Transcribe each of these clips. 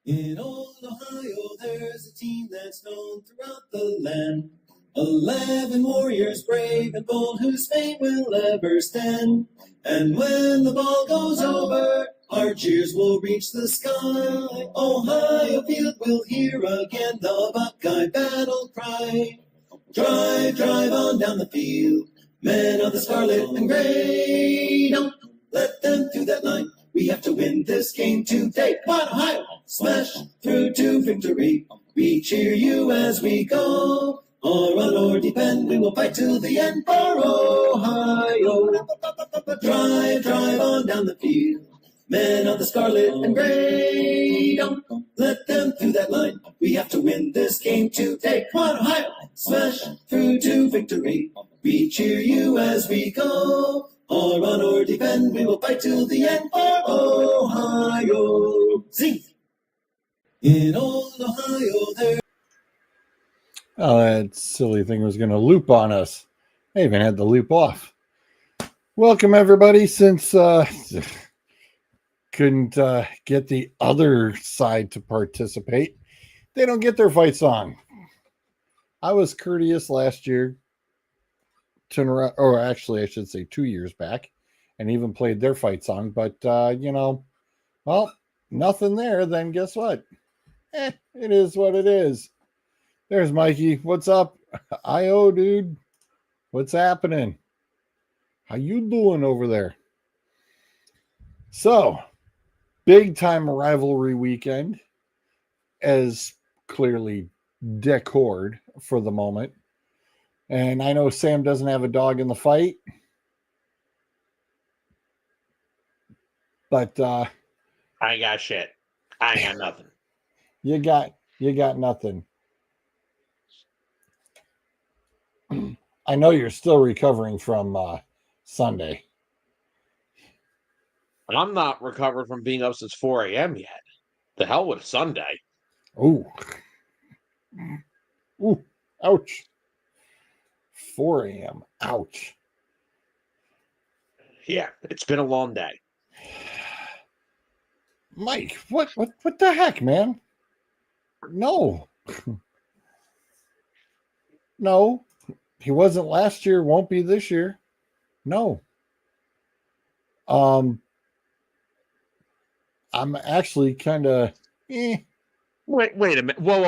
In old Ohio, there's a team that's known throughout the land. 11 warriors brave and bold whose fame will ever stand. And when the ball goes over, our cheers will reach the sky. Ohio field will hear again the Buckeye battle cry. Drive, drive on down the field, men of the scarlet and gray. Don't let them through that line. We have to win this game today. Come on, Ohio! Smash through to victory. We cheer you as we go. Or run or defend, we will fight till the end for Ohio. Drive, drive on down the field. Men of the scarlet and gray. Don't let them through that line. We have to win this game today. Come on, Ohio! Smash through to victory. We cheer you as we go. Or run or defend, we will fight till the end for Ohio. Sing! In old Ohio there. Oh, that silly thing was going to loop on us. I even had the loop off. Welcome, everybody. Since couldn't get the other side to participate, they don't get their fight song. I was courteous last year, or actually, I should say 2 years back, and even played their fight song. But, well, nothing there. Then guess what? It is what it is. There's Mikey. What's up? IO, dude. What's happening? How you doing over there? So, big time rivalry weekend, as clearly decored for the moment. And I know Sam doesn't have a dog in the fight, but I ain't got shit. I ain't got nothing. You got nothing. I know you're still recovering from Sunday. And I'm not recovered from being up since 4 a.m. yet. The hell with Sunday. Ooh, ouch. 4 a.m. Ouch. Yeah, it's been a long day. Mike, what the heck, man? No. No. He wasn't last year, won't be this year. No. I'm actually kind of Wait a minute. Whoa.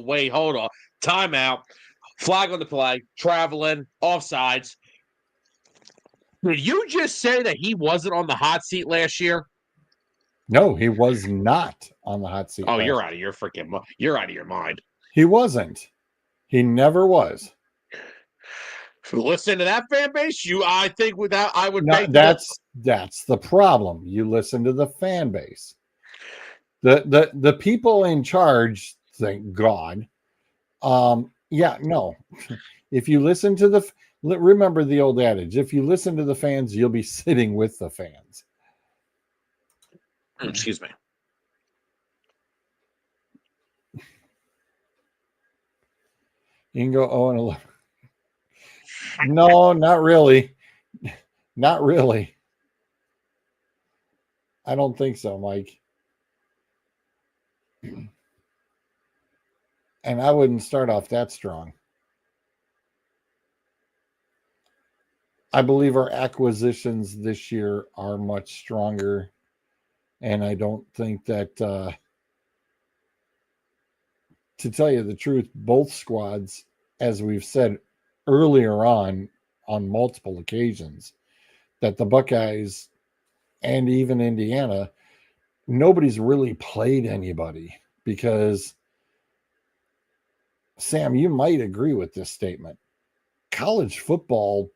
Wait, hold on. Timeout. Flag on the play. Traveling. Offsides. Did you just say that he wasn't on the hot seat last year? No, he was not on the hot seat. Oh, you're out of your you're out of your mind. He wasn't. He never was. Listen to that fan base. I think without I would. No, that's the problem. You listen to the fan base. The people in charge, thank God. Yeah, no. If you listen to remember the old adage, if you listen to the fans, you'll be sitting with the fans. Excuse me. You can go 0-11. No, not really. Not really. I don't think so, Mike. And I wouldn't start off that strong. I believe our acquisitions this year are much stronger. And I don't think that, to tell you the truth, both squads, as we've said earlier on multiple occasions, that the Buckeyes and even Indiana, nobody's really played anybody because, Sam, you might agree with this statement. College football,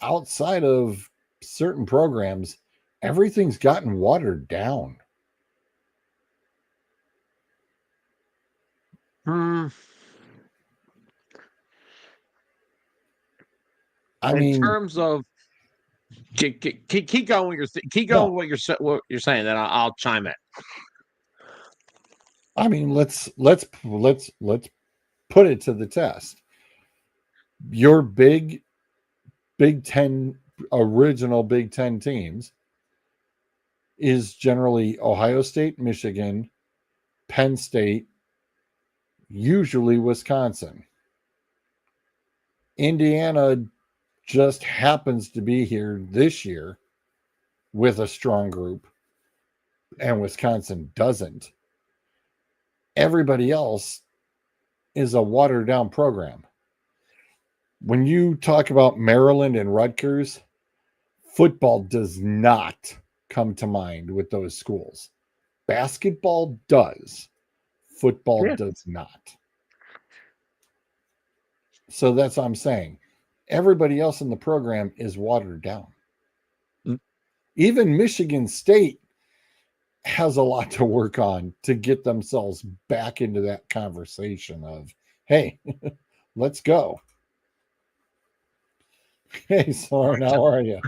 outside of certain programs, everything's gotten watered down. I mean, in terms of keep going. What you're saying. Then I'll chime in. I mean, let's put it to the test. Your Big Ten original Big Ten teams is generally Ohio State, Michigan, Penn State, usually Wisconsin. Indiana just happens to be here this year with a strong group, and Wisconsin doesn't. Everybody else is a watered down program. When you talk about Maryland and Rutgers, football does not come to mind with those schools. Basketball does. Football does not. So that's what I'm saying. Everybody else in the program is watered down. Even Michigan State has a lot to work on to get themselves back into that conversation of, hey, let's go. Hey, Soren, how are you?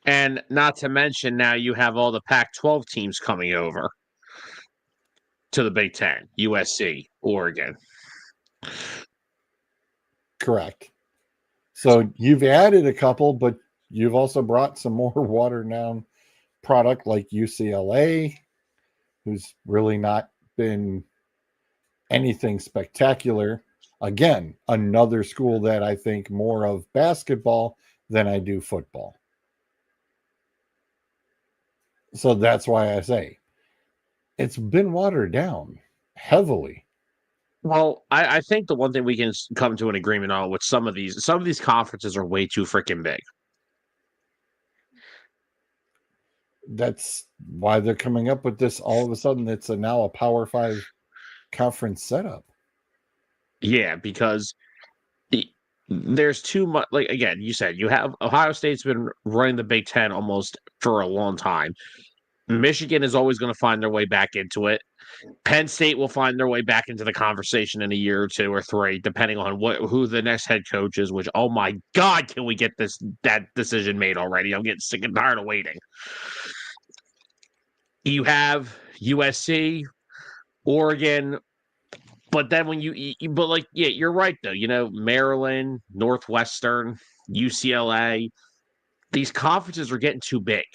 And not to mention, now you have all the Pac-12 teams coming over to the Big Ten, USC, Oregon. Correct. So you've added a couple, but you've also brought some more watered down product like UCLA, who's really not been anything spectacular. Again, another school that I think more of basketball than I do football. So that's why I say it's been watered down heavily. Well, I think the one thing we can come to an agreement on with some of these conferences are way too freaking big. That's why they're coming up with this. All of a sudden, it's now a Power 5 conference setup. Yeah, because there's too much. Like, again, you said you have Ohio State's been running the Big Ten almost for a long time. Michigan is always going to find their way back into it. Penn State will find their way back into the conversation in a year or two or three, depending on who the next head coach is. Which, oh my God, can we get that decision made already? I'm getting sick and tired of waiting. You have USC, Oregon, but then when you're right though. You know, Maryland, Northwestern, UCLA, these conferences are getting too big.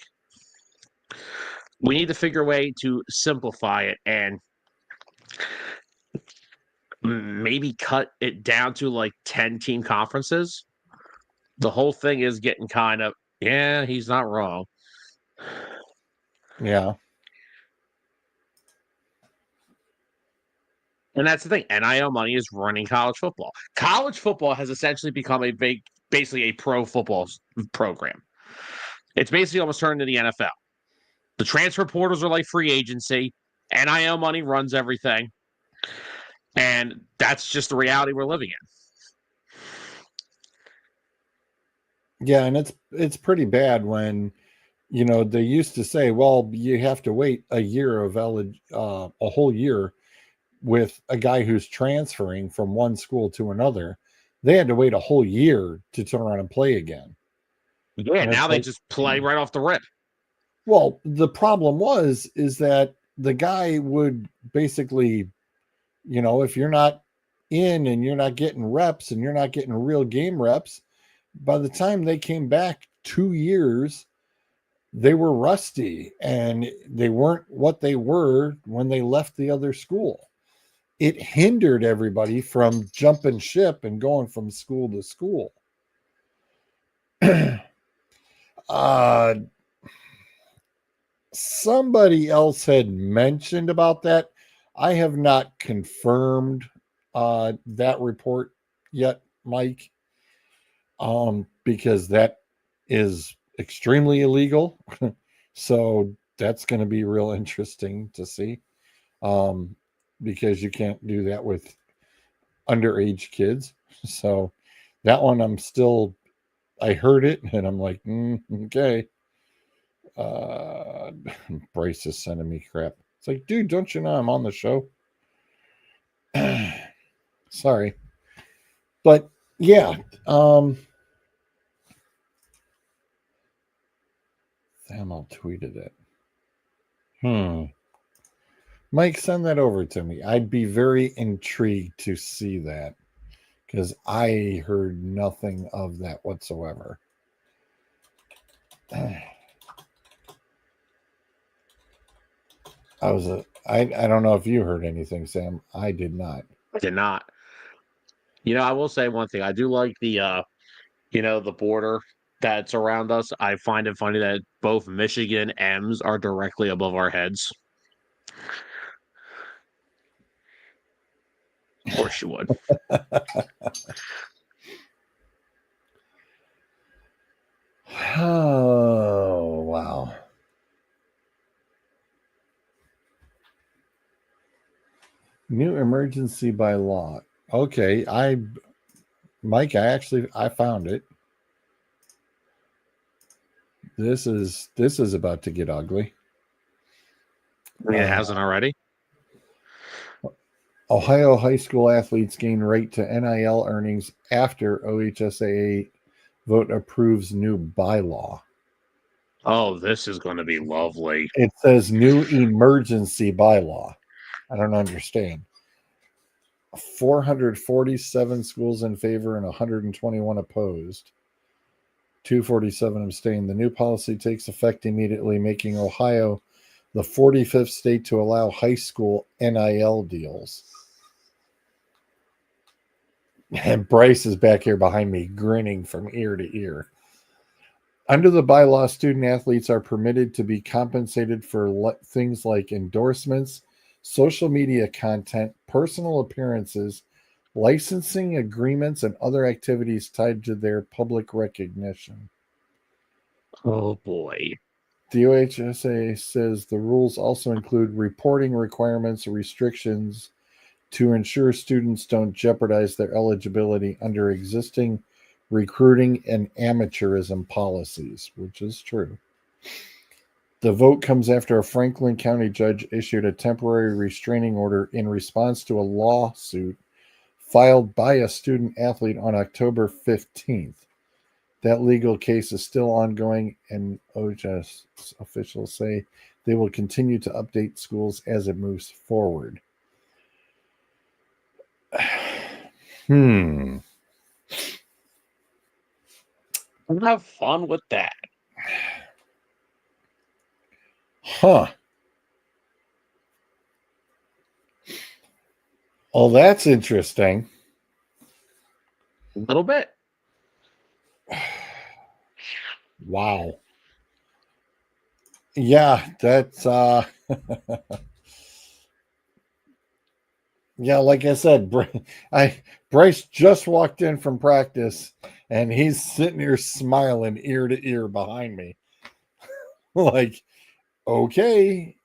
We need to figure a way to simplify it and maybe cut it down to like 10-team conferences. The whole thing is getting kind of, yeah, he's not wrong. Yeah. And that's the thing. NIL money is running college football. College football has essentially become basically a pro football program. It's basically almost turned into the NFL. The transfer portals are like free agency. NIL money runs everything. And that's just the reality we're living in. Yeah, and it's pretty bad when, you know, they used to say, well, you have to wait a year of a whole year with a guy who's transferring from one school to another. They had to wait a whole year to turn around and play again. Yeah, now they just play right off the rip. Well, the problem is that the guy would basically, you know, if you're not in and you're not getting reps and you're not getting real game reps, by the time they came back 2 years, they were rusty and they weren't what they were when they left the other school. It hindered everybody from jumping ship and going from school to school. Somebody else had mentioned about that. I have not confirmed that report yet, Mike, because that is extremely illegal. So that's going to be real interesting to see, because you can't do that with underage kids. So that one I heard it and I'm like, okay. Bryce is sending me crap. It's like, dude, don't you know I'm on the show? Sorry. But yeah, Thamel tweeted it. Mike, send that over to me. I'd be very intrigued to see that because I heard nothing of that whatsoever. I don't know if you heard anything, Sam. I did not. I did not. I will say one thing. I do like the border that's around us. I find it funny that both Michigan M's are directly above our heads. Of course you would. Oh, wow. New emergency by law. Okay, Mike, I found it. This is about to get ugly. It hasn't already. Ohio high school athletes gain right to NIL earnings after OHSAA vote approves new bylaw. Oh, this is going to be lovely. It says new emergency bylaw. I don't understand. 447 schools in favor and 121 opposed. 247 abstained. The new policy takes effect immediately, making Ohio the 45th state to allow high school NIL deals. And Bryce is back here behind me, grinning from ear to ear. Under the bylaw, student athletes are permitted to be compensated for things like endorsements, social media content, personal appearances, licensing agreements, and other activities tied to their public recognition. Oh, boy. The OHSA says the rules also include reporting requirements and restrictions to ensure students don't jeopardize their eligibility under existing recruiting and amateurism policies, which is true. The vote comes after a Franklin County judge issued a temporary restraining order in response to a lawsuit filed by a student athlete on October 15th. That legal case is still ongoing, and OHS officials say they will continue to update schools as it moves forward. Have fun with that. Huh. Oh, that's interesting. A little bit. Wow. Yeah, that's yeah, like I said, Bryce just walked in from practice and he's sitting here smiling ear to ear behind me. Like, okay.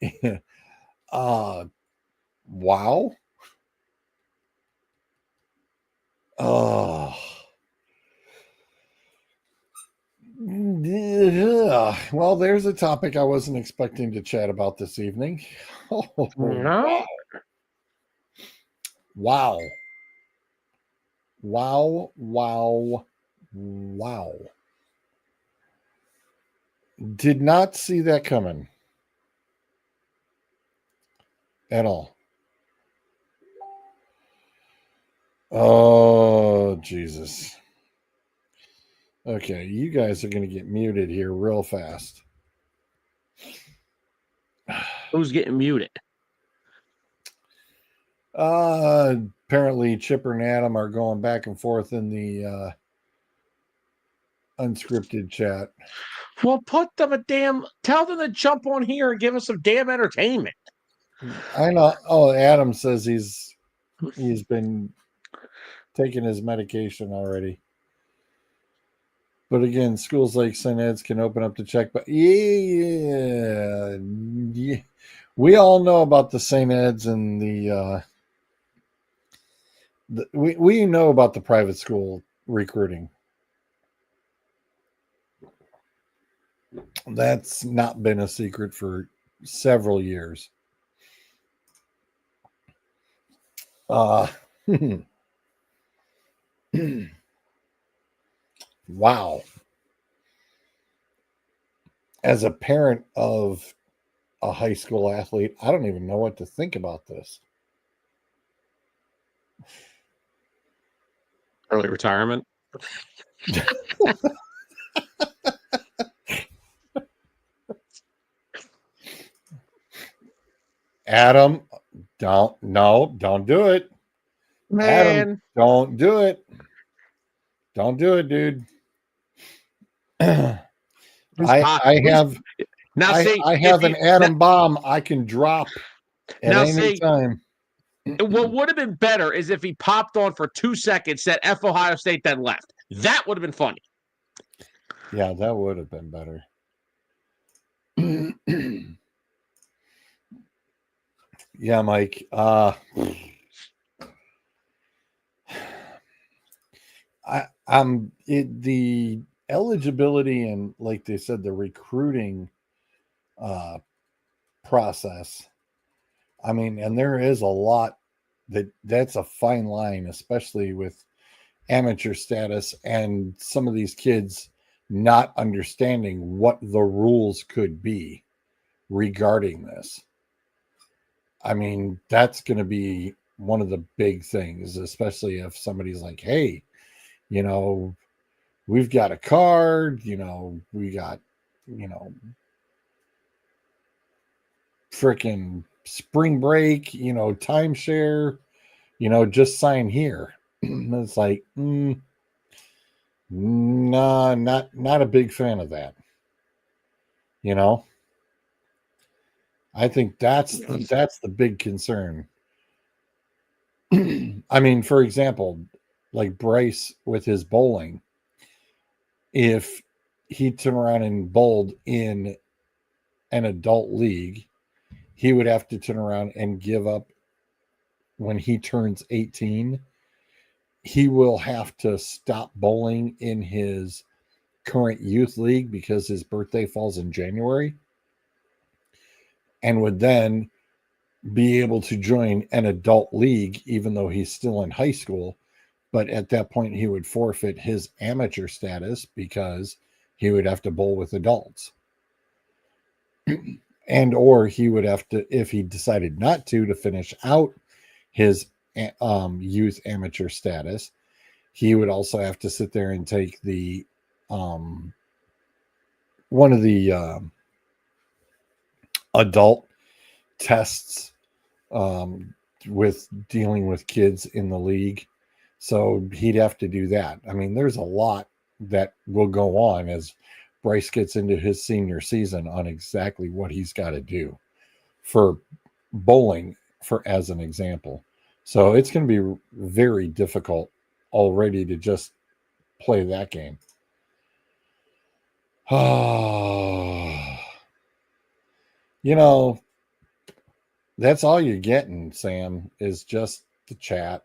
Wow. Oh. Well, there's a topic I wasn't expecting to chat about this evening. Oh, No. wow. Wow, wow, wow. Did not see that coming at all. Oh, Jesus. Okay, you guys are going to get muted here real fast. Who's getting muted? Apparently Chipper and Adam are going back and forth in the unscripted chat. Well, tell them to jump on here and give us some damn entertainment. I know. Oh, Adam says he's been taking his medication already. But again, schools like St. Ed's can open up the check. But yeah, we all know about the St. Ed's and we know about the private school recruiting. That's not been a secret for several years. Wow. As a parent of a high school athlete, I don't even know what to think about this. Early retirement. Adam, don't do it. Adam, Man, don't do it. Don't do it, dude. I have now see I if have you an atom bomb I can drop at now any see time. what would have been better is if he popped on for 2 seconds, said F Ohio State, then left. That would have been funny. Yeah, that would have been better. Yeah, Mike. The eligibility and, like they said, the recruiting process. I mean, and there is a lot that's a fine line, especially with amateur status and some of these kids not understanding what the rules could be regarding this. I mean, that's going to be one of the big things, especially if somebody's like, hey, you know, we've got a card, we got, freaking spring break, timeshare, just sign here. It's like, nah, not a big fan of that. I think that's the big concern. I mean, for example, like Bryce with his bowling, if he turned around and bowled in an adult league, he would have to turn around and give up when he turns 18. He will have to stop bowling in his current youth league because his birthday falls in January, and would then be able to join an adult league even though he's still in high school. But at that point, he would forfeit his amateur status because he would have to bowl with adults. And or he would have to, if he decided not to finish out his youth amateur status, he would also have to sit there and take the one of the adult tests with dealing with kids in the league. So he'd have to do that. I mean, there's a lot that will go on as Bryce gets into his senior season on exactly what he's got to do for bowling, for as an example. So it's going to be very difficult already to just play that game. That's all you're getting, Sam, is just the chat.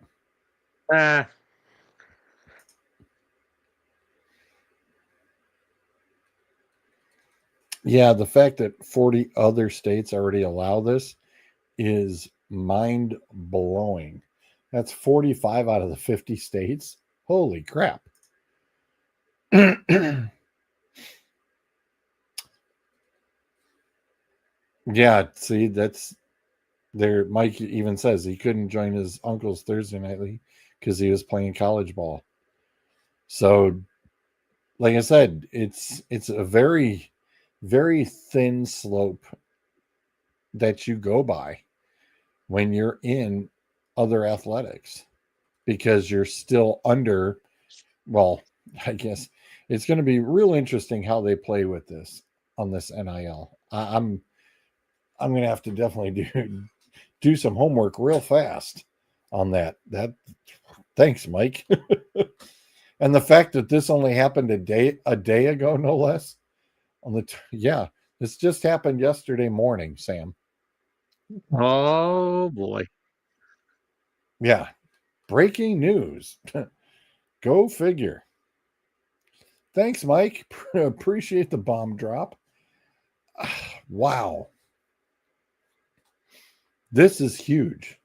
Yeah, the fact that 40 other states already allow this is mind-blowing. That's 45 out of the 50 states. Holy crap. Yeah, see, that's there. Mike even says he couldn't join his uncle's Thursday night league because he was playing college ball. So, like I said, it's a very, very thin slope that you go by when you're in other athletics, because you're still under, well, I guess it's going to be real interesting how they play with this on this NIL. I'm going to have to definitely do some homework real fast on that. Thanks, Mike. And the fact that this only happened a day ago, no less. This just happened yesterday morning, Sam. Oh boy. Yeah. Breaking news. Go figure. Thanks, Mike. Appreciate the bomb drop. Wow. This is huge.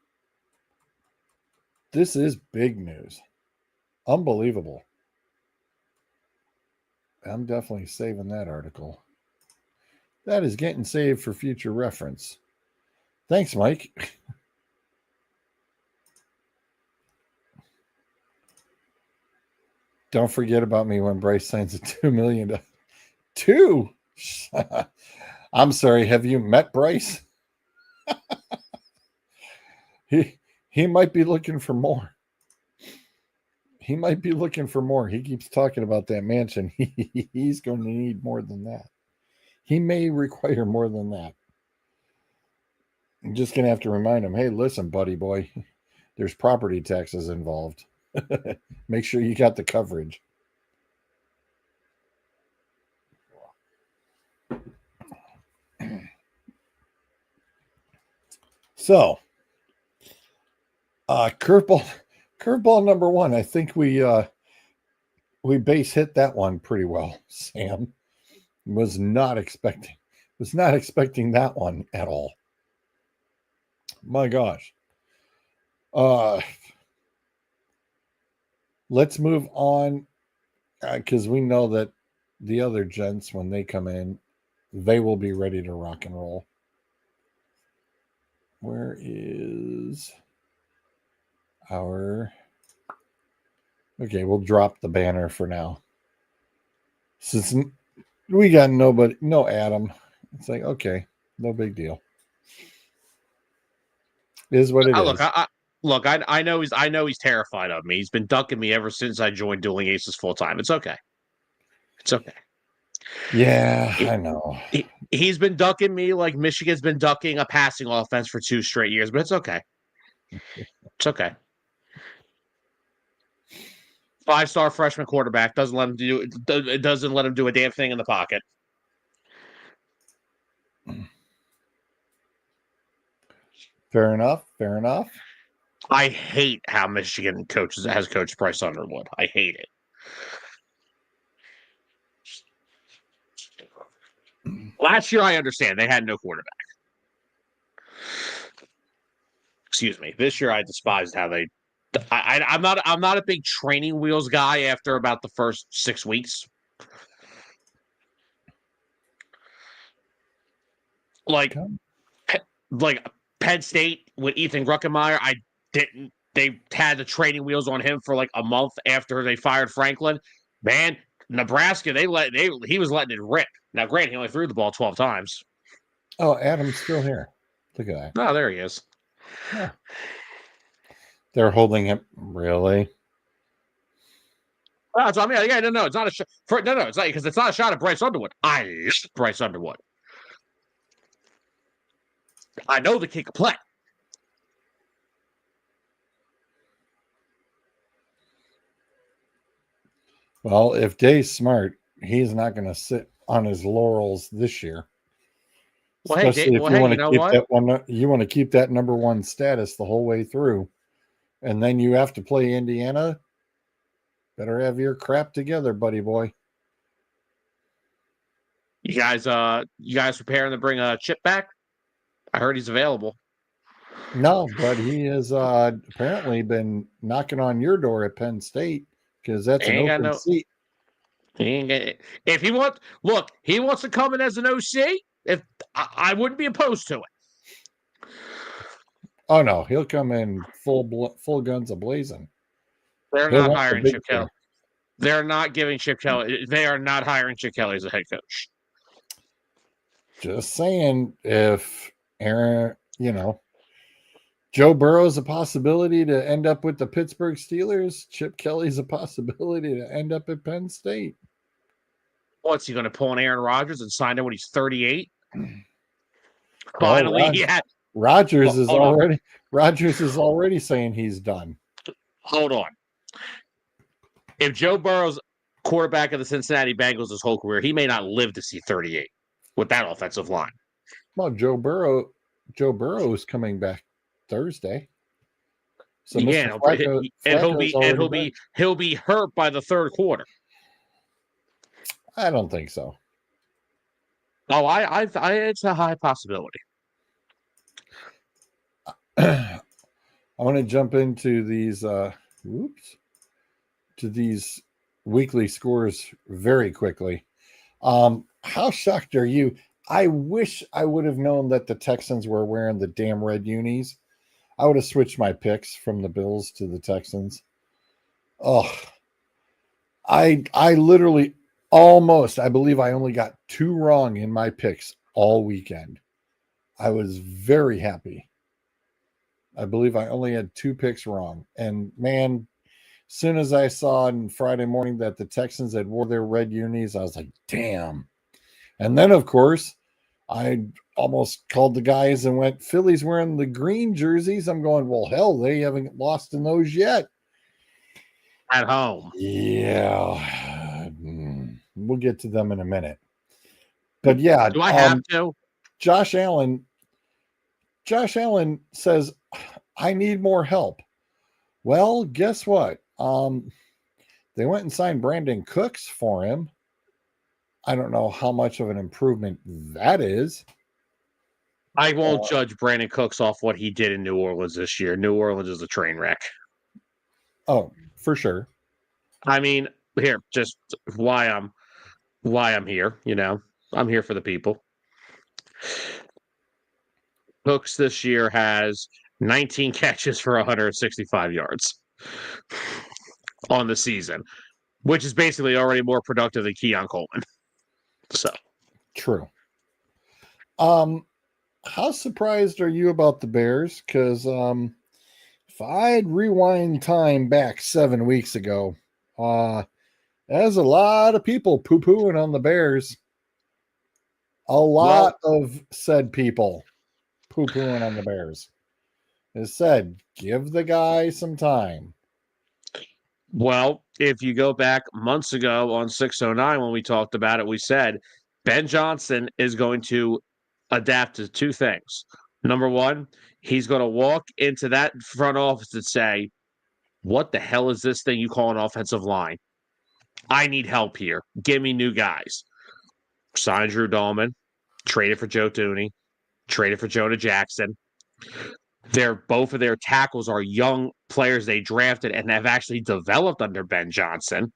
This is big news. Unbelievable. I'm definitely saving that article. That is getting saved for future reference. Thanks, Mike. Don't forget about me when Bryce signs a $2 million. Two? I'm sorry. Have you met Bryce? he might be looking for more. He might be looking for more. He keeps talking about that mansion. He's going to need more than that. He may require more than that. I'm just going to have to remind him, hey, listen, buddy boy, there's property taxes involved. Make sure you got the coverage. So, curveball number one. I think we base hit that one pretty well. Sam was not expecting that one at all. My gosh. Let's move on because we know that the other gents, when they come in, they will be ready to rock and roll. Where is our... Okay, we'll drop the banner for now. Since we got no Adam, it's like, okay, no big deal. It is what it is. I know he's terrified of me. He's been ducking me ever since I joined Dueling ACES full time. It's okay. It's okay. Yeah, I know. He's been ducking me like Michigan's been ducking a passing offense for 2 straight years, but it's okay. It's okay. 5-star freshman quarterback doesn't let him do a damn thing in the pocket. Fair enough. I hate how Michigan has coached Bryce Underwood. I hate it. Last year, I understand they had no quarterback. Excuse me. This year, I despised how they. I'm not a big training wheels guy after about the first 6 weeks. Like Penn State with Ethan Ruckenmeyer, they had the training wheels on him for like a month after they fired Franklin. Man, Nebraska, he was letting it rip. Now, granted, he only threw the ball 12 times. Oh, Adam's still here. Look at that. Oh, there he is. Yeah. They're holding him. Really? Oh, so, I mean, yeah, no, it's not a shot. No, it's not because it's not a shot at Bryce Underwood. I love Bryce Underwood. I know the kid can play. Well, if Day's smart, he's not going to sit on his laurels this year. Well, Especially if you want to keep what? that one. You want to keep that number one status the whole way through, and then you have to play Indiana. Better have your crap together, buddy boy. You guys preparing to bring a Chip back? I heard he's available. No, but he has apparently been knocking on your door at Penn State because that's an open seat. If he wants, he wants to come in as an OC. If I wouldn't be opposed to it. Oh no, he'll come in full guns a blazing. They're not hiring Chip Kelly. They're not giving Chip Kelly. They are not hiring Chip Kelly as a head coach. Just saying, if Aaron, Joe Burrow's a possibility to end up with the Pittsburgh Steelers, Chip Kelly's a possibility to end up at Penn State. What's he going to pull an Aaron Rodgers and sign him when he's 38? Finally, Rodgers is already saying he's done. Hold on. If Joe Burrow's quarterback of the Cincinnati Bengals his whole career, he may not live to see 38 with that offensive line. Well, Joe Burrow is coming back Thursday. So yeah, he'll be hurt by the third quarter. I don't think so. Oh, it's a high possibility. I want to jump into these weekly scores very quickly. How shocked are you? I wish I would have known that the Texans were wearing the damn red unis. I would have switched my picks from the Bills to the Texans. Oh, I literally I believe I only got 2 wrong in my picks all weekend. I was very happy. I believe I only had 2 picks wrong. And man, as soon as I saw on Friday morning that the Texans had wore their red unis, I was like, damn. And then, of course, I almost called the guys and went, Philly's wearing the green jerseys. I'm going, well, hell, they haven't lost in those yet. At home. Yeah. We'll get to them in a minute. But yeah. Do I have to? Josh Allen says, I need more help. Well, guess what? They went and signed Brandon Cooks for him. I don't know how much of an improvement that is. I won't judge Brandon Cooks off what he did in New Orleans this year. New Orleans is a train wreck. Oh, for sure. I mean, here, just why I'm here, you know. I'm here for the people. Cooks this year has 19 catches for 165 yards on the season, which is basically already more productive than Keon Coleman. So true. How surprised are you about the Bears? Because if I'd rewind time back 7 weeks ago, there's a lot of people poo-pooing on the Bears. A lot of said people poo-pooing on the Bears. It said, give the guy some time. Well, if you go back months ago on 609 when we talked about it, we said Ben Johnson is going to adapt to 2 things. Number one, he's going to walk into that front office and say, what the hell is this thing you call an offensive line? I need help here. Give me new guys. Sign Drew Dahlman, traded for Joe Thuney, traded for Jonah Jackson. Both of their tackles are young players they drafted and have actually developed under Ben Johnson.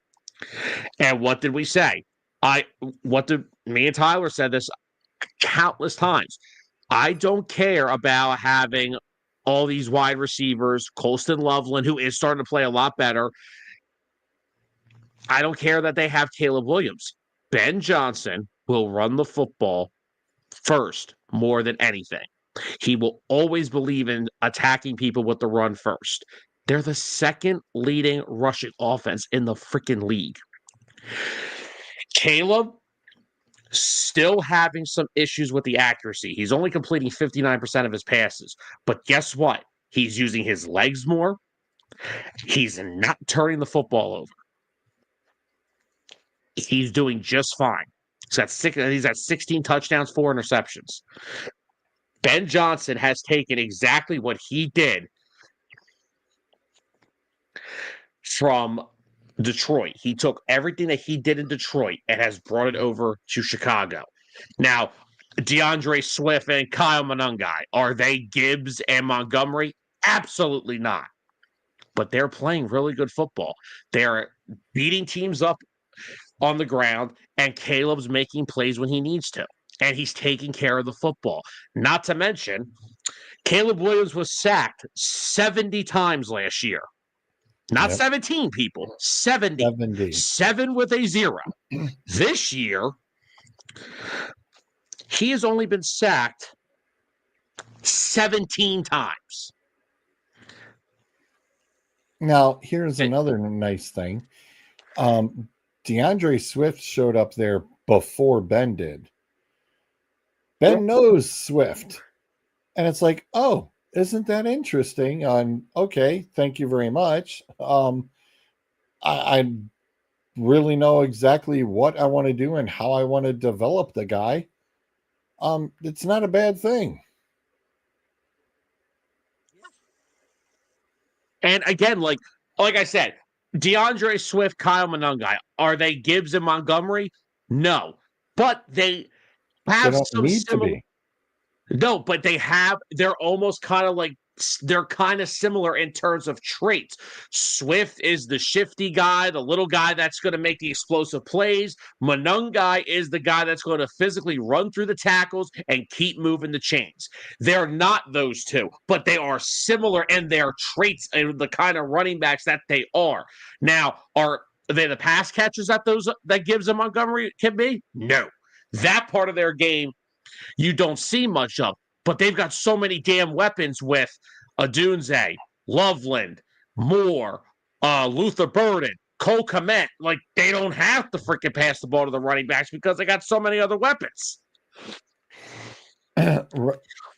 And what did we say? Me and Tyler said this countless times. I don't care about having all these wide receivers, Colston Loveland, who is starting to play a lot better. I don't care that they have Caleb Williams. Ben Johnson will run the football first more than anything. He will always believe in attacking people with the run first. They're the second leading rushing offense in the freaking league. Caleb still having some issues with the accuracy. He's only completing 59% of his passes. But guess what? He's using his legs more. He's not turning the football over. He's doing just fine. He's at 16 touchdowns, 4 interceptions. Ben Johnson has taken exactly what he did from Detroit. He took everything that he did in Detroit and has brought it over to Chicago. Now, DeAndre Swift and Kyle Monangai, are they Gibbs and Montgomery? Absolutely not. But they're playing really good football. They're beating teams up on the ground, and Caleb's making plays when he needs to. And he's taking care of the football. Not to mention, Caleb Williams was sacked 70 times last year. Not 17 people, 70. 7 with a 0. This year, he has only been sacked 17 times. Now, here's another nice thing. DeAndre Swift showed up there before Ben did. Ben knows Swift. And it's like, oh, isn't that interesting? Okay, thank you very much. I really know exactly what I want to do and how I want to develop the guy. It's not a bad thing. And again, like I said, DeAndre Swift, Kyle Monangai, are they Gibbs and Montgomery? No. But they have some similar. No, but they're almost kind of like, they're kind of similar in terms of traits. Swift is the shifty guy, the little guy that's going to make the explosive plays. Monangai is the guy that's going to physically run through the tackles and keep moving the chains. They're not those two, but they are similar in their traits and the kind of running backs that they are. Now, are they the pass catchers that Gibbs and Montgomery can be? No. That part of their game you don't see much of, but they've got so many damn weapons with Adunze, Loveland, Moore, Luther Burden, Cole Kmet. Like, they don't have to freaking pass the ball to the running backs because they got so many other weapons.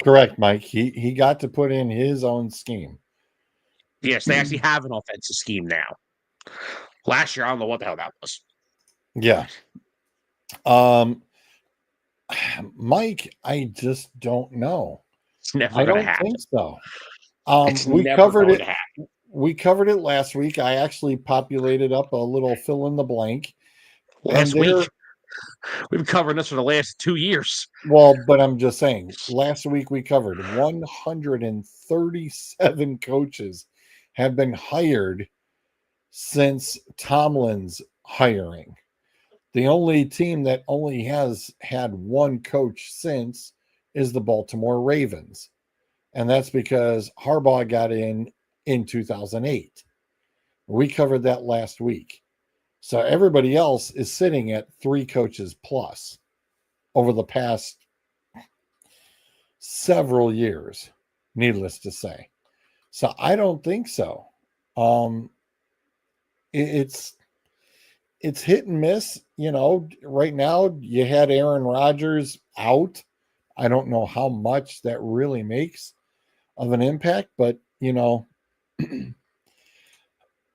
Correct, Mike. He got to put in his own scheme. Yes, they actually have an offensive scheme now. Last year, I don't know what the hell that was. Yeah. Mike, I just don't know. It's never I going to don't happen. think so. It's We never covered going it. to happen. We covered it last week. I actually populated up a little fill in the blank. Last week. We've been covering this for the last 2 years. Well, but I'm just saying, last week we covered 137 coaches have been hired since Tomlin's hiring. The only team that only has had one coach since is the Baltimore Ravens. And that's because Harbaugh got in 2008. We covered that last week. So everybody else is sitting at 3 coaches plus over the past several years, needless to say. So I don't think so. It's hit and miss. You know, right now you had Aaron Rodgers out. I don't know how much that really makes of an impact, but you know,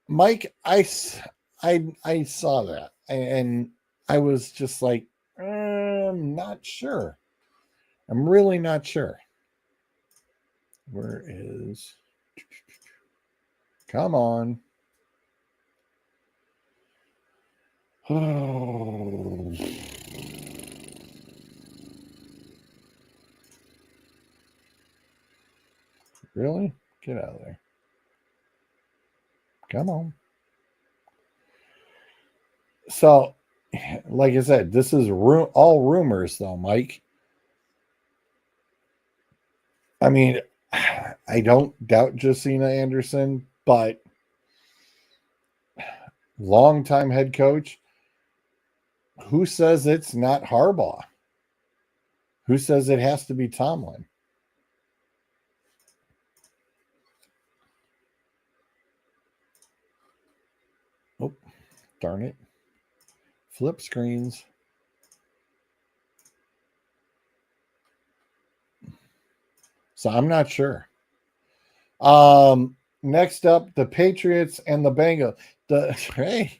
Mike, I saw that and I was just like, I'm not sure. I'm really not sure. Where is? Come on. Oh. Really? Get out of there. Come on. So, like I said, this is all rumors, though, Mike. I mean, I don't doubt Josina Anderson, but longtime head coach. Who says it's not Harbaugh? Who says it has to be Tomlin? Oh, darn it. Flip screens. So I'm not sure. Next up, the Patriots and the Bengals. Hey,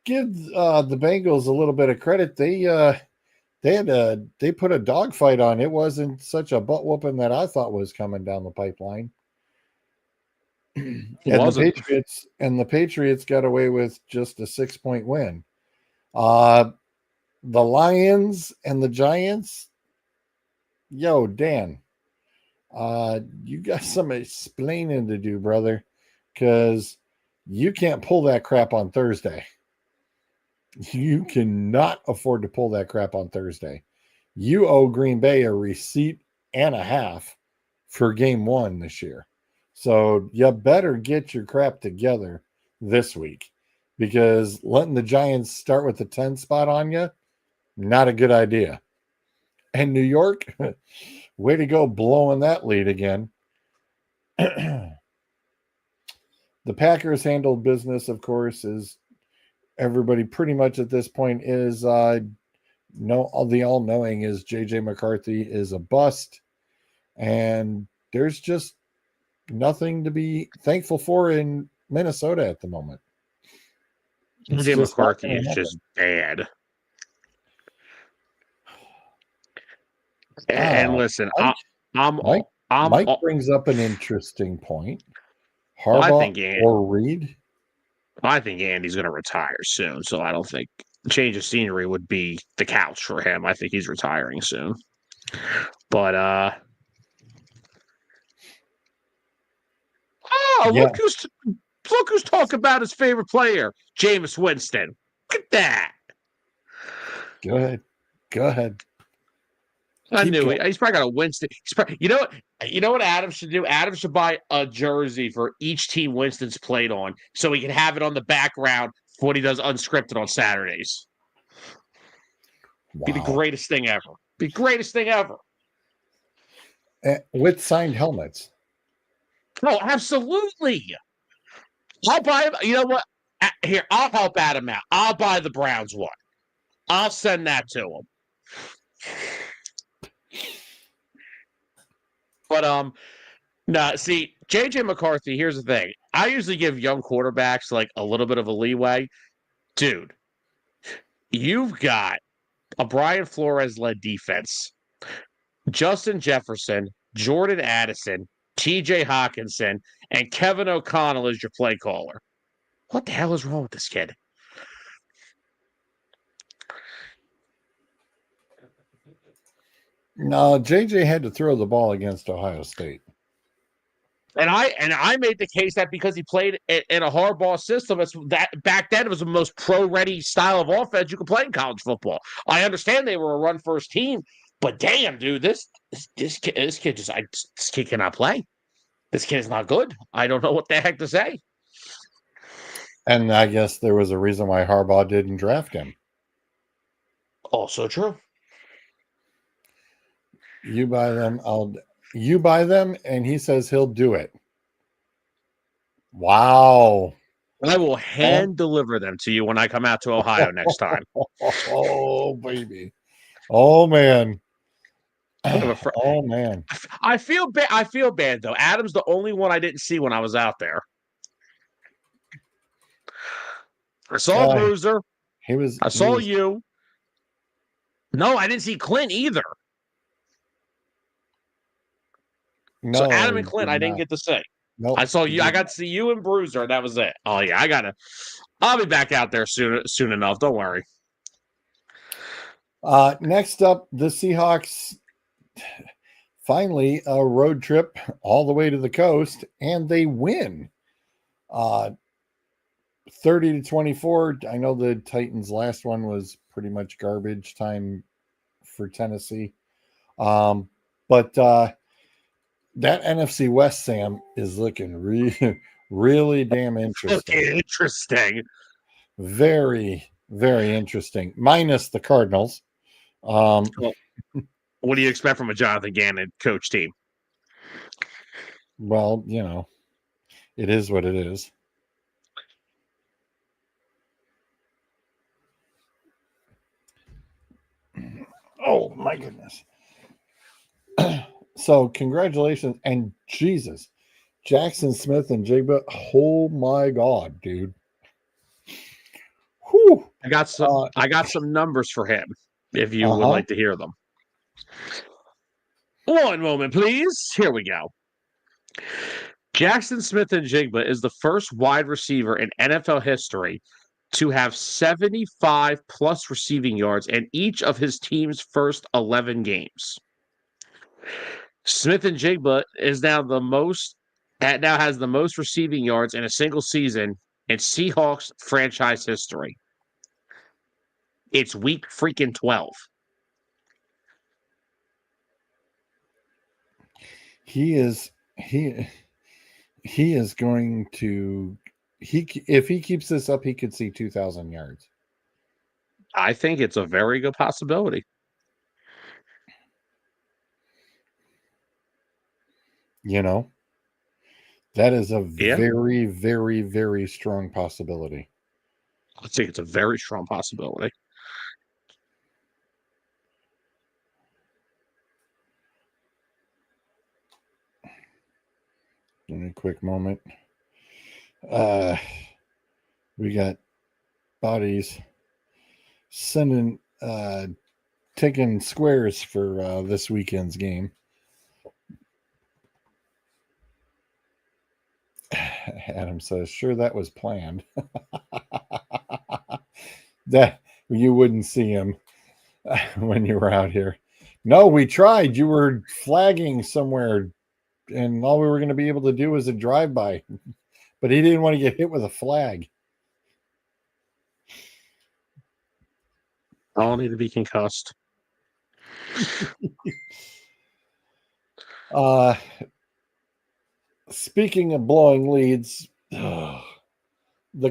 give the Bengals a little bit of credit. They put a dogfight on. It wasn't such a butt whooping that I thought was coming down the pipeline. The Patriots got away with just a 6-point win. The Lions and the Giants. Yo, Dan, you got some explaining to do, brother, because you can't pull that crap on Thursday. You cannot afford to pull that crap on Thursday. You owe Green Bay a receipt and a half for game 1 this year. So you better get your crap together this week, because letting the Giants start with the 10 spot on you, not a good idea. And New York, way to go blowing that lead again. The Packers handled business, of course, as everybody pretty much at this point is the all-knowing is JJ McCarthy is a bust, and there's just nothing to be thankful for in Minnesota at the moment. JJ McCarthy is just bad. And listen, Mike brings up an interesting point. Harbaugh or Reed? I think Andy's going to retire soon, so I don't think change of scenery would be the couch for him. I think he's retiring soon. But look who's talking about his favorite player, Jameis Winston. Look at that. Go ahead. I knew it. He's probably got a Winston. You know what Adam should do? Adam should buy a jersey for each team Winston's played on, so he can have it on the background for what he does unscripted on Saturdays. Wow. Be the greatest thing ever. With signed helmets. Oh, absolutely. I'll buy. You know what? Here, I'll help Adam out. I'll buy the Browns one. I'll send that to him. But no, see, JJ McCarthy. Here's the thing. I usually give young quarterbacks like a little bit of a leeway, dude. You've got a Brian Flores led defense, Justin Jefferson, Jordan Addison, T.J. Hawkinson, and Kevin O'Connell is your play caller. What the hell is wrong with this kid? No, JJ had to throw the ball against Ohio State. And I made the case that because he played in a hardball system, it's that back then it was the most pro-ready style of offense you could play in college football. I understand they were a run-first team, but damn, dude, this kid cannot play. This kid is not good. I don't know what the heck to say. And I guess there was a reason why Harbaugh didn't draft him. Also true. You buy them, you buy them, and he says he'll do it. Wow. I will hand deliver them to you when I come out to Ohio next time. Oh, baby. Oh, man. Oh, man. I feel bad. I feel bad, though. Adam's the only one I didn't see when I was out there. I saw Bruiser. I saw you. No, I didn't see Clint either. No, so Adam and Clint, I didn't get to see. Nope, I saw you. I got to see you and Bruiser. That was it. Oh yeah, I'll be back out there soon enough. Don't worry. Next up, the Seahawks finally a road trip all the way to the coast, and they win. 30-24. I know the Titans' last one was pretty much garbage time for Tennessee, but that NFC West, Sam, is looking really damn interesting. Interesting. Very, very interesting. Minus the Cardinals. What do you expect from a Jonathan Gannon coach team? Well, it is what it is. Oh, my goodness. So, congratulations. And Jesus, Jackson Smith and Jigba. Oh, my God, dude. Whew. I got some numbers for him if you would like to hear them. One moment, please. Here we go. Jackson Smith and Jigba is the first wide receiver in NFL history to have 75 plus receiving yards in each of his team's first 11 games. Smith and Jigba is now has the most receiving yards in a single season in Seahawks franchise history. It's week freaking 12. He is going to if he keeps this up, he could see 2,000 yards. I think it's a very good possibility. That is a very, very, very strong possibility. I think it's a very strong possibility. Give me a quick moment. We got bodies taking squares for this weekend's game. Adam says, sure, that was planned. That you wouldn't see him when you were out here. No, we tried. You were flagging somewhere, and all we were going to be able to do was a drive-by. But he didn't want to get hit with a flag. I don't need to be concussed. Speaking of blowing leads, the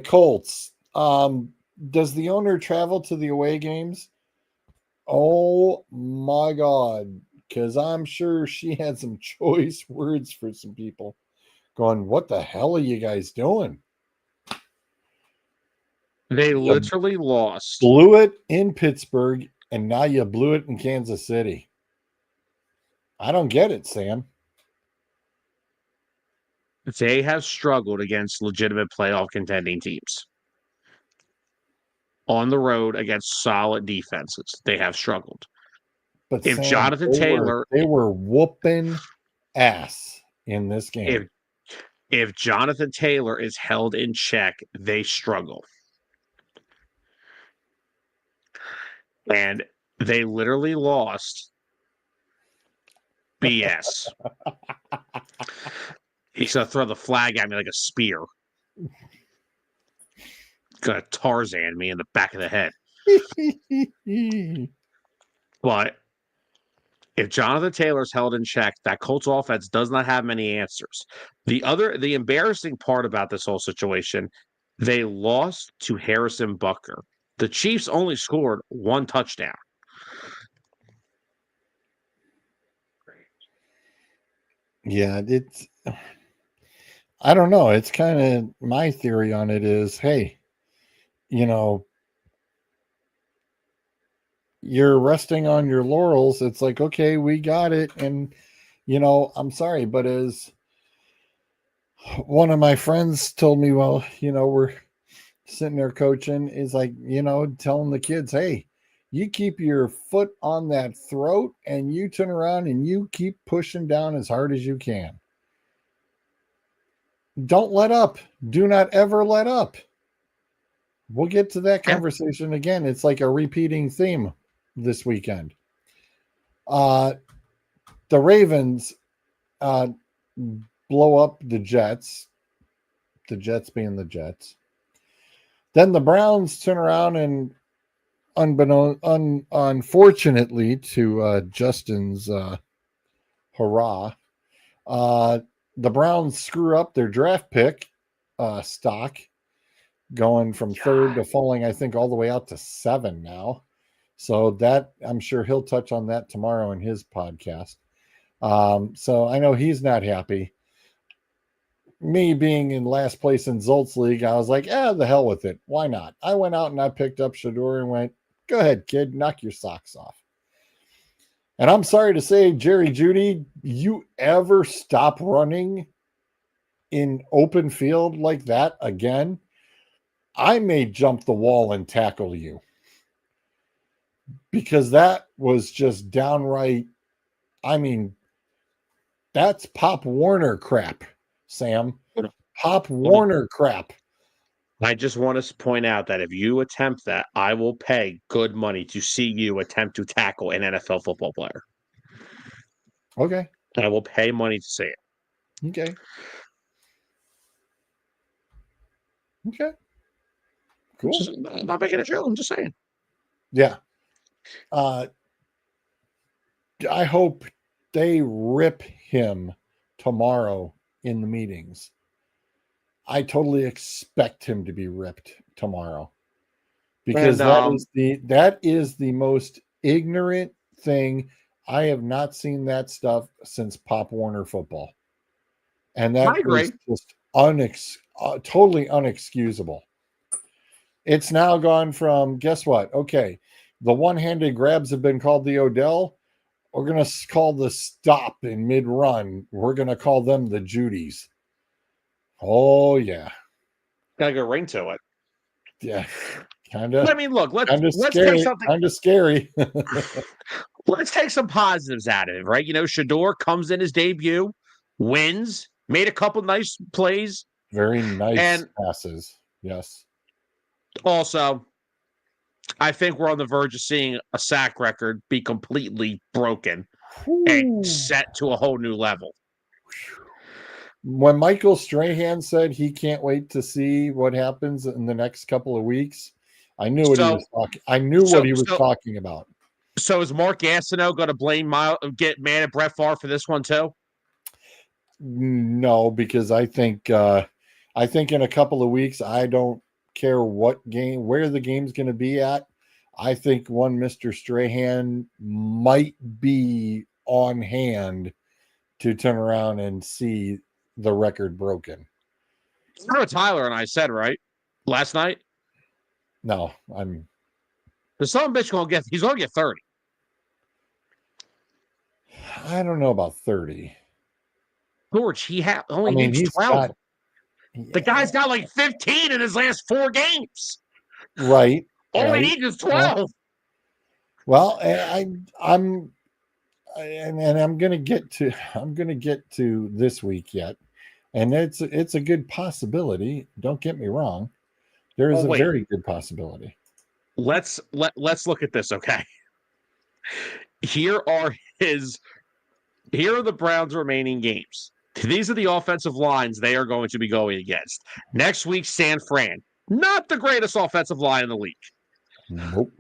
Colts. Does the owner travel to the away games? Oh my God. Because I'm sure she had some choice words for some people. going, what the hell are you guys doing? They literally lost. Blew it in Pittsburgh, and now you blew it in Kansas City. I don't get it, Sam. They have struggled against legitimate playoff contending teams. On the road against solid defenses, they have struggled. But If Sam, Jonathan Taylor, they were whooping ass in this game. if Jonathan Taylor is held in check, they struggle. And they literally lost BS. He's going to throw the flag at me like a spear. Going to Tarzan me in the back of the head. But if Jonathan Taylor's held in check, that Colts offense does not have many answers. The embarrassing part about this whole situation, they lost to Harrison Butker. The Chiefs only scored one touchdown. Yeah, I don't know. It's kind of my theory on it is, hey, you're resting on your laurels. It's like, okay, we got it. And, I'm sorry, but as one of my friends told me, well, we're sitting there coaching, is like, telling the kids, hey, you keep your foot on that throat and you turn around and you keep pushing down as hard as you can. Don't let up. Do not ever let up. We'll get to that conversation again. It's like a repeating theme this weekend. The Ravens blow up the Jets being the Jets. Then the Browns turn around and unfortunately to Justin's hurrah, the Browns screw up their draft pick stock, going from third to falling, I think, all the way out to 7 now. So that, I'm sure he'll touch on that tomorrow in his podcast. So I know he's not happy. Me being in last place in Zolt's league, I was like, the hell with it. Why not? I went out and I picked up Shador and went, go ahead, kid, knock your socks off. And I'm sorry to say, Jerry Jeudy, you ever stop running in open field like that again, I may jump the wall and tackle you. Because that was just downright, that's Pop Warner crap, Sam. Pop Warner crap. I just want to point out that if you attempt that, I will pay good money to see you attempt to tackle an NFL football player. Okay. I will pay money to see it. Okay. Cool. I'm not making a show. I'm just saying. Yeah. I hope they rip him tomorrow in the meetings. I totally expect him to be ripped tomorrow, because that is the most ignorant thing. I have not seen that stuff since Pop Warner football, and that was just totally unexcusable. It's now gone from, guess what? Okay, the one-handed grabs have been called the Odell. We're going to call the stop in mid-run. We're going to call them the Judys. Oh, yeah. Got a good ring to it. Yeah. Kind of. I mean, look, let's scary. take something. Kind of scary. Let's take some positives out of it, right? Shador comes in his debut, wins, made a couple nice plays. Very nice passes. Yes. Also, I think we're on the verge of seeing a sack record be completely broken and set to a whole new level. When Michael Strahan said he can't wait to see what happens in the next couple of weeks, I knew what he was talking. I knew what he was talking about. So is Mark Gastineau going to get mad at Brett Favre for this one too? No, because I think in a couple of weeks, I don't care where the game's going to be at. I think one Mr. Strahan might be on hand to turn around and see the record broken. You know what Tyler and I said, right? Last night? No, The son of a bitch he's gonna get 30. I don't know about 30. George, he only needs 12. The guy's got like 15 in his last 4 games. Right. All right. he needs is 12. Well, I'm gonna get to this week yet. And it's a good possibility. Don't get me wrong. There is a very good possibility. Let's look at this, okay? Here are the Browns' remaining games. These are the offensive lines they are going to be going against. Next week, San Fran. Not the greatest offensive line in the league. Nope.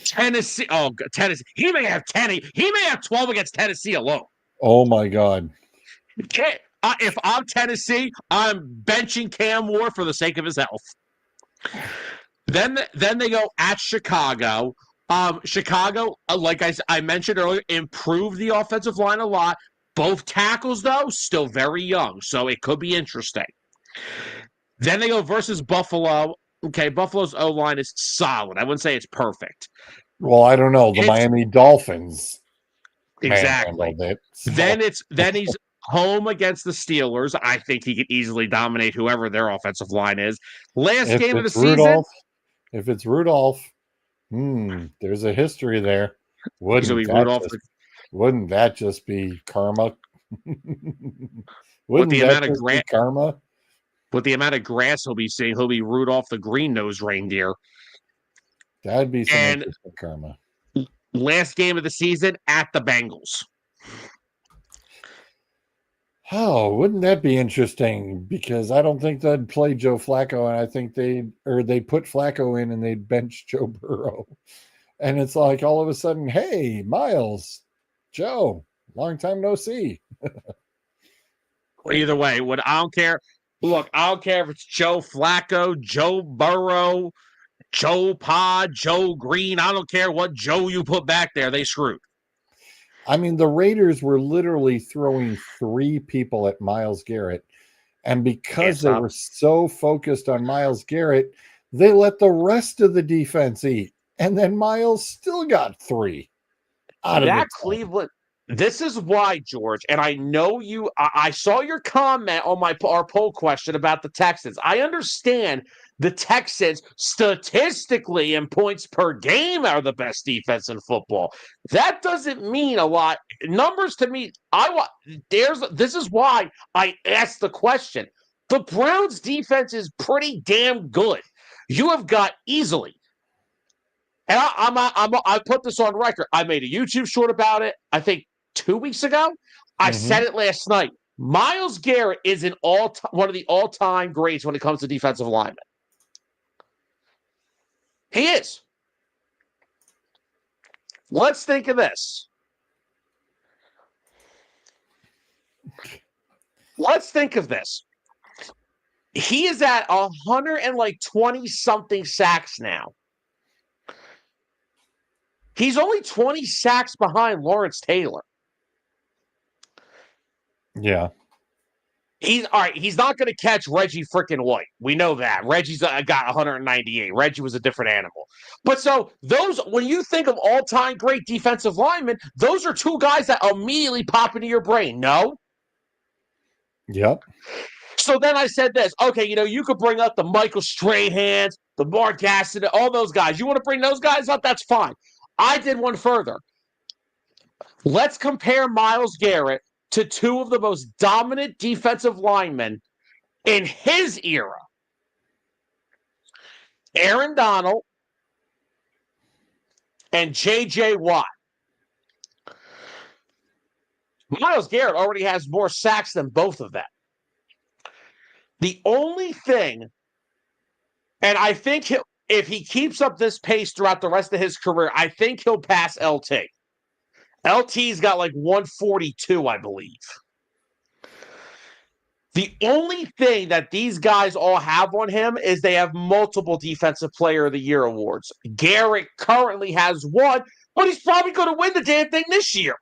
Tennessee. Oh, Tennessee. He may have 10. He may have 12 against Tennessee alone. Oh my God. Okay. If I'm Tennessee, I'm benching Cam Ward for the sake of his health. Then they go at Chicago. Chicago, like I mentioned earlier, improved the offensive line a lot. Both tackles, though, still very young, so it could be interesting. Then they go versus Buffalo. Okay, Buffalo's O-line is solid. I wouldn't say it's perfect. Well, I don't know. The Miami Dolphins. Exactly. It, so. Then he's home against the Steelers. I think he could easily dominate whoever their offensive line is. Last game of the season. If it's Rudolph, there's a history there. Wouldn't that just be karma? Wouldn't that just be karma? With the amount of grass he'll be seeing, he'll be Rudolph the green-nosed reindeer. That'd be some interesting karma. Last game of the season at the Bengals. Oh, wouldn't that be interesting? Because I don't think they'd play Joe Flacco, and I think they put Flacco in and they'd bench Joe Burrow. And it's like all of a sudden, hey, Miles, Joe, long time no see. Either way, I don't care. Look, I don't care if it's Joe Flacco, Joe Burrow, Joe Pod, Joe Green. I don't care what Joe you put back there. They screwed. I mean, the Raiders were literally throwing 3 people at Myles Garrett. And because they were so focused on Myles Garrett, they let the rest of the defense eat. And then Myles still got 3 out of that Cleveland. This is why, George, and I know you. I saw your comment on our poll question about the Texans. I understand the Texans statistically in points per game are the best defense in football. That doesn't mean a lot. Numbers to me, this is why I asked the question. The Browns' defense is pretty damn good. You have got easily. And I put this on record. I made a YouTube short about it, I think 2 weeks ago. I said it last night. Myles Garrett is one of the all-time greats when it comes to defensive linemen. He is. Let's think of this. He is at 120-something sacks now. He's only 20 sacks behind Lawrence Taylor. Yeah. He's not going to catch Reggie freaking White. We know that. Reggie's got 198. Reggie was a different animal. But so when you think of all-time great defensive linemen, those are 2 guys that immediately pop into your brain. No? Yep. So then I said this. Okay, you could bring up the Michael Strahans, the Mark Gasson, all those guys. You want to bring those guys up? That's fine. I did one further. Let's compare Myles Garrett to 2 of the most dominant defensive linemen in his era. Aaron Donald and J.J. Watt. Myles Garrett already has more sacks than both of them. The only thing, and I think if he keeps up this pace throughout the rest of his career, I think he'll pass LT. LT's got like 142, I believe. The only thing that these guys all have on him is they have multiple Defensive Player of the Year awards. Garrett currently has 1, but he's probably going to win the damn thing this year.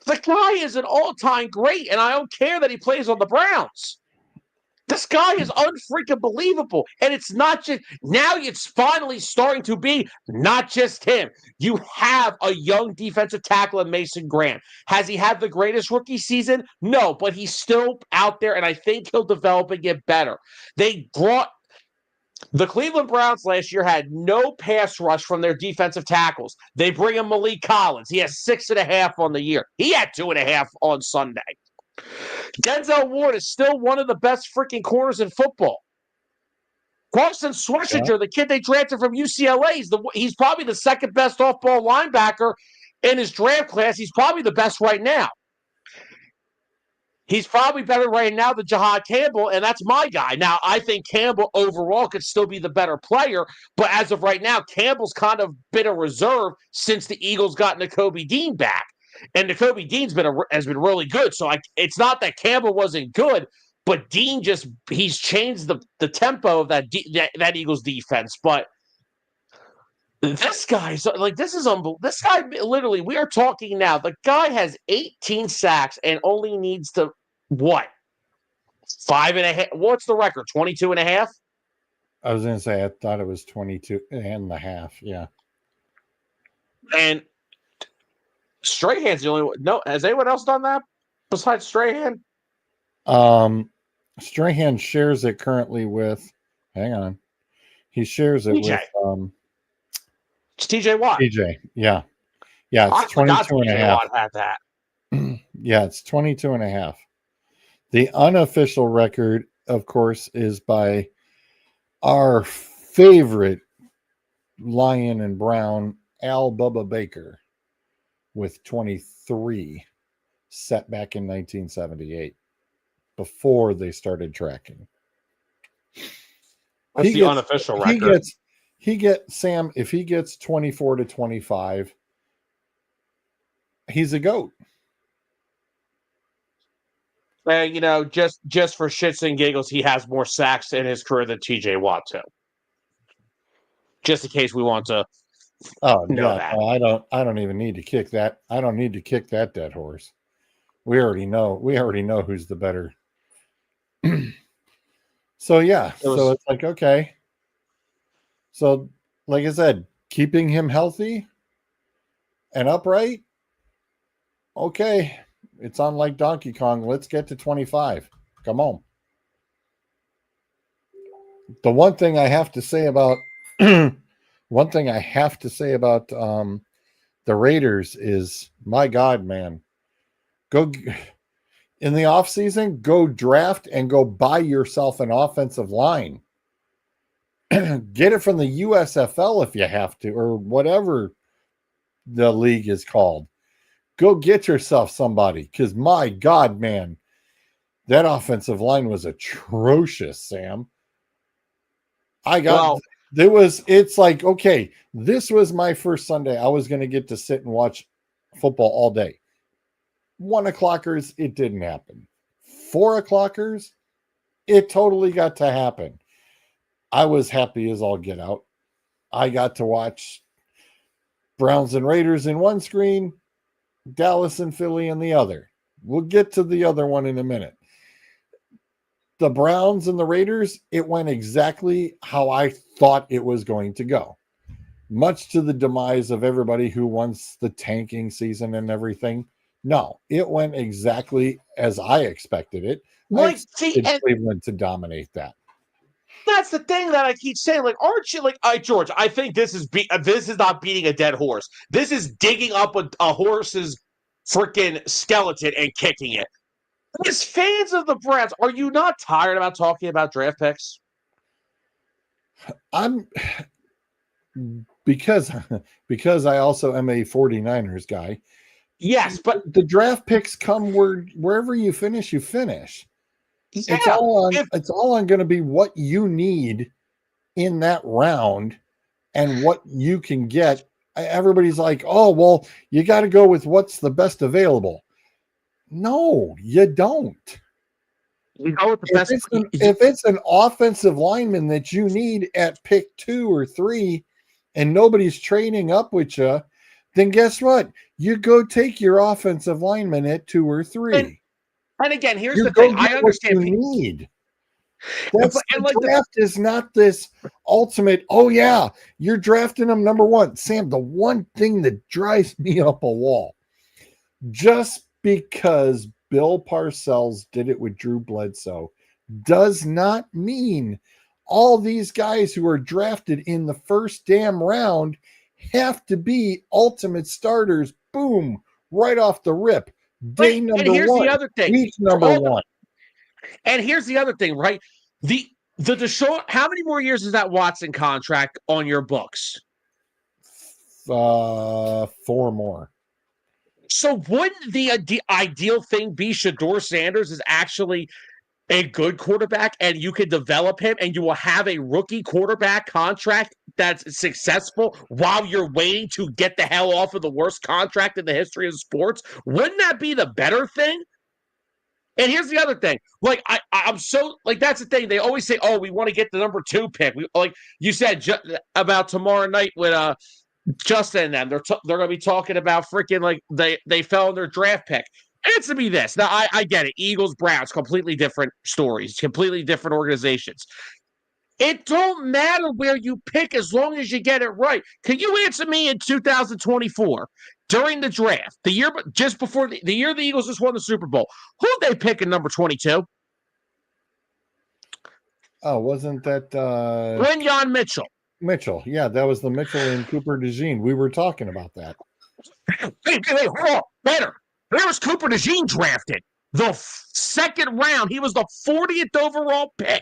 The guy is an all-time great, and I don't care that he plays on the Browns. This guy is unfreaking believable. And it's not just now, it's finally starting to be not just him. You have a young defensive tackle in Mason Graham. Has he had the greatest rookie season? No, but he's still out there, and I think he'll develop and get better. They brought the Cleveland Browns last year had no pass rush from their defensive tackles. They bring in Malik Collins. He has 6.5 on the year. He had 2.5 on Sunday. Denzel Ward is still one of the best freaking corners in football. Carson Schwarzenegger, the kid they drafted from UCLA, he's probably the second best off-ball linebacker in his draft class. He's probably the best right now. He's probably better right now than Jahad Campbell, and that's my guy. Now, I think Campbell overall could still be the better player, but as of right now, Campbell's kind of been a reserve since the Eagles got Nakobe Dean back. And Nakobe Dean's has been really good. So it's not that Campbell wasn't good, but Dean he's changed the tempo of that Eagles defense. But this guy's like, this is unbelievable. This guy literally, we are talking now. The guy has 18 sacks and only needs to what? 5.5. What's the record? 22.5? I was going to say, I thought it was 22.5. Yeah. And Strahan's the only one. No, has anyone else done that besides Strahan? Strahan shares it currently with, hang on. He shares it TJ. with It's TJ Watt. TJ. Yeah. Yeah, it's 22.5. Watt had that. Yeah, it's 22.5. The unofficial record, of course, is by our favorite Lion and Brown, Al Bubba Baker, with 23, set back in 1978, before they started tracking. That's the unofficial record. Sam, if he gets 24 to 25, he's a GOAT. Just for shits and giggles, he has more sacks in his career than TJ Watt too. Just in case we want to know that. No, I don't even need to kick that. I don't need to kick that dead horse. We already know who's the better. So yeah, so it's like, okay. So like I said, keeping him healthy and upright. Okay. It's on like Donkey Kong. Let's get to 25. Come on. The one thing I have to say about the Raiders is, my God, man, go in the offseason, go draft and go buy yourself an offensive line. Get it from the USFL if you have to, or whatever the league is called. Go get yourself somebody, because my God, man, that offensive line was atrocious, Sam. It's like, okay, this was my first Sunday. I was going to get to sit and watch football all day. 1 o'clockers, it didn't happen. 4 o'clockers, it totally got to happen. I was happy as all get out. I got to watch Browns and Raiders in one screen, Dallas and Philly in the other. We'll get to the other one in a minute. The Browns and the Raiders, it went exactly how I thought it was going to go. Much to the demise of everybody who wants the tanking season and everything. No, it went exactly as I expected it. I expected Cleveland to dominate that. That's the thing that I keep saying. Like, aren't you like, George? I think this is not beating a dead horse. This is digging up a horse's freaking skeleton and kicking it. As fans of the Browns, are you not tired about talking about draft picks? Because I also am a 49ers guy. Yes, but the draft picks come wherever you finish, you finish. Yeah, it's all on going to be what you need in that round and what you can get. Everybody's like, oh, well, you got to go with what's the best available. No, you don't. You go with the best. If it's an offensive lineman that you need at pick 2 or 3 and nobody's trading up with you, then guess what? You go take your offensive lineman at 2 or 3. And again, here's You the go thing. get I what understand. you need. That's And the draft is not this ultimate. Oh yeah, you're drafting them number 1. Sam, the one thing that drives me up a wall, just because Bill Parcells did it with Drew Bledsoe, does not mean all these guys who are drafted in the first damn round have to be ultimate starters. Boom, right off the rip. Day number and here's 1. the other thing. Week number 1. And here's the other thing, right? The Deshaun, how many more years is that Watson contract on your books? 4 more. So wouldn't the ideal thing be Shedeur Sanders is actually a good quarterback and you could develop him and you will have a rookie quarterback contract that's successful while you're waiting to get the hell off of the worst contract in the history of sports? Wouldn't that be the better thing? And here's the other thing. Like, I'm so, like, that's the thing. They always say, oh, we want to get the number 2 pick. Like you said about tomorrow night with Justin and them. They're going to be talking about freaking, like, they fell in their draft pick. Answer me this. Now, I get it. Eagles, Browns, completely different stories, completely different organizations. It don't matter where you pick as long as you get it right. Can you answer me in 2024 during the draft, the year just before the year the Eagles just won the Super Bowl? Who'd they pick in number 22? Oh, wasn't that Quinyon Mitchell? Mitchell? Yeah, that was the Mitchell and Cooper DeJean. We were talking about that. Hey, hold on. Better. There was Cooper DeJean drafted. The second round, he was the 40th overall pick.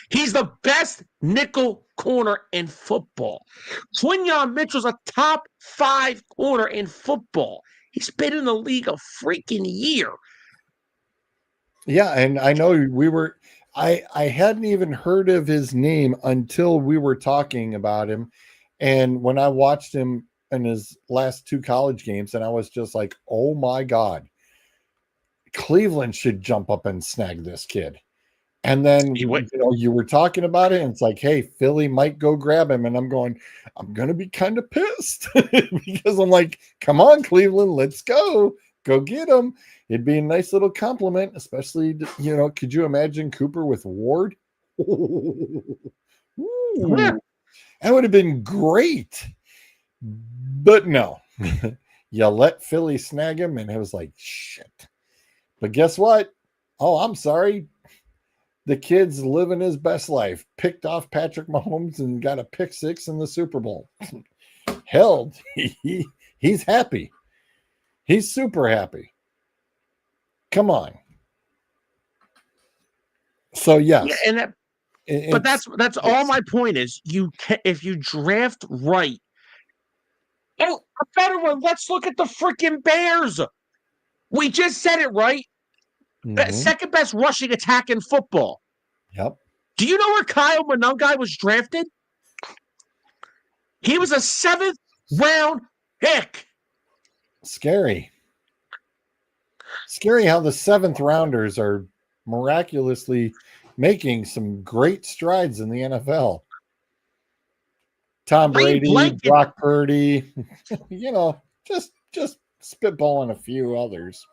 He's the best nickel corner in football. Quinyon Mitchell's a top 5 corner in football. He's been in the league a freaking year. Yeah, and I know I hadn't even heard of his name until we were talking about him. And when I watched him in his last 2 college games, and I was just like, oh my God. Cleveland should jump up and snag this kid. And then you were talking about it, and it's like, hey, Philly might go grab him. And I'm going to be kind of pissed because I'm like, come on, Cleveland, let's go get him. It'd be a nice little compliment, especially, could you imagine Cooper with Ward? That would have been great. But no, you let Philly snag him, and it was like, shit. But guess what? Oh, I'm sorry. The kid's living his best life. Picked off Patrick Mahomes and got a pick 6 in the Super Bowl. Hell, he's happy. He's super happy. Come on. So yes. Yeah, but that's all my point is. If you draft right. Oh, a better one. Let's look at the freaking Bears. We just said it, right? Mm-hmm. Second best rushing attack in football. Yep. Do you know where Kyle Monangai was drafted? He was a 7th round pick. Scary how the 7th rounders are miraculously making some great strides in the NFL. Tom Brady, Brock Purdy, just spitballing a few others.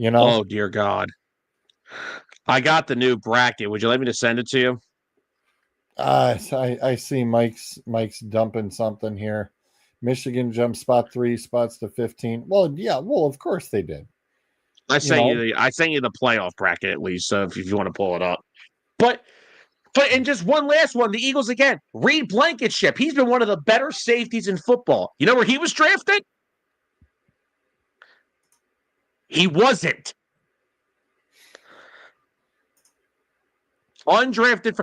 Oh dear God. I got the new bracket. Would you like me to send it to you? I see Mike's dumping something here. Michigan jumped spot 3 spots to 15. Well, yeah, of course they did. I sent you the playoff bracket at least, so if you want to pull it up. But and just one last one, the Eagles again. Reed Blankenship. He's been one of the better safeties in football. You know where he was drafted? He wasn't. Undrafted.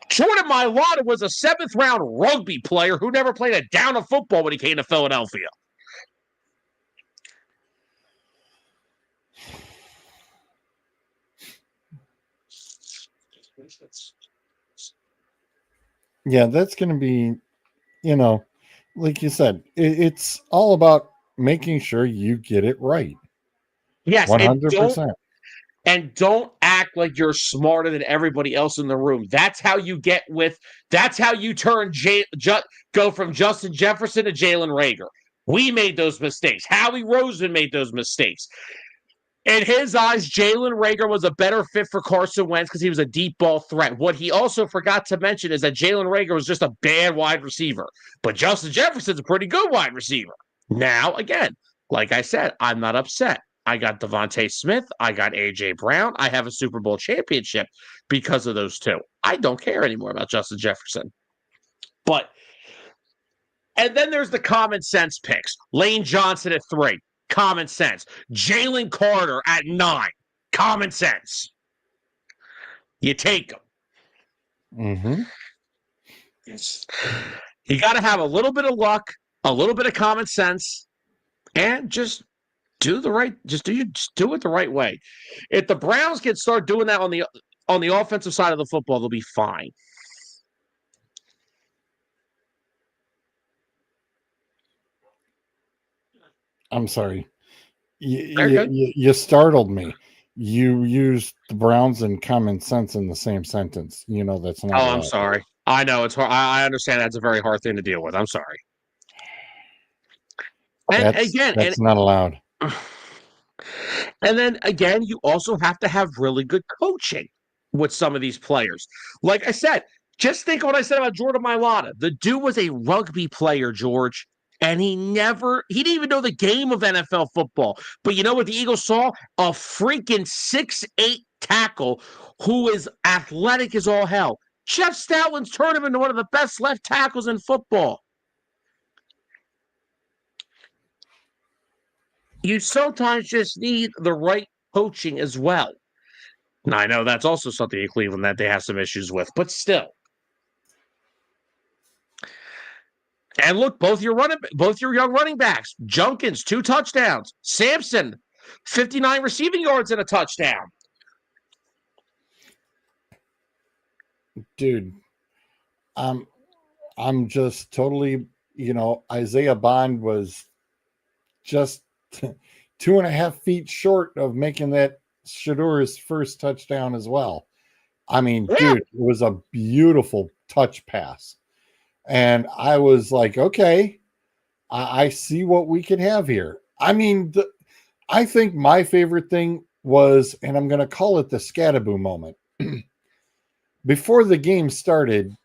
Jordan Mailata was a 7th round rugby player who never played a down of football when he came to Philadelphia. Yeah, that's going to be, like you said, it's all about making sure you get it right. Yes, 100%. And don't act like you're smarter than everybody else in the room. That's how you turn go from Justin Jefferson to Jalen Reagor. We made those mistakes. Howie Roseman made those mistakes. In his eyes, Jalen Reagor was a better fit for Carson Wentz because he was a deep ball threat. What he also forgot to mention is that Jalen Reagor was just a bad wide receiver. But Justin Jefferson's a pretty good wide receiver. Now, again, like I said, I'm not upset. I got Devontae Smith. I got A.J. Brown. I have a Super Bowl championship because of those two. I don't care anymore about Justin Jefferson. And then there's the common sense picks. Lane Johnson at 3. Common sense. Jalen Carter at 9. Common sense. You take them. Mm-hmm. You got to have a little bit of luck, a little bit of common sense, and just do it the right way. If the Browns can start doing that on the offensive side of the football, they'll be fine. I'm sorry. You startled me. You used the Browns and common sense in the same sentence. You know that's not. I'm sorry. I know it's hard. I understand that's a very hard thing to deal with. I'm sorry. And that's not allowed. And then again, you also have to have really good coaching with some of these players. Like I said, just think of what I said about Jordan Mailata. The dude was a rugby player, George. And he didn't even know the game of NFL football. But you know what the Eagles saw? A freaking 6'8" tackle who is athletic as all hell. Jeff Stoutland's turned him into one of the best left tackles in football. You sometimes just need the right coaching as well. Now, I know that's also something in Cleveland that they have some issues with, but still. And look, both your young running backs, Junkins, 2 touchdowns. Sampson, 59 receiving yards and a touchdown. Dude, I'm just totally, Isaiah Bond was just 2.5 feet short of making that Shadour's first touchdown as well. I mean, dude, it was a beautiful touch pass. And I was like, okay, I see what we can have here. I mean, I think my favorite thing was, and I'm going to call it the Scattaboo moment. Before the game started,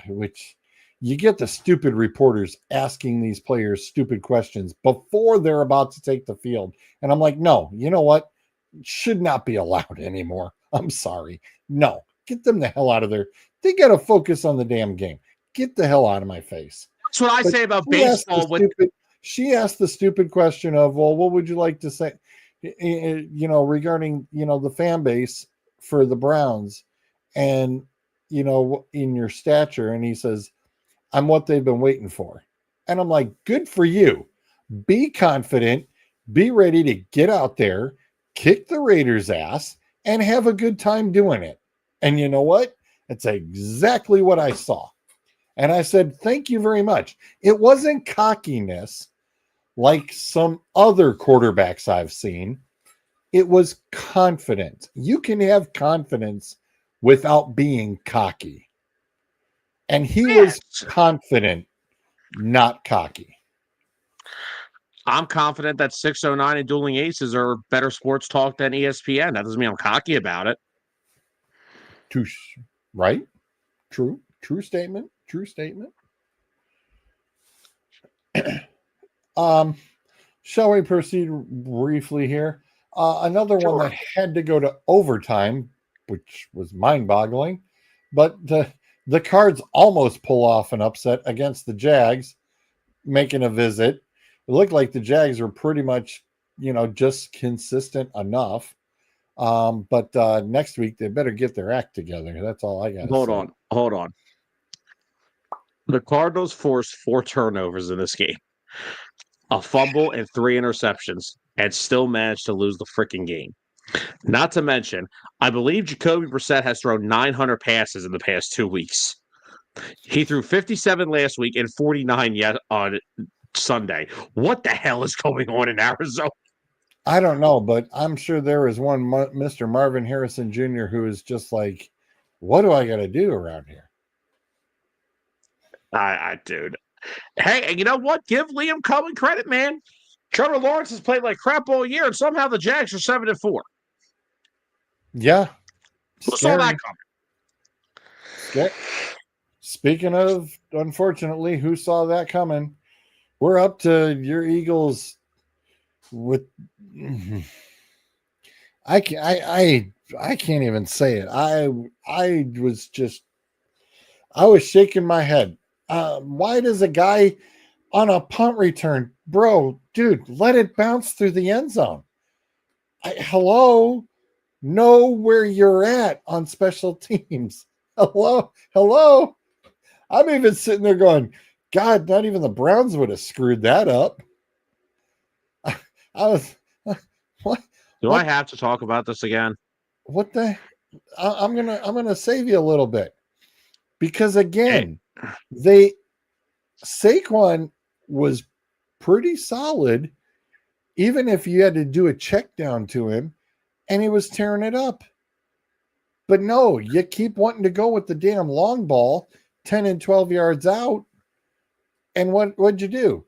which you get the stupid reporters asking these players stupid questions before they're about to take the field. And I'm like, no, you know what? It should not be allowed anymore. I'm sorry. No, get them the hell out of there. They got to focus on the damn game. Get the hell out of my face. That's what I say about baseball. She asked the stupid question of, well, what would you like to say, regarding, the fan base for the Browns and, in your stature. And he says, I'm what they've been waiting for. And I'm like, good for you. Be confident, be ready to get out there, kick the Raiders' ass, and have a good time doing it. And you know what? It's exactly what I saw. And I said, thank you very much. It wasn't cockiness like some other quarterbacks I've seen. It was confidence. You can have confidence without being cocky. And he was confident, not cocky. I'm confident that 609 and Dueling Aces are better sports talk than ESPN. That doesn't mean I'm cocky about it. Right? True statement. True statement. Shall we proceed briefly here? Another one that had to go to overtime, which was mind-boggling, but the Cards almost pull off an upset against the Jags, making a visit. It looked like the Jags were pretty much, just consistent enough. But next week they better get their act together. That's all I got. Hold on. The Cardinals forced 4 turnovers in this game, a fumble and 3 interceptions, and still managed to lose the freaking game. Not to mention, I believe Jacoby Brissett has thrown 900 passes in the past 2 weeks. He threw 57 last week and 49 yet on Sunday. What the hell is going on in Arizona? I don't know, but I'm sure there is one Mr. Marvin Harrison Jr. who is just like, what do I got to do around here? Dude, Hey, and you know what? Give Liam Cohen credit, man. Trevor Lawrence has played like crap all year, and somehow the Jags are 7-4. Yeah. Who saw that coming? Speaking of, unfortunately, who saw that coming? We're up to your Eagles with. I can't even say it. I was shaking my head. Why does a guy on a punt return, bro, dude, let it bounce through the end zone? Hello, know where you're at on special teams. Hello. I'm even sitting there going, God, not even the Browns would have screwed that up. I was, what? Do I have to talk about this again? What the? I'm gonna save you a little bit because again, Saquon was pretty solid, even if you had to do a check down to him, and he was tearing it up. But no, you keep wanting to go with the damn long ball, 10 and 12 yards out. And what'd you do?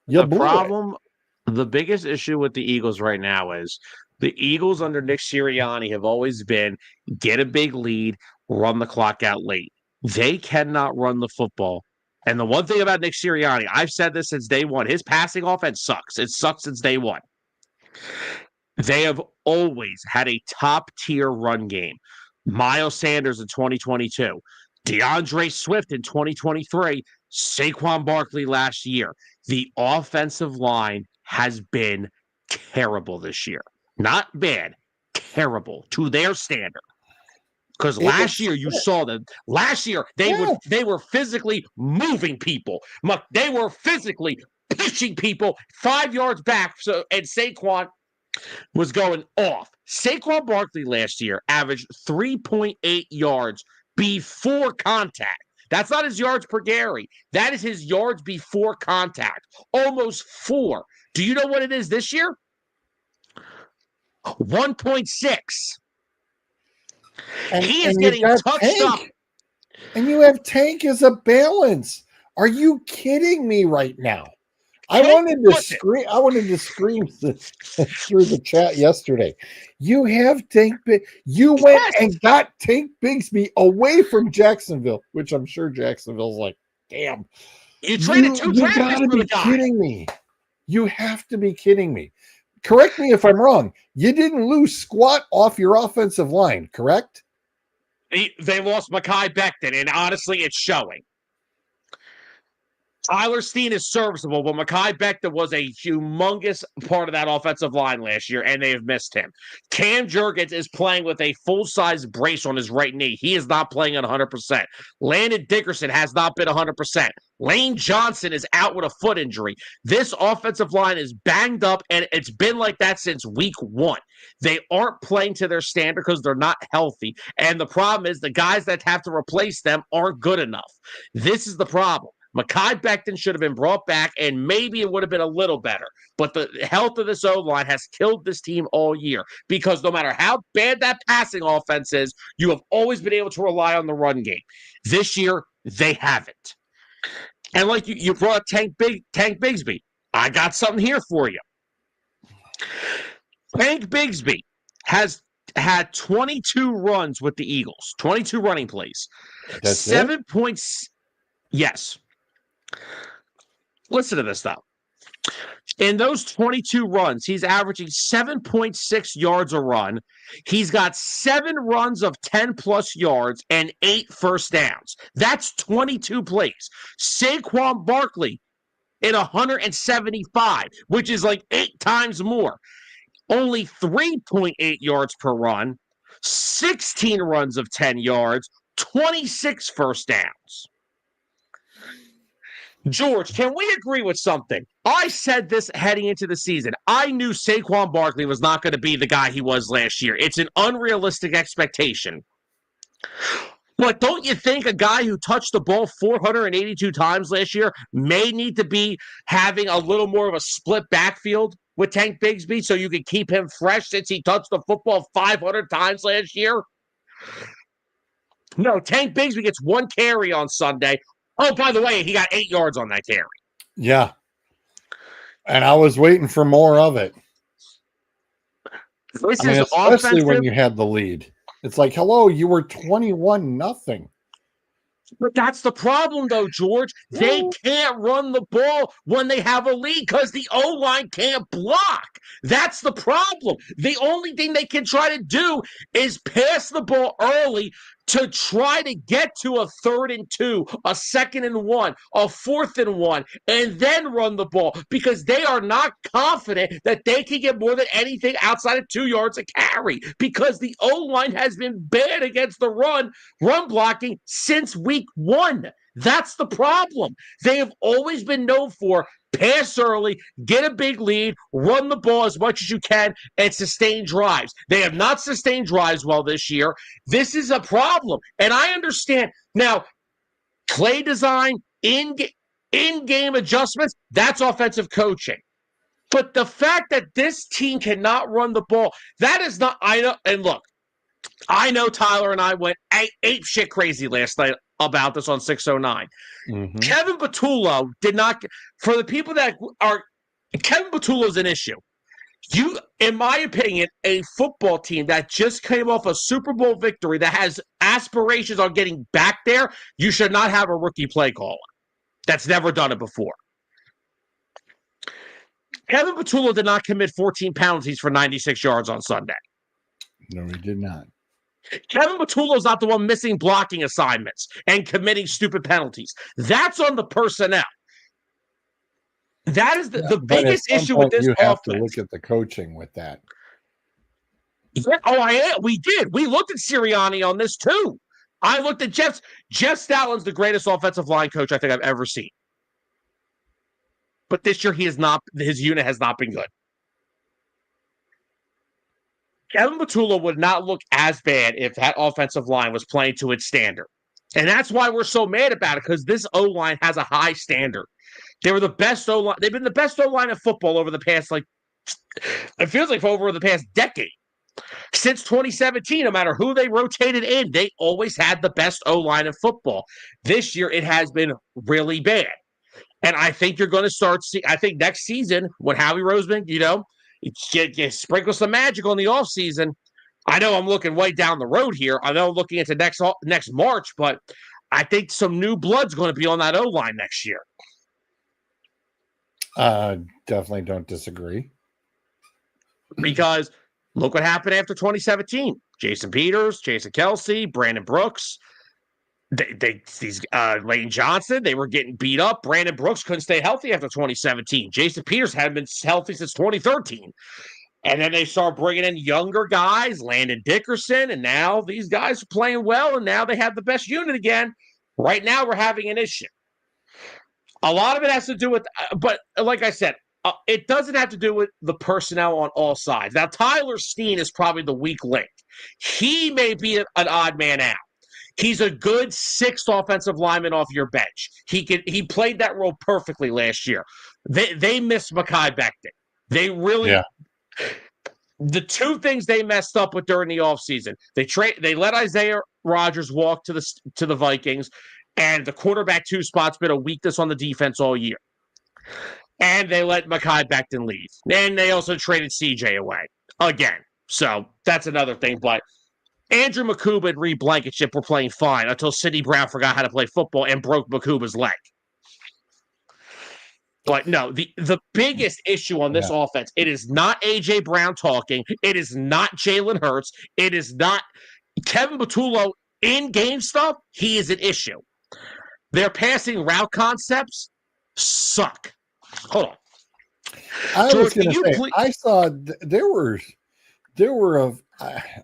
The biggest issue with the Eagles right now is the Eagles under Nick Sirianni have always been get a big lead, run the clock out late. They cannot run the football. And the one thing about Nick Sirianni, I've said this since day one, his passing offense sucks. It sucks since day one. They have always had a top-tier run game. Miles Sanders in 2022, DeAndre Swift in 2023, Saquon Barkley last year. The offensive line has been terrible this year. Not bad, terrible to their standard. Because last year you saw them. Last year they were physically moving people. They were physically pushing people 5 yards back. And Saquon was going off. Saquon Barkley last year averaged 3.8 yards before contact. That's not his yards per carry. That is his yards before contact. Almost 4. Do you know what it is this year? 1.6. He is getting touched up. And you have Tank as a balance. Are you kidding me right now? I wanted to scream through the chat yesterday. You have Tank. You went and got Tank Bigsby away from Jacksonville, which I'm sure Jacksonville's like, damn. You traded 2 draft picks for the guy. Kidding me. You have to be kidding me. Correct me if I'm wrong. You didn't lose squat off your offensive line, correct? They lost Mekhi Becton, and honestly, it's showing. Tyler Steen is serviceable, but Mekhi Becton was a humongous part of that offensive line last year, and they have missed him. Cam Jurgens is playing with a full-size brace on his right knee. He is not playing at 100%. Landon Dickerson has not been 100%. Lane Johnson is out with a foot injury. This offensive line is banged up, and it's been like that since week 1. They aren't playing to their standard because they're not healthy, and the problem is the guys that have to replace them aren't good enough. This is the problem. Mekhi Becton should have been brought back, and maybe it would have been a little better. But the health of this O-line has killed this team all year because no matter how bad that passing offense is, you have always been able to rely on the run game. This year, they haven't. And like you brought up Tank Bigsby. I got something here for you. Tank Bigsby has had 22 runs with the Eagles, 22 running plays. That's 7 points. Yes. Listen to this, though. In those 22 runs, he's averaging 7.6 yards a run. He's got 7 runs of 10-plus yards and 8 first downs. That's 22 plays. Saquon Barkley in 175, which is like 8 times more. Only 3.8 yards per run, 16 runs of 10 yards, 26 first downs. George, can we agree with something? I said this heading into the season. I knew Saquon Barkley was not going to be the guy he was last year. It's an unrealistic expectation. But don't you think a guy who touched the ball 482 times last year may need to be having a little more of a split backfield with Tank Bigsby so you can keep him fresh since he touched the football 500 times last year? No, Tank Bigsby gets 1 carry on Sunday. Oh, by the way, he got 8 yards on that carry. Yeah. And I was waiting for more of it. This I mean, is especially when offensive. you had the lead. It's like, hello, you were 21-0. But that's the problem, though, George. They can't run the ball when they have a lead because the O-line can't block. That's the problem. The only thing they can try to do is pass the ball early to try to get to a 3rd and 2, a 2nd and 1, a 4th and 1, and then run the ball because they are not confident that they can get more than anything outside of 2 yards a carry because the O-line has been bad against the run blocking since week 1. That's the problem. They have always been known for pass early, get a big lead, run the ball as much as you can, and sustain drives. They have not sustained drives well this year. This is a problem. And I understand. Now, play design, in-game adjustments, that's offensive coaching. But the fact that this team cannot run the ball, that is not, I know, and look, I know Tyler and I went ape shit crazy last night about this on 609. Mm-hmm. Kevin Patullo did not, for the people that are, Kevin Patullo's an issue. You, in my opinion, a football team that just came off a Super Bowl victory that has aspirations on getting back there, you should not have a rookie play caller. That's never done it before. Kevin Patullo did not commit 14 penalties for 96 yards on Sunday. No, he did not. Kevin Patullo's not the one missing blocking assignments and committing stupid penalties. That's on the personnel. That is the biggest issue with this you have offense. to look at the coaching with that. Yeah, we did. We looked at Sirianni on this too. I looked at Jeff Stoughlin's the greatest offensive line coach I think I've ever seen. But this year his unit has not been good. Kevin Patullo would not look as bad if that offensive line was playing to its standard. And that's why we're so mad about it, because this O-line has a high standard. They were the best O-line. They've been the best O-line of football over the past, it feels like over the past decade. Since 2017, no matter who they rotated in, they always had the best O-line of football. This year, it has been really bad. And I think you're going to start seeing, I think next season, when Howie Roseman, you sprinkle some magic on the offseason. I know I'm looking way down the road here. I know I'm looking into next March, but I think some new blood's going to be on that O-line next year. Definitely don't disagree. Because look what happened after 2017. Jason Peters, Jason Kelsey, Brandon Brooks. Lane Johnson, they were getting beat up. Brandon Brooks couldn't stay healthy after 2017. Jason Peters hadn't been healthy since 2013. And then they start bringing in younger guys, Landon Dickerson, and now these guys are playing well, and now they have the best unit again. Right now, we're having an issue. A lot of it has to do with, but like I said, it doesn't have to do with the personnel on all sides. Now, Tyler Steen is probably the weak link. He may be an odd man out. He's a good 6th offensive lineman off your bench. He played that role perfectly last year. They missed Mekhi Becton. They really. Yeah. The two things they messed up with during the offseason, they let Isaiah Rodgers walk to the Vikings, and the quarterback 2 spot's been a weakness on the defense all year. And they let Mekhi Becton leave. And they also traded CJ away again. So that's another thing. But Andrew Makuba and Reed Blankenship were playing fine until Sidney Brown forgot how to play football and broke Makuba's leg. But no, the biggest issue on this offense, it is not A.J. Brown talking. It is not Jalen Hurts. It is not Kevin Patullo in-game stuff. He is an issue. Their passing route concepts suck. Hold on. I was going to say, I saw there were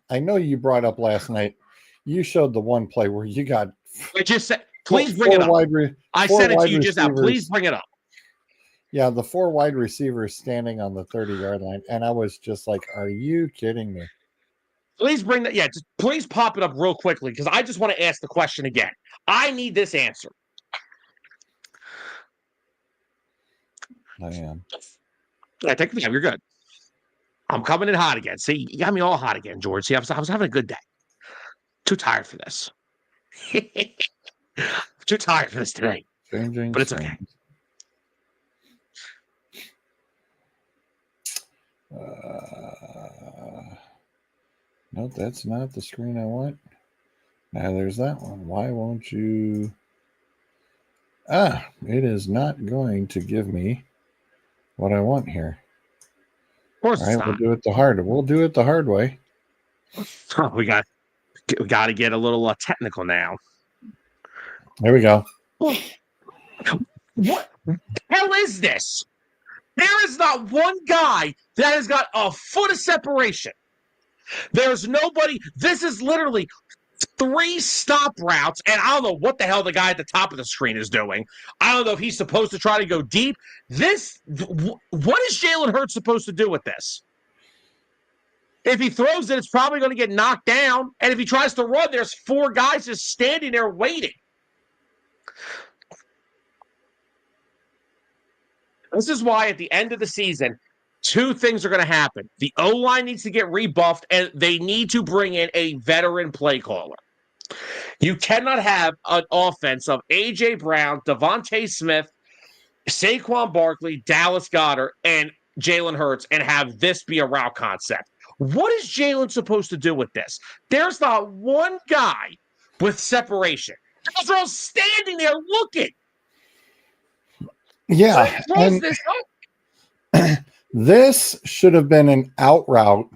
I know you brought up last night, you showed the one play where you got. I just said, please bring it up. I said it to you just now. Please bring it up. Yeah, the 4 wide receivers standing on the 30-yard line. And I was just like, are you kidding me? Please bring that. Yeah, just please pop it up real quickly because I just want to ask the question again. I need this answer. I am. Yeah, take the time. You're good. I'm coming in hot again. See, you got me all hot again, George. See, I was having a good day. Too tired for this. I'm too tired for this today. Changing But it's okay. Nope, that's not the screen I want. Now there's that one. Why won't you? It is not going to give me what I want here. Of course, All right, we'll do it the hard. We'll do it the hard way. Oh, we got to get a little technical now. There we go. What hell is this? There is not one guy that has got a foot of separation. There's nobody. This is literally 3 stop routes, and I don't know what the hell the guy at the top of the screen is doing. I don't know if he's supposed to try to go deep. What is Jalen Hurts supposed to do with this? If he throws it, it's probably going to get knocked down, and if he tries to run, there's 4 guys just standing there waiting. This is why at the end of the season, 2 things are going to happen. The O-line needs to get rebuffed, and they need to bring in a veteran play caller. You cannot have an offense of A.J. Brown, Devontae Smith, Saquon Barkley, Dallas Goedert, and Jalen Hurts and have this be a route concept. What is Jalen supposed to do with this? There's not one guy with separation. They're all standing there looking. Yeah. So this should have been an out route.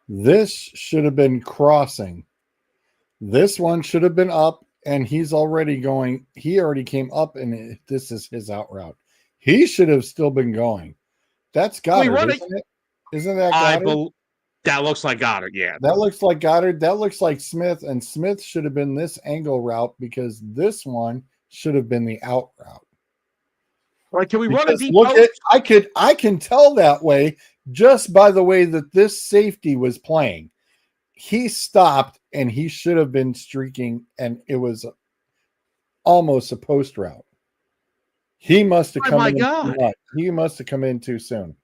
This should have been crossing. This one should have been up, and he's already going. He already came up, and this is his out route. He should have still been going. That's Goddard, isn't it? Isn't that Goddard? That looks like Goddard, yeah. That looks like Goddard. That looks like Smith, and Smith should have been this angle route because this one should have been the out route. Like, can we run a deep look at, I can tell that way just by the way that this safety was playing. He stopped and he should have been streaking, and it was almost a post route. He must have come in. God. He must have come in too soon.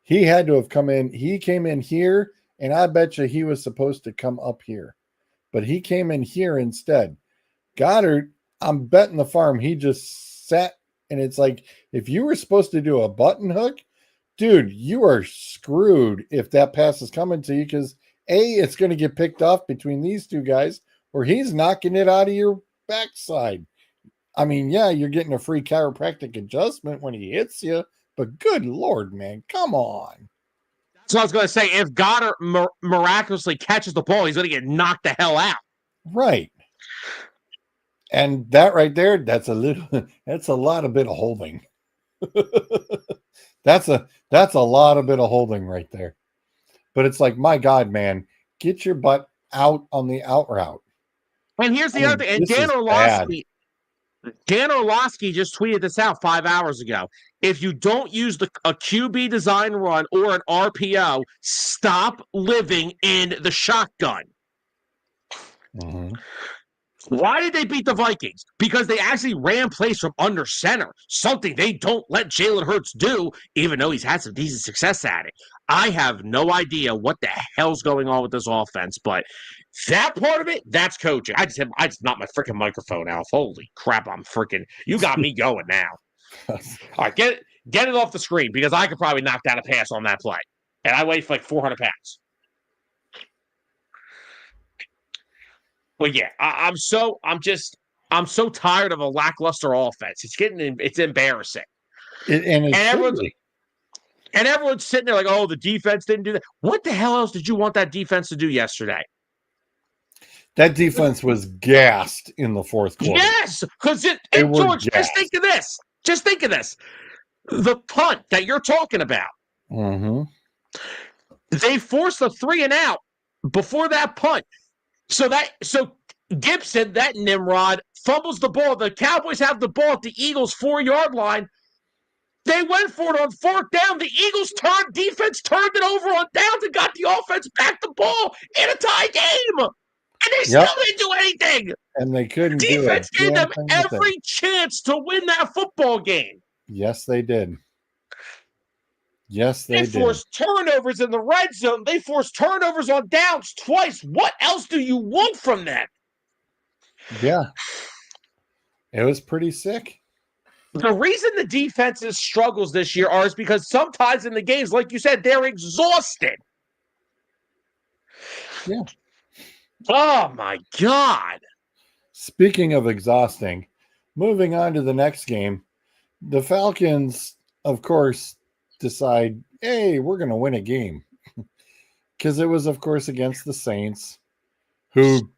He had to have come in. He came in here, and I bet you he was supposed to come up here, but he came in here instead. Goddard, I'm betting the farm he just sat. And it's like, if you were supposed to do a button hook, dude, you are screwed if that pass is coming to you because, A, it's going to get picked off between these 2 guys, or he's knocking it out of your backside. I mean, yeah, you're getting a free chiropractic adjustment when he hits you, but good Lord, man, come on. So I was going to say, if Goddard miraculously catches the ball, he's going to get knocked the hell out. Right. And that right there, that's a lot of bit of holding. that's a lot of bit of holding right there. But it's like, my God, man, get your butt out on the out route. And here's the other thing. And Dan Orlovsky just tweeted this out 5 hours ago. If you don't use a QB design run or an RPO, stop living in the shotgun. Mm-hmm. Why did they beat the Vikings? Because they actually ran plays from under center, something they don't let Jalen Hurts do, even though he's had some decent success at it. I have no idea what the hell's going on with this offense, but that part of it, that's coaching. I just knocked my freaking microphone out. Holy crap, you got me going now. All right, get it off the screen because I could probably knock down a pass on that play. And I weigh for like 400 pounds. But yeah, I'm so tired of a lackluster offense. It's embarrassing. And everyone's sitting there like, oh, the defense didn't do that. What the hell else did you want that defense to do yesterday? That defense was gassed in the fourth quarter. Yes, because George, just think of this. Just think of this. The punt that you're talking about. Mm-hmm. They forced a 3 and out before that punt. So Gibson, that Nimrod, fumbles the ball. The Cowboys have the ball at the Eagles' 4-yard line. They went for it on 4th down. The Eagles defense turned it over on downs and got the offense back the ball in a tie game. And they still didn't do anything. And they couldn't do it. Defense gave them every chance to win that football game. Yes, they did. Yes, they did. They forced turnovers in the red zone. They forced turnovers on downs twice. What else do you want from them? Yeah. It was pretty sick. The reason the defenses struggles this year is because sometimes in the games, like you said, they're exhausted. Yeah. Oh, my God. Speaking of exhausting, moving on to the next game, the Falcons, of course, decide, hey, we're going to win a game. Because it was, of course, against the Saints, who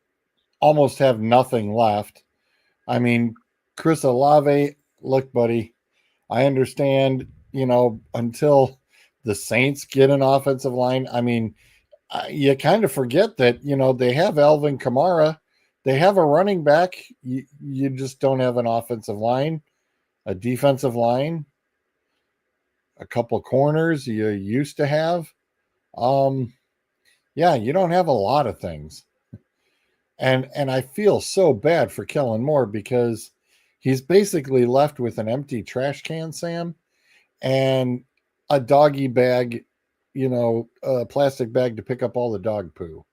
almost have nothing left. I mean, Chris Olave, look, buddy, I understand, until the Saints get an offensive line. I mean, you kind of forget that, they have Alvin Kamara. They have a running back. You just don't have an offensive line, a defensive line, a couple corners you used to have. Yeah, you don't have a lot of things. And I feel so bad for Kellen Moore because he's basically left with an empty trash can, Sam, and a doggy bag, a plastic bag to pick up all the dog poo.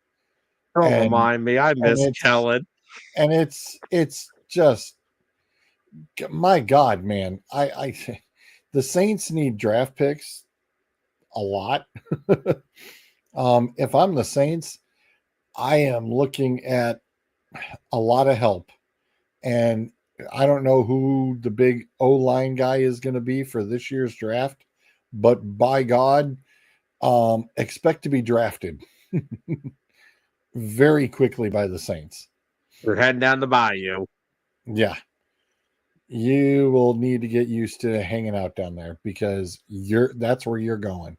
Don't And remind me. I miss and Kellen. it's just, my God, man. I the Saints need draft picks a lot. If I'm the Saints, I am looking at a lot of help. And I don't know who the big O-line guy is going to be for this year's draft, but by God, expect to be drafted very quickly by the Saints. We're heading down the bayou. Yeah. You will need to get used to hanging out down there because that's where you're going.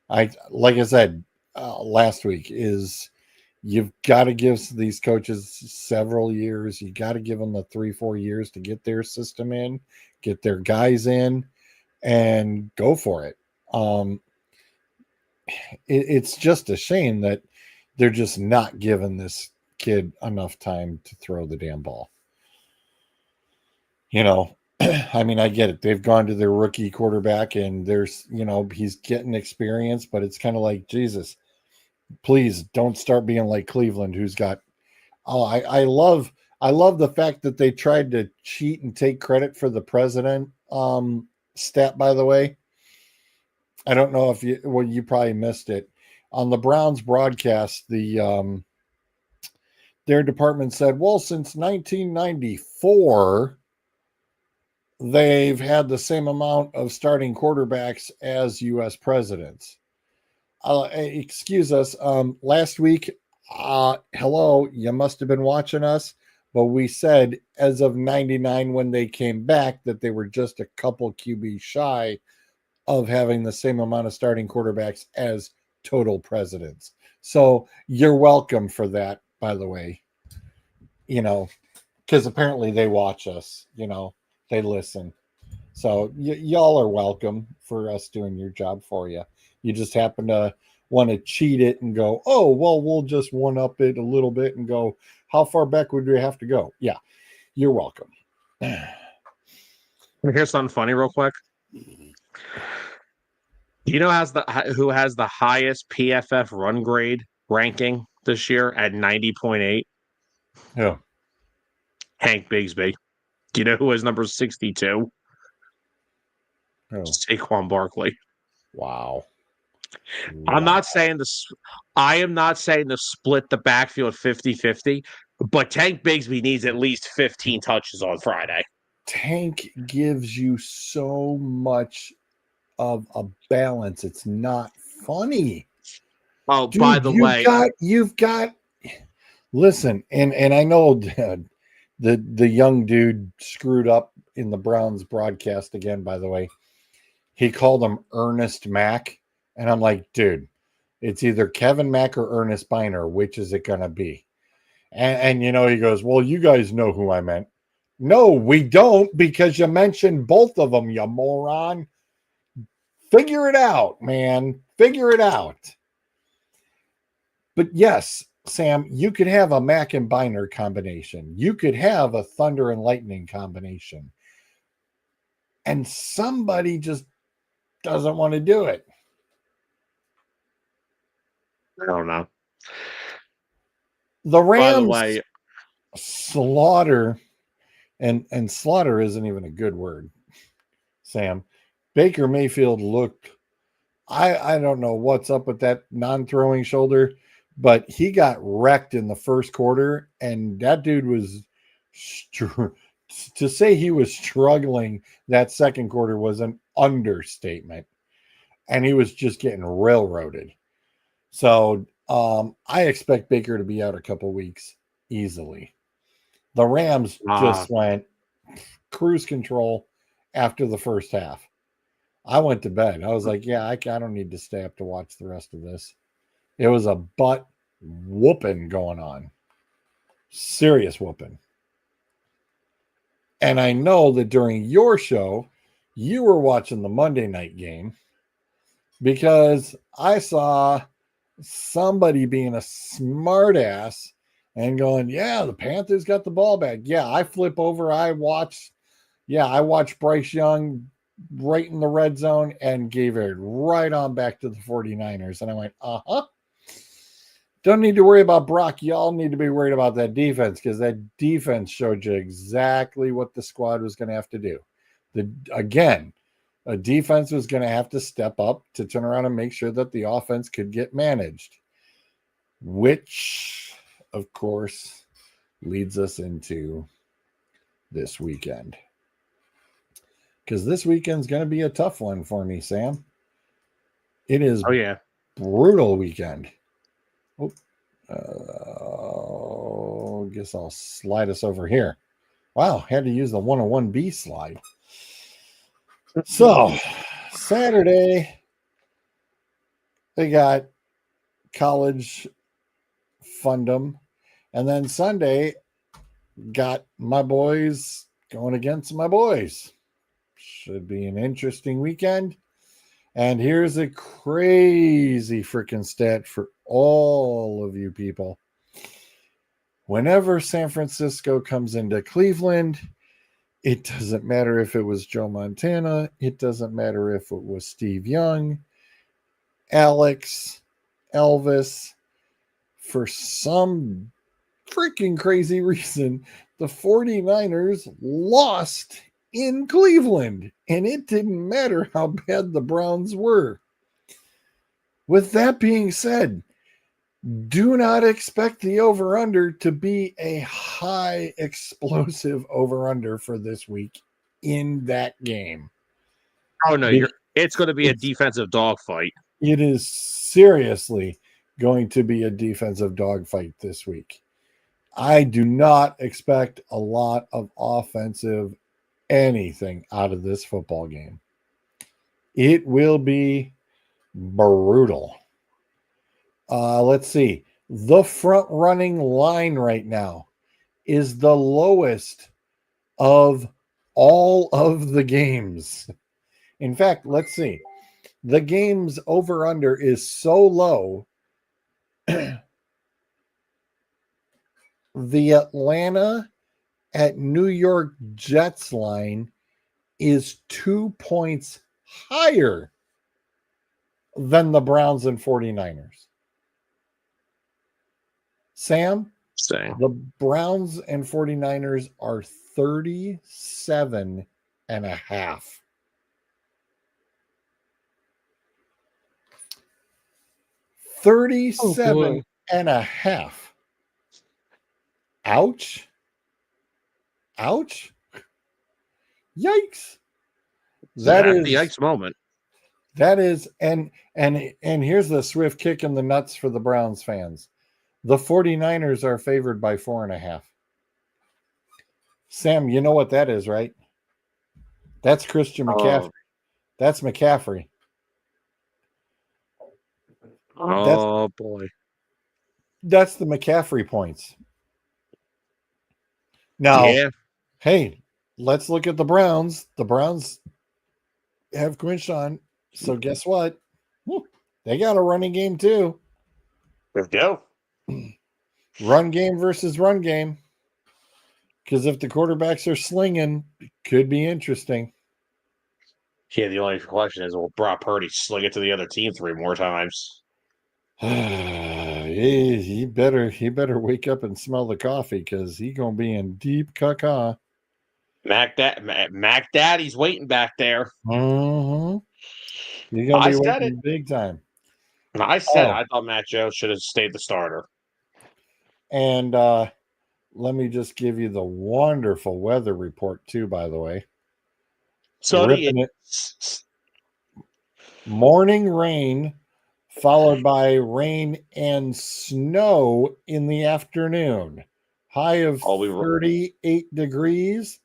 Like I said last week, is you've got to give these coaches several years. You got to give them the 3-4 years to get their system in, get their guys in, and go for it. It's just a shame that they're just not giving this kid enough time to throw the damn ball. I mean, I get it. They've gone to their rookie quarterback and he's getting experience, but it's kind of like, Jesus, please don't start being like Cleveland, who's got, I love the fact that they tried to cheat and take credit for the president stat, by the way. I don't know if you probably missed it. On the Browns broadcast, their department said, well, since 1994, they've had the same amount of starting quarterbacks as U.S. presidents. Excuse us. Last week, hello, you must have been watching us, but we said as of 99 when they came back that they were just a couple QB shy of having the same amount of starting quarterbacks as total presidents. So you're welcome for that, by the way. Because apparently they watch us, they listen. So y'all are welcome for us doing your job for you. You just happen to want to cheat it and go, oh, well, we'll just one up it a little bit and go, how far back would we have to go? Yeah, you're welcome. Here's something funny real quick. You know who has the highest PFF run grade ranking this year at 90.8? Yeah. Hank Bigsby. Do you know who is number 62? Oh. Saquon Barkley. Wow. I am not saying to split the backfield 50-50, but Tank Bigsby needs at least 15 touches on Friday. Tank gives you so much of a balance. It's not funny. Oh, dude, by the way, you've got listen, and I know the young dude screwed up in the Browns broadcast again, by the way. He called him Ernest Mack, and I'm like, dude, it's either Kevin Mack or Ernest Biner. Which is it gonna be? And he goes, well, you guys know who I meant. No, we don't, because you mentioned both of them, you moron. Figure it out, man. Figure it out. But yes, Sam, you could have a Mac and Biner combination. You could have a Thunder and Lightning combination. And somebody just doesn't want to do it. I don't know. The Rams By the way, slaughter and slaughter isn't even a good word, Sam. Baker Mayfield looked, I don't know what's up with that non-throwing shoulder, but he got wrecked in the first quarter, and that dude was to say he was struggling that second quarter was an understatement, and he was just getting railroaded. So I expect Baker to be out a couple weeks easily. The Rams just went cruise control after the first half. I went to bed. I was like, yeah, I don't need to stay up to watch the rest of this. It was a butt whooping going on. Serious whooping. And I know that during your show, you were watching the Monday night game because I saw somebody being a smartass and going, yeah, the Panthers got the ball back. Yeah, I flip over. I watched Bryce Young right in the red zone and gave it right on back to the 49ers. And I went, don't need to worry about Brock. Y'all need to be worried about that defense because that defense showed you exactly what the squad was going to have to do. A defense was going to have to step up to turn around and make sure that the offense could get managed, which, of course, leads us into this weekend. Because this weekend's going to be a tough one for me, Sam. It is brutal weekend. Guess I'll slide us over here. Wow, had to use the 101B slide. So, Saturday, they got college fundum. And then Sunday, got my boys going against my boys. Should be an interesting weekend. And here's a crazy freaking stat for all of you people. Whenever San Francisco comes into Cleveland, it doesn't matter if it was Joe Montana. It doesn't matter if it was Steve Young, Alex, Elvis. For some freaking crazy reason, the 49ers lost in Cleveland, and it didn't matter how bad the Browns were. With that being said, do not expect the over-under to be a high explosive over-under for this week in that game. Oh, no, it's going to be a defensive dogfight. It is seriously going to be a defensive dogfight this week. I do not expect a lot of offensive anything out of this football game. It will be brutal. Let's see. The front running line right now is the lowest of all of the games. In fact, let's see. The game's over under is so low. The Atlanta at New York Jets line is 2 points higher than the Browns and 49ers. Sam, the Browns and 49ers are 37 and a half. $37 and a half. Ouch. Ouch. Yikes. That is the yikes moment. That is, and here's the swift kick in the nuts for the Browns fans. The 49ers are favored by 4.5. Sam, you know what that is, right? That's Christian McCaffrey. That's McCaffrey. Boy. That's the McCaffrey points. Now, hey, let's look at the Browns. The Browns have Quinshawn. So guess what? They got a running game too. There we go. Run game versus run game. Because if the quarterbacks are slinging, it could be interesting. Yeah, the only question is, will Brock Purdy sling it to the other team 3 more times? he better wake up and smell the coffee because he's gonna be in deep caca. Mac Daddy's waiting back there. Mm-hmm. You're gonna I be said it. waiting big time. I said Oh. I thought Mac Jones should have stayed the starter. And let me just give you the wonderful weather report too, by the way. Sunny. Ripping it. Morning rain, followed by rain and snow in the afternoon. High of 38 degrees.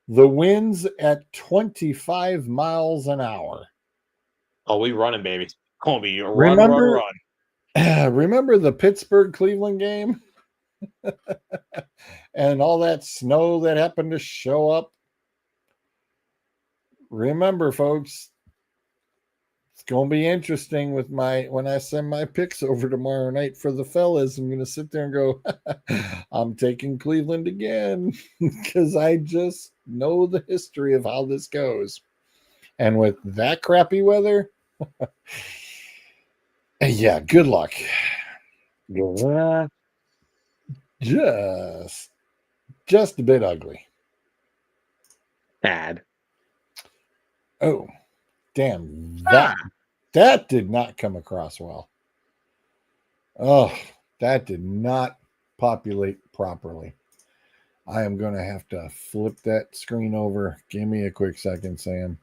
The winds at 25 miles an hour. Oh, we running, baby. Gonna be run. Remember the Pittsburgh Cleveland game? And all that snow that happened to show up? Remember, folks, it's going to be interesting with when I send my picks over tomorrow night for the fellas. I'm going to sit there and go, I'm taking Cleveland again because I just know the history of how this goes. And with that crappy weather, yeah, good luck. Yeah. Just a bit ugly. Bad. Oh, damn. That did not come across well. Oh, that did not populate properly. I am going to have to flip that screen over. Give me a quick second, Sam.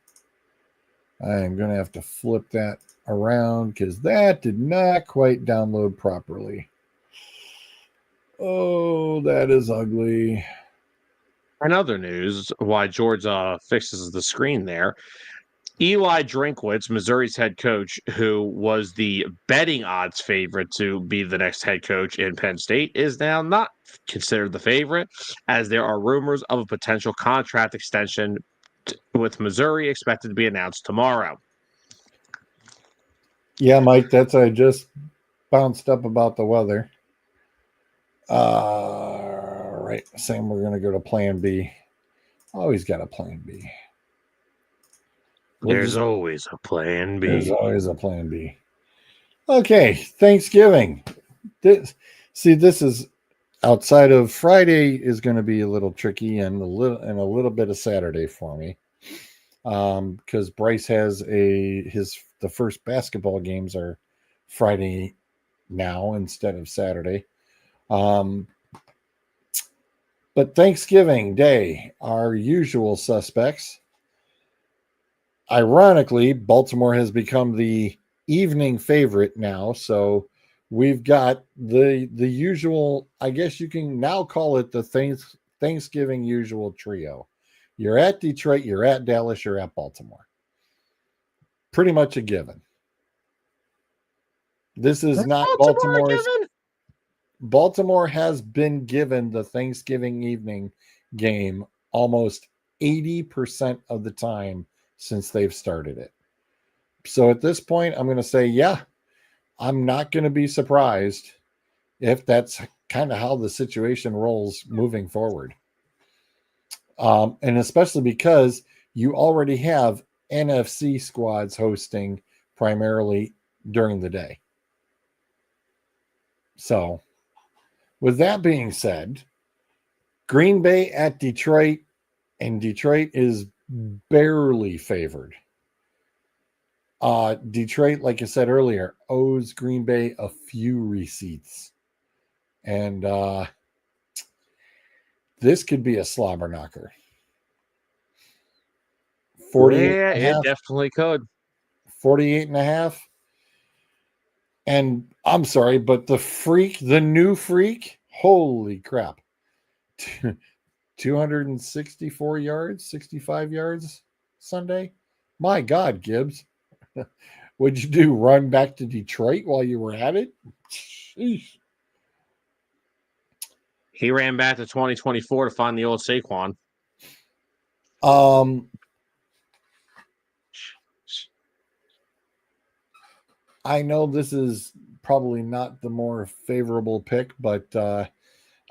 I am going to have to flip that around because that did not quite download properly. Oh, that is ugly. In other news, why George fixes the screen there, Eli Drinkwitz, Missouri's head coach, who was the betting odds favorite to be the next head coach in Penn State, is now not considered the favorite, as there are rumors of a potential contract extension with Missouri expected to be announced tomorrow. Yeah, Mike, I just bounced up about the weather. Right, Sam, we're going to go to plan B. Always got a plan B. There's always a plan B. There's always a plan B. Okay, Thanksgiving. This is outside of Friday is going to be a little tricky and a little bit of Saturday for me. Because Bryce has the first basketball games are Friday now instead of Saturday. But Thanksgiving Day, our usual suspects. Ironically, Baltimore has become the evening favorite now, so we've got the usual, I guess you can now call it the Thanksgiving usual trio. You're at Detroit, you're at Dallas, you're at Baltimore. Pretty much a given. This is not Baltimore's. Baltimore has been given the Thanksgiving evening game almost 80% of the time since they've started it. So at this point, I'm going to say, yeah, I'm not going to be surprised if that's kind of how the situation rolls moving forward. And especially because you already have NFC squads hosting primarily during the day. So with that being said, Green Bay at Detroit, and Detroit is barely favored. Detroit, like I said earlier, owes Green Bay a few receipts. And this could be a slobber knocker. 48 yeah, it definitely could. 48 and a half. And I'm sorry, but the new freak, holy crap. 264 yards, 65 yards Sunday. My God, Gibbs. What'd you do? Run back to Detroit while you were at it? Sheesh. He ran back to 2024 to find the old Saquon. I know this is probably not the more favorable pick, but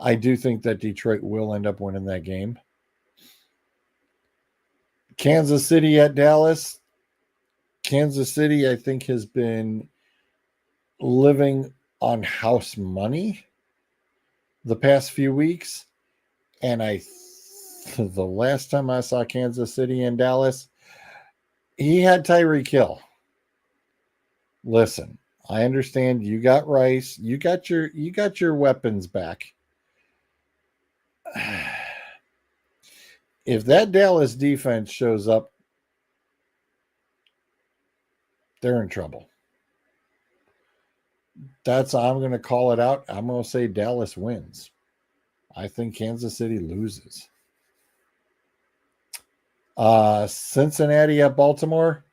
I do think that Detroit will end up winning that game. Kansas City at Dallas. Kansas City, I think, has been living on house money the past few weeks. And I The last time I saw Kansas City and Dallas, he had Tyreek Hill. Listen, I understand you got Rice, you got your weapons back. If that Dallas defense shows up, they're in trouble. I'm going to call it out. I'm going to say Dallas wins. I think Kansas City loses. Cincinnati at Baltimore.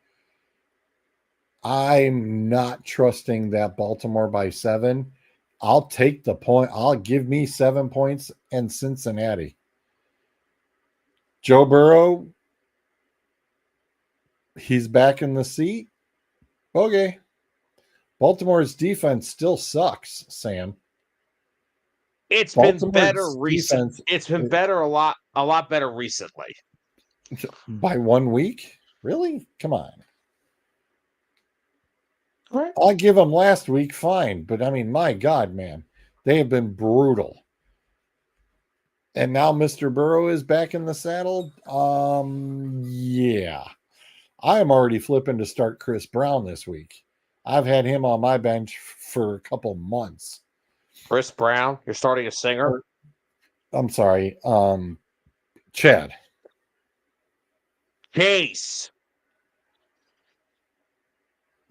I'm not trusting that Baltimore by 7. I'll take the point. I'll give me 7 points and Cincinnati. Joe Burrow, he's back in the seat. Okay. Baltimore's defense still sucks, Sam. It's been better recently. It's been better a lot better recently. By 1 week? Really? Come on. Right. I'll give them last week, fine. But I mean, my God, man, they have been brutal. And now Mr. Burrow is back in the saddle. Yeah. I am already flipping to start Chris Brown this week. I've had him on my bench for a couple months. Chris Brown, you're starting a singer? I'm sorry. Chad. Case.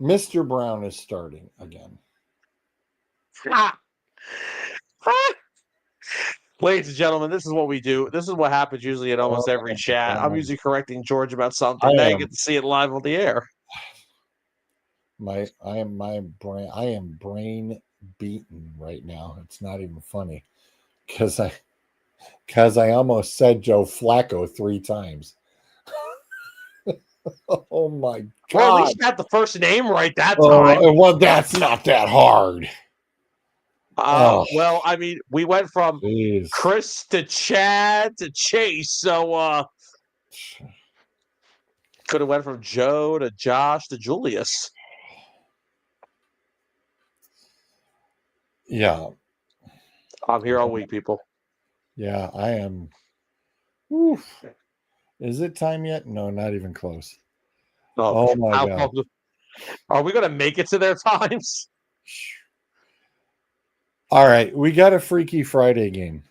Mr. Brown is starting again. Ladies and gentlemen, this is what we do. This is what happens usually in almost every chat. I'm usually correcting George about something. Now you get to see it live on the air. I am brain beaten right now. It's not even funny because I almost said Joe Flacco 3 times. Oh my God! Well, at least you got the first name right that time. Well, that's not that hard. Well, I mean, we went from Jeez. Chris to Chad to Chase, so could have went from Joe to Josh to Julius. Yeah. I'm here all week, people. Yeah, I am. Oof. Is it time yet? No, not even close. Oh my God. Are we going to make it to their times? All right, we got a Freaky Friday game.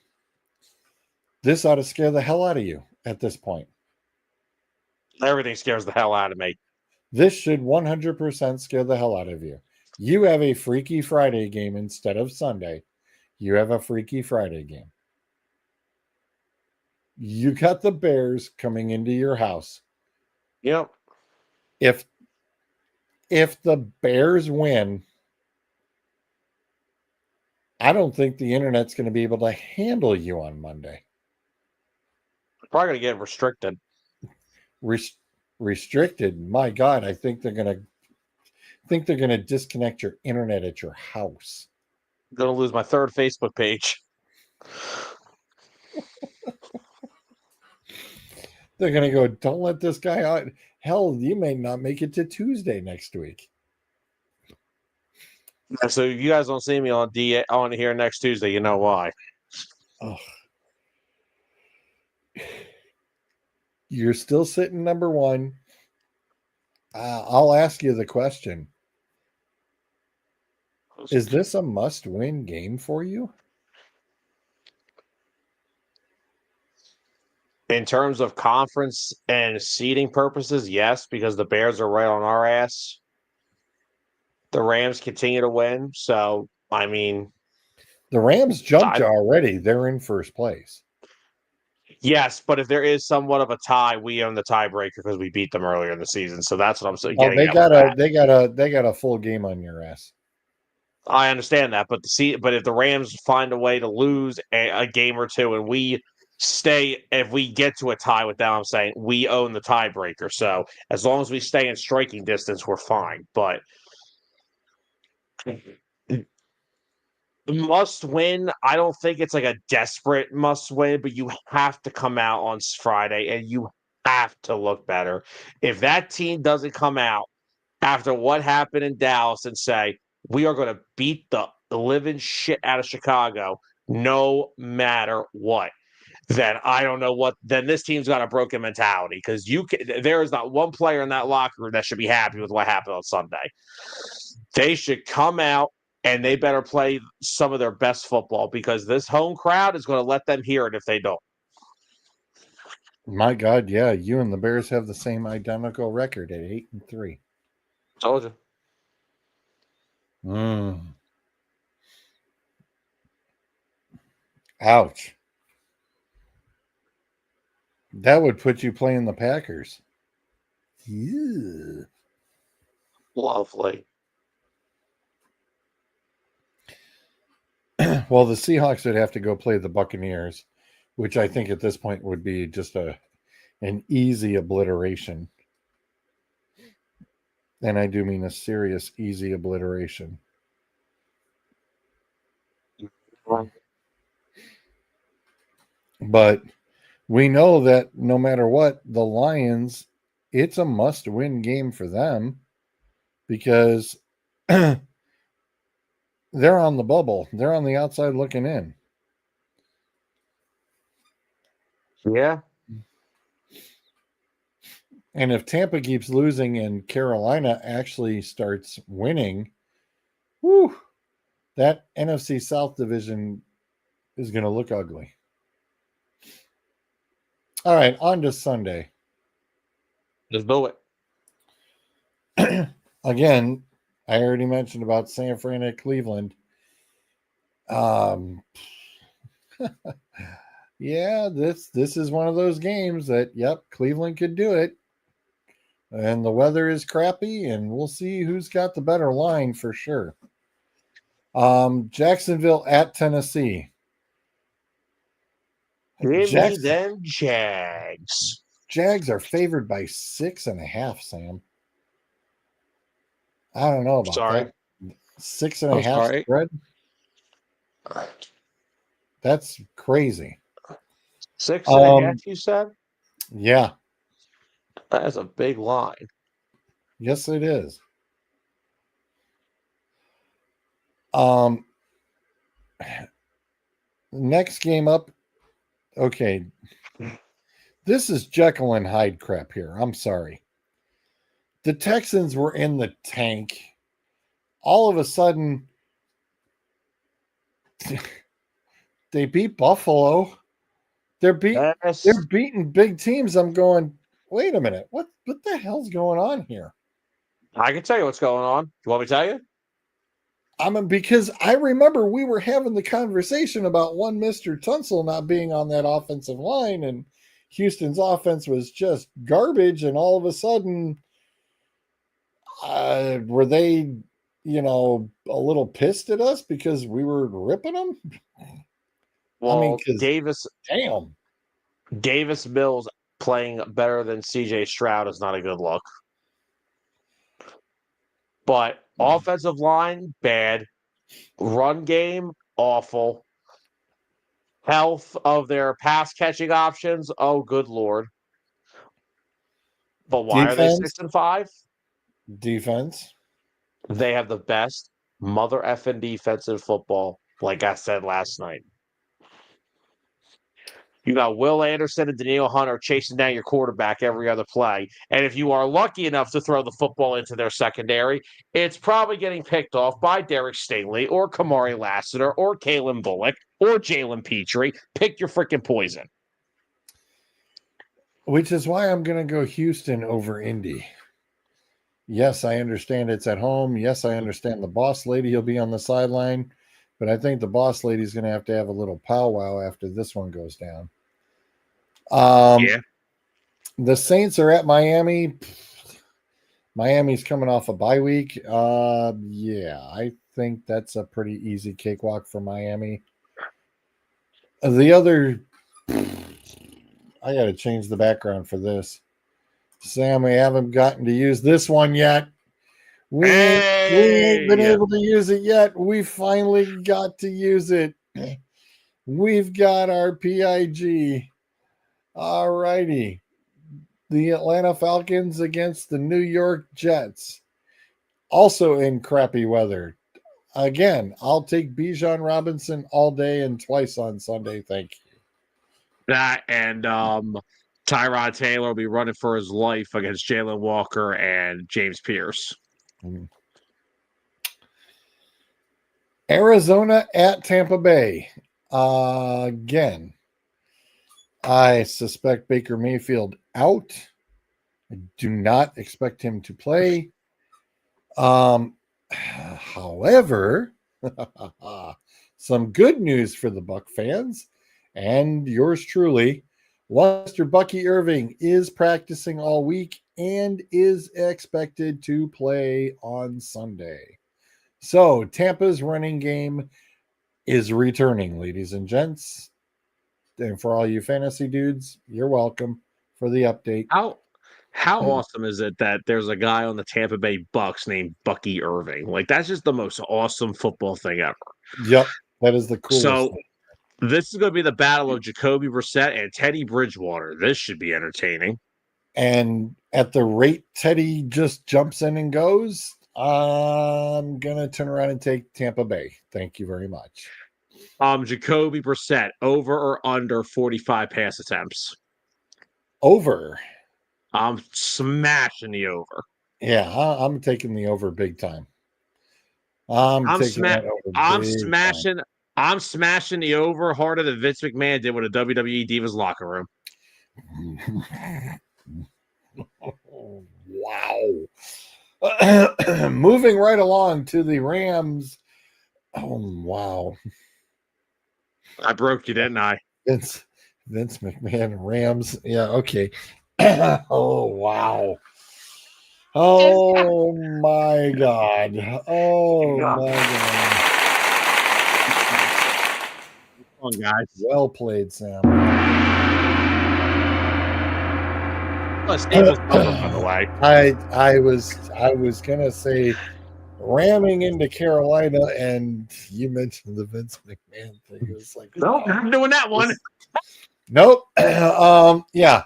This ought to scare the hell out of you at this point. Everything scares the hell out of me. This should 100% scare the hell out of you. You have a Freaky Friday game instead of Sunday. You have a Freaky Friday game. You got the Bears coming into your house. Yep. If the Bears win, I don't think the internet's going to be able to handle you on Monday. Probably going to get restricted. Restricted? My God, I think they're going to disconnect your internet at your house. I'm going to lose my 3rd Facebook page. They're going to go, don't let this guy out. Hell, you may not make it to Tuesday next week. So if you guys don't see me on here next Tuesday, you know why. Oh. You're still sitting number 1. I'll ask you the question. Is this a must-win game for you? In terms of conference and seeding purposes, yes, because the Bears are right on our ass. The Rams continue to win. So, I mean... The Rams jumped you already. They're in first place. Yes, but if there is somewhat of a tie, we own the tiebreaker because we beat them earlier in the season. So that's what I'm saying. Oh, they got a full game on your ass. I understand that, but if the Rams find a way to lose a game or two, and if we get to a tie with them, I'm saying we own the tiebreaker. So as long as we stay in striking distance, we're fine. But must win, I don't think it's like a desperate must win, but you have to come out on Friday and you have to look better. If that team doesn't come out after what happened in Dallas and say, we are going to beat the living shit out of Chicago no matter what, then I don't know what. Then this team's got a broken mentality because there is not one player in that locker room that should be happy with what happened on Sunday. They should come out and they better play some of their best football because this home crowd is going to let them hear it if they don't. My God, yeah, you and the Bears have the same identical record at 8-3. Told you. Ouch. That would put you playing the Packers. Yeah. Lovely. Well, the Seahawks would have to go play the Buccaneers, which I think at this point would be just an easy obliteration. And I do mean a serious, easy obliteration. But we know that no matter what, the Lions, it's a must-win game for them because they're on the bubble. They're on the outside looking in. Yeah. And if Tampa keeps losing and Carolina actually starts winning, whew, that NFC South division is going to look ugly. All right, on to Sunday. Just do it. Again, I already mentioned about San Fran at Cleveland. Yeah, this is one of those games that, yep, Cleveland could do it. And the weather is crappy, and we'll see who's got the better line for sure. Jacksonville at Tennessee. Give me them Jags. Jags are favored by 6.5, Sam. I don't know about that. 6.5 spread? That's crazy. 6.5, you said? Yeah. That is a big line. Yes, it is. Next game up. Okay. This is Jekyll and Hyde crap here. I'm sorry. The Texans were in the tank. All of a sudden, they beat Buffalo. They're beating big teams. I'm going, wait a minute. What the hell's going on here? I can tell you what's going on. You want me to tell you? Because I remember we were having the conversation about one Mr. Tunsil not being on that offensive line, and Houston's offense was just garbage, and all of a sudden, were they, a little pissed at us because we were ripping them? Well, Davis Mills playing better than CJ Stroud is not a good look. But offensive line, bad. Run game, awful. Health of their pass catching options, oh, good Lord. But why are they 6-5? Defense. They have the best mother effing defense in football, like I said last night. You got Will Anderson and Danielle Hunter chasing down your quarterback every other play. And if you are lucky enough to throw the football into their secondary, it's probably getting picked off by Derek Stingley or Kamari Lassiter or Kalen Bullock or Jalen Petrie. Pick your freaking poison. Which is why I'm going to go Houston over Indy. Yes, I understand it's at home. Yes, I understand the boss lady will be on the sideline. But I think the boss lady's going to have a little powwow after this one goes down. Yeah. The Saints are at Miami. Miami's coming off a bye week. Yeah, I think that's a pretty easy cakewalk for Miami. The other, I got to change the background for this. Sam, we haven't gotten to use this one yet. We ain't been able to use it yet. We finally got to use it. We've got our PIG. All righty. The Atlanta Falcons against the New York Jets. Also in crappy weather. Again, I'll take Bijan Robinson all day and twice on Sunday. Thank you. That and Tyrod Taylor will be running for his life against Jalen Walker and James Pierce. Arizona at Tampa Bay. Again, I suspect Baker Mayfield out. I do not expect him to play. However, some good news for the Buck fans and yours truly. Mr. Bucky Irving is practicing all week and is expected to play on Sunday. So Tampa's running game is returning, ladies and gents. And for all you fantasy dudes, you're welcome for the update. How awesome is it that there's a guy on the Tampa Bay Bucks named Bucky Irving? Like, that's just the most awesome football thing ever. Yep, that is the coolest So thing. this is going to be the battle of Jacoby Brissett and Teddy Bridgewater. This should be entertaining. And at the rate Teddy just jumps in and goes, I'm going to turn around and take Tampa Bay. Thank you very much. Jacoby Brissett, over or under 45 pass attempts? Over. I'm smashing the over. Yeah, I'm taking the over big time. I'm smashing the over harder than Vince McMahon did with a WWE Divas locker room. Wow. Moving right along to the Rams. Oh, wow. I broke you, didn't I? Vince McMahon, Rams. Yeah, okay. Oh, wow. Oh, my God. Oh, my God. Come on, guys. Well played, Sam. Staples number, by the way. I was gonna say ramming into Carolina, and you mentioned the Vince McMahon thing. It was like, no, I'm doing that one. Nope. Yeah.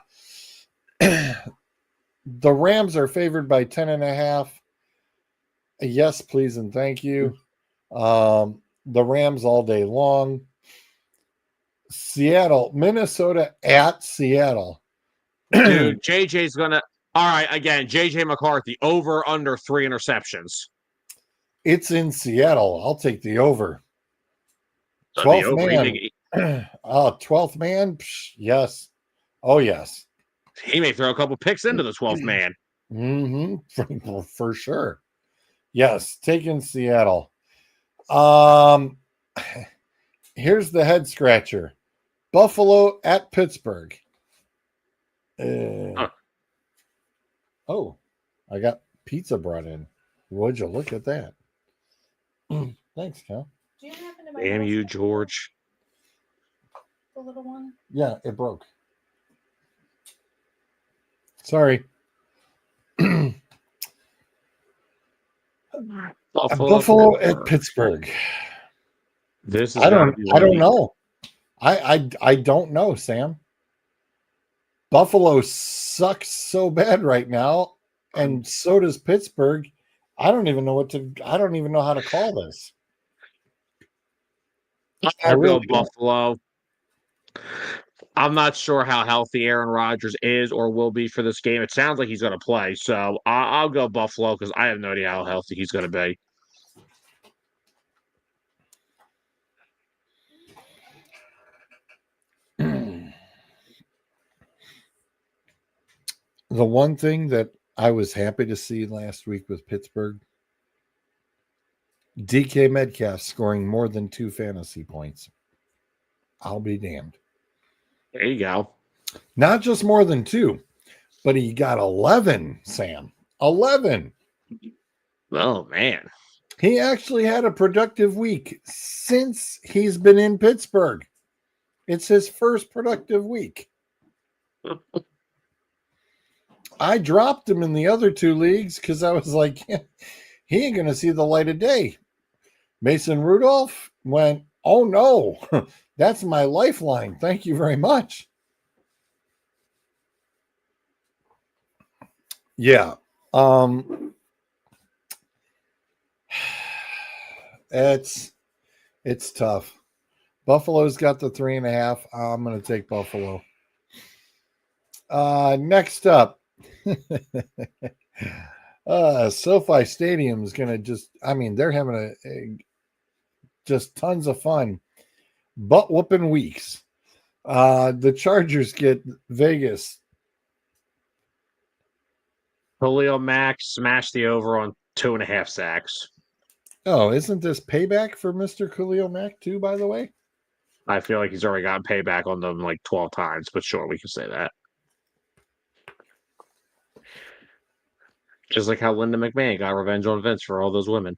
The Rams are favored by 10.5. Yes, please and thank you. The Rams all day long. Minnesota at Seattle. Dude, JJ's gonna. All right, again, JJ McCarthy over under 3 interceptions. It's in Seattle. I'll take the over. 12th man. 12th man. Yes. Oh yes. He may throw a couple picks into the 12th man. Mm-hmm. For sure. Yes, taking Seattle. Here's the head scratcher. Buffalo at Pittsburgh. Oh, I got pizza brought in. Would you look at that? Thanks, Cal. Damn you, George. The little one? Yeah, it broke. Sorry. Buffalo at Pittsburgh. This is I don't know. I don't know, Sam. Buffalo sucks so bad right now, and so does Pittsburgh. I don't even know how to call this. I really go Buffalo. I'm not sure how healthy Aaron Rodgers is or will be for this game. It sounds like he's going to play, so I'll go Buffalo because I have no idea how healthy he's going to be. The one thing that I was happy to see last week with Pittsburgh, DK Metcalf scoring more than 2 fantasy points. I'll be damned. There you go. Not just more than 2, but he got 11, Sam. 11. Oh, man. He actually had a productive week since he's been in Pittsburgh. It's his first productive week. I dropped him in the other 2 leagues because I was like, he ain't going to see the light of day. Mason Rudolph went, oh no, that's my lifeline. Thank you very much. Yeah. It's tough. Buffalo's got the 3.5. I'm going to take Buffalo. Next up, SoFi Stadium is going to they're having just tons of fun. Butt whooping weeks. The Chargers get Vegas. Khalil Mack smashed the over on 2.5 sacks. Oh, isn't this payback for Mr. Khalil Mack too, by the way? I feel like he's already gotten payback on them like 12 times, but sure, we can say that. Just like how Linda McMahon got revenge on Vince for all those women.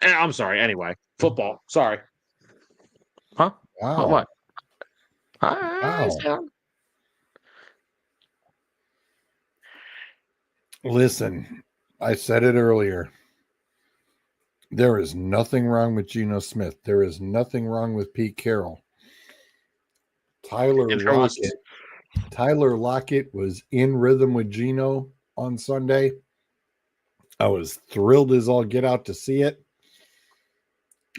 I'm sorry. Anyway, football. Sorry. Huh? Wow. What? Wow. Listen, I said it earlier. There is nothing wrong with Geno Smith. There is nothing wrong with Pete Carroll. Tyler Lockett was in rhythm with Geno on Sunday. I was thrilled as all get out to see it.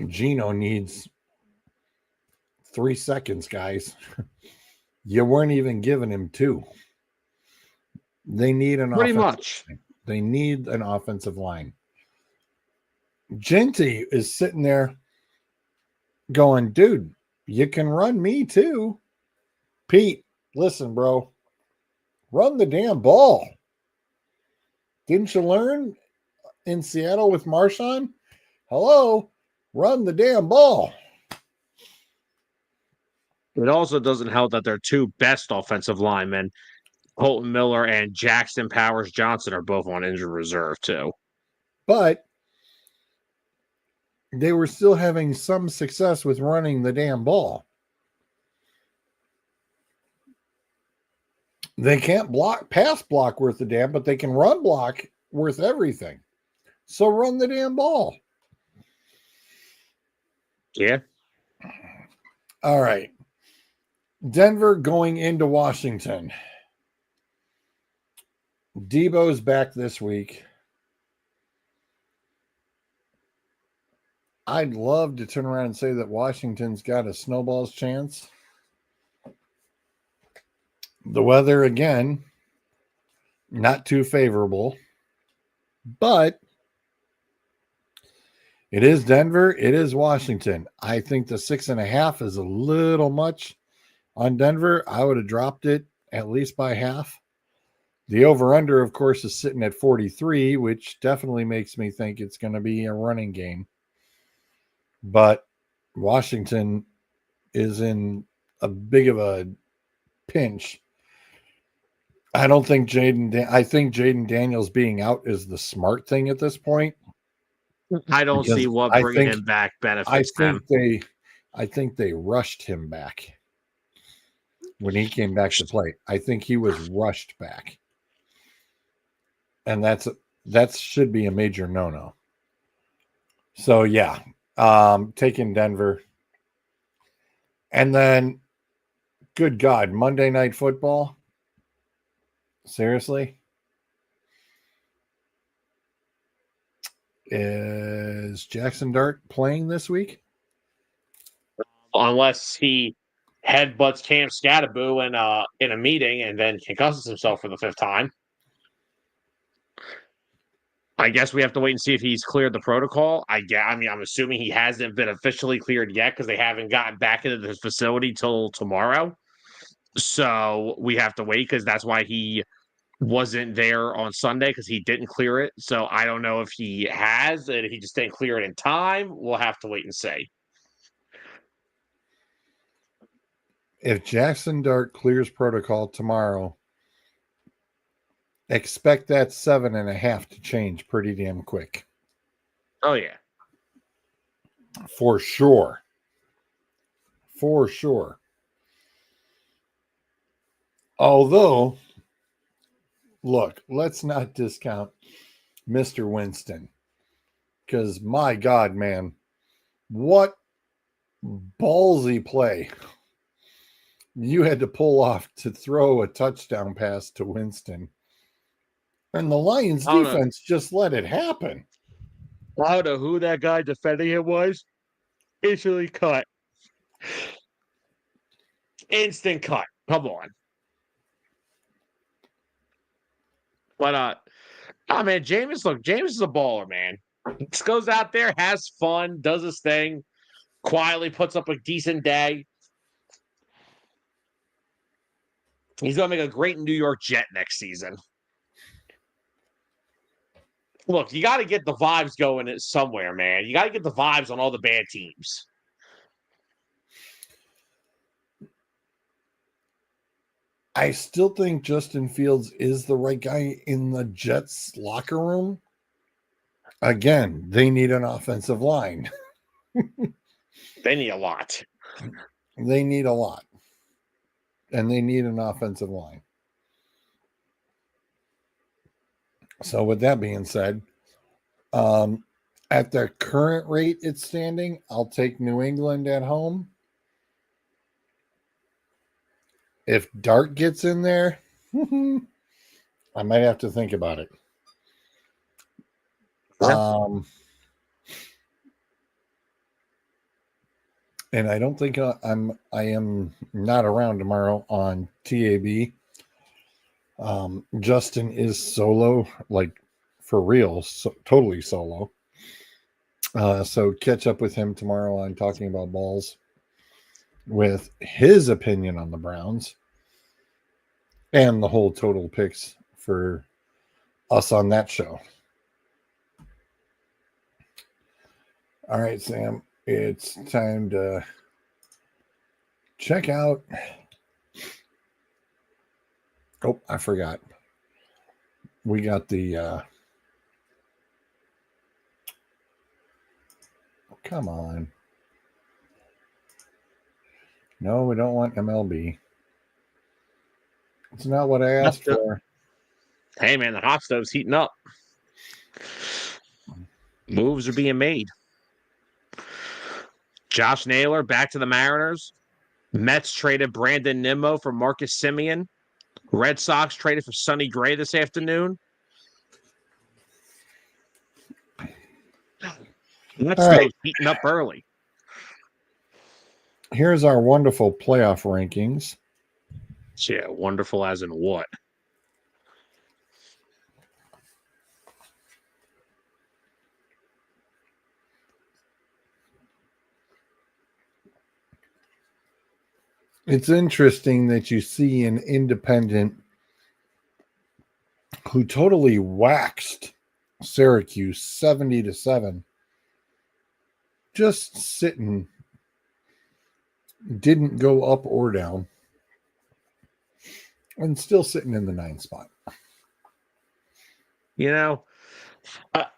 Geno needs 3 seconds, guys. You weren't even giving him 2. They need an pretty much. They need an offensive line. Genty is sitting there going, dude, you can run me too. Pete, listen, bro. Run the damn ball. Didn't you learn in Seattle with Marshawn? Hello, run the damn ball. It also doesn't help that their 2 best offensive linemen, Colton Miller and Jackson Powers Johnson, are both on injured reserve too. But they were still having some success with running the damn ball. They can't pass block worth a damn, but they can run block worth everything. So run the damn ball. Yeah. All right. Denver going into Washington. Debo's back this week. I'd love to turn around and say that Washington's got a snowball's chance. The weather, again, not too favorable. But it is Denver. It is Washington. I think the 6.5 is a little much on Denver. I would have dropped it at least by half. The over-under, of course, is sitting at 43, which definitely makes me think it's going to be a running game. But Washington is in a big of a pinch. I think Jaden Daniels being out is the smart thing at this point. I don't see what bringing him back benefits them. I think they rushed him back when he came back to play. I think he was rushed back. And that should be a major no-no. So, yeah, taking Denver. And then, good God, Monday Night Football? Seriously? Is Jackson Dart playing this week? Unless he headbutts Cam Scattaboo in a meeting and then concusses himself for the 5th time. I guess we have to wait and see if he's cleared the protocol. I'm assuming he hasn't been officially cleared yet because they haven't gotten back into the facility till tomorrow. So we have to wait because that's why he wasn't there on Sunday, because he didn't clear it. So I don't know if he has, and if he just didn't clear it in time. We'll have to wait and see. If Jackson Dart clears protocol tomorrow, expect that 7.5 to change pretty damn quick. Oh, yeah. For sure. For sure. Although, look, let's not discount Mr. Winston. Because, my God, man, what ballsy play you had to pull off to throw a touchdown pass to Winston. And the Lions defense just let it happen. I don't know who that guy defending him was. Instantly cut. Instant cut. Come on. But man, Jameis is a baller, man. Just goes out there, has fun, does his thing, quietly puts up a decent day. He's gonna make a great New York Jet next season. Look, you got to get the vibes going somewhere, man. You got to get the vibes on all the bad teams. I still think Justin Fields is the right guy in the Jets locker room. Again, they need an offensive line. They need a lot. They need a lot. And they need an offensive line. So with that being said, at the current rate it's standing, I'll take New England at home. If Dart gets in there, I might have to think about it. Yeah. And I don't think I am not around tomorrow on TAB. Justin is solo, like for real, totally solo. So catch up with him tomorrow on Talking About Balls with his opinion on the Browns and the whole total picks for us on that show. All right, Sam, it's time to check out. Oh, I forgot. We got the come on. No, we don't want MLB. It's not what I asked for. Hey, man, the hot stove's heating up. Moves are being made. Josh Naylor back to the Mariners. Mets traded Brandon Nimmo for Marcus Semien. Red Sox traded for Sonny Gray this afternoon. Mets stove's heating up early. Here's our wonderful playoff rankings. Yeah, wonderful as in what? It's interesting that you see an independent who totally waxed Syracuse 70-7, just sitting, didn't go up or down, and still sitting in the 9th spot. You know,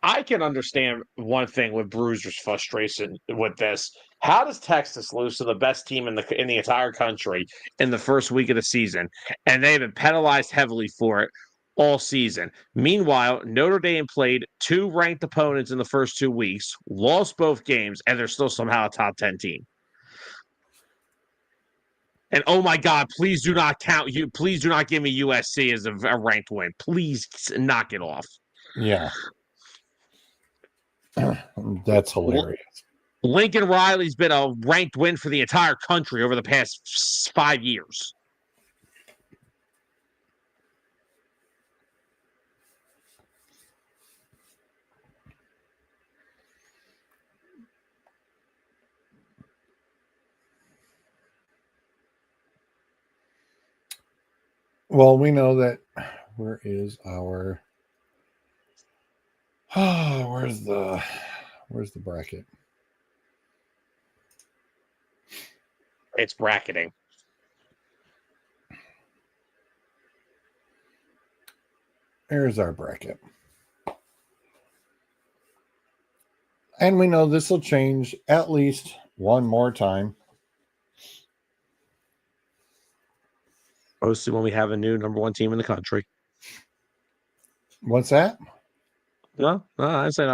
I can understand one thing with Bruiser's frustration with this. How does Texas lose to the best team in the entire country in the first week of the season, and they've been penalized heavily for it all season? Meanwhile, Notre Dame played 2 ranked opponents in the first 2 weeks, lost both games, and they're still somehow a top 10 team. And oh my God, please do not count you. Please do not give me USC as a ranked win. Please knock it off. Yeah. That's hilarious. Lincoln Riley's been a ranked win for the entire country over the past 5 years. Well, we know that. Where is our? Oh, where's the bracket? It's bracketing. There's our bracket. And we know this will change at least one more time. Mostly when we have a new number 1 team in the country. What's that? No, I said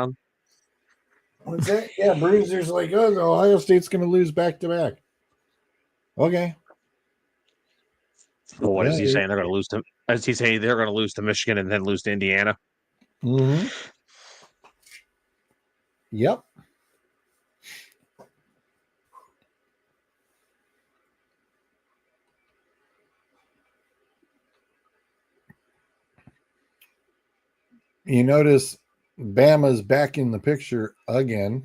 What's that? Yeah, Bruiser's like, oh, Ohio State's going to lose back to back. Okay. Well, what is he saying? They're going to lose to? Is he saying they're going to lose to Michigan and then lose to Indiana? Mm-hmm. Yep. You notice Bama's back in the picture again.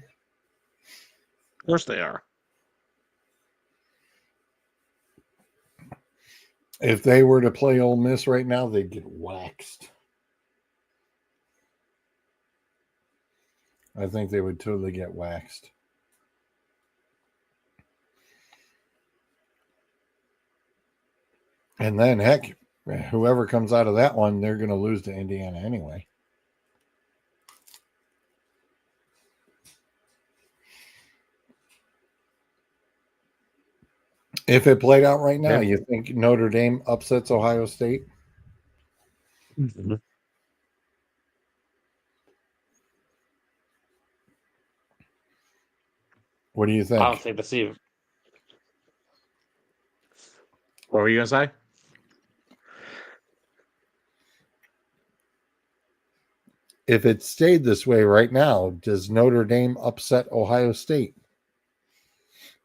Of course they are. If they were to play Ole Miss right now, they'd get waxed. I think they would totally get waxed. And then, heck, whoever comes out of that one, they're going to lose to Indiana anyway. If it played out right now, you think Notre Dame upsets Ohio State? Mm-hmm. What do you think? I don't think that's even. What were you going to say? If it stayed this way right now, does Notre Dame upset Ohio State?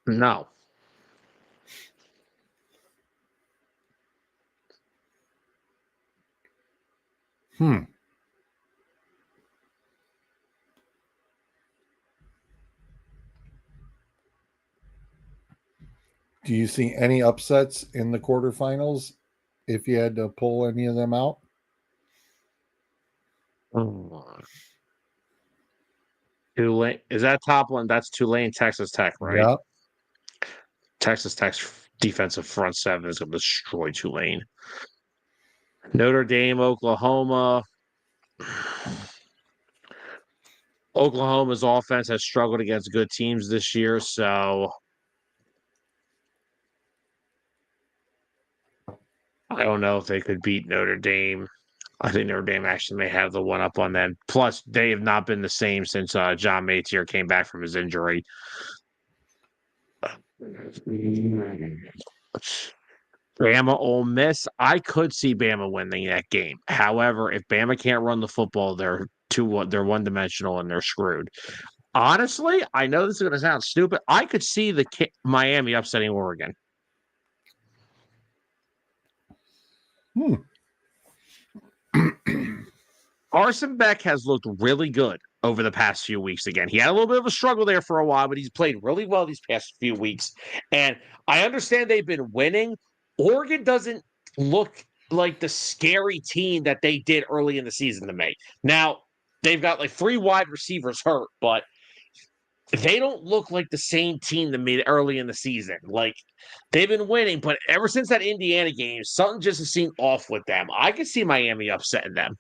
No. Do you see any upsets in the quarterfinals if you had to pull any of them out? Tulane. Is that top one? That's Tulane, Texas Tech, right? Yeah. Texas Tech's defensive front seven is going to destroy Tulane. Notre Dame, Oklahoma. Oklahoma's offense has struggled against good teams this year, so I don't know if they could beat Notre Dame. I think Notre Dame actually may have the one up on them. Plus, they have not been the same since John Matier came back from his injury. Bama, Ole Miss. I could see Bama winning that game. However, if Bama can't run the football, they're one-dimensional and they're screwed. Honestly, I know this is going to sound stupid. I could see the Miami upsetting Oregon. Carson Beck has looked really good over the past few weeks again. He had a little bit of a struggle there for a while, but he's played really well these past few weeks. And I understand they've been winning. Oregon doesn't look like the scary team that they did early in the season to me. Now, they've got like 3 wide receivers hurt, but they don't look like the same team to me early in the season. Like, they've been winning, but ever since that Indiana game, something just has seemed off with them. I could see Miami upsetting them.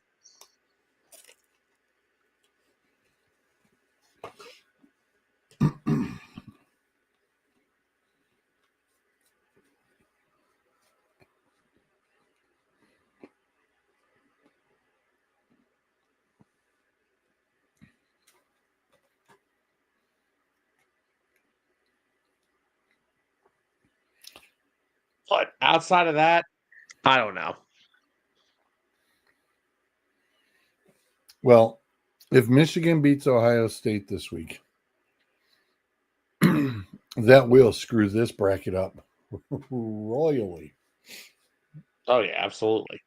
But outside of that, I don't know. Well, if Michigan beats Ohio State this week, that will screw this bracket up royally. Oh, yeah, absolutely.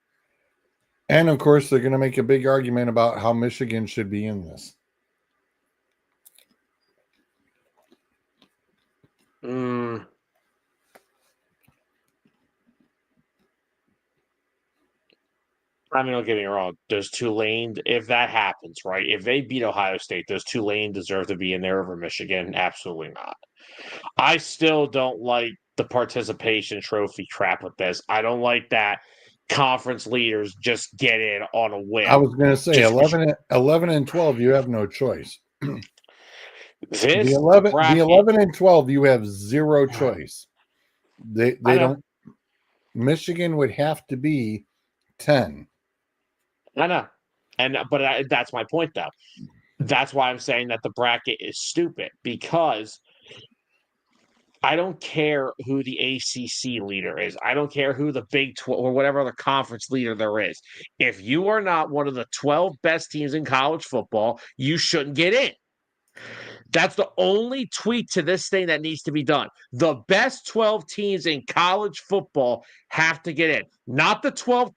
And, of course, they're going to make a big argument about how Michigan should be in this. I mean, don't get me wrong. Does Tulane, if that happens, right? If they beat Ohio State, does Tulane deserve to be in there over Michigan? Absolutely not. I still don't like the participation trophy crap with this. I don't like that conference leaders just get in on a whim. I was going to say 11 and 12, you have no choice. The 11 and 12, you have zero choice. They don't. Michigan would have to be 10. I know, but that's my point, though. That's why I'm saying that the bracket is stupid, because I don't care who the ACC leader is. I don't care who the Big 12 or whatever other conference leader there is. If you are not one of the 12 best teams in college football, you shouldn't get in. That's the only tweak to this thing that needs to be done. The best 12 teams in college football have to get in, not the 12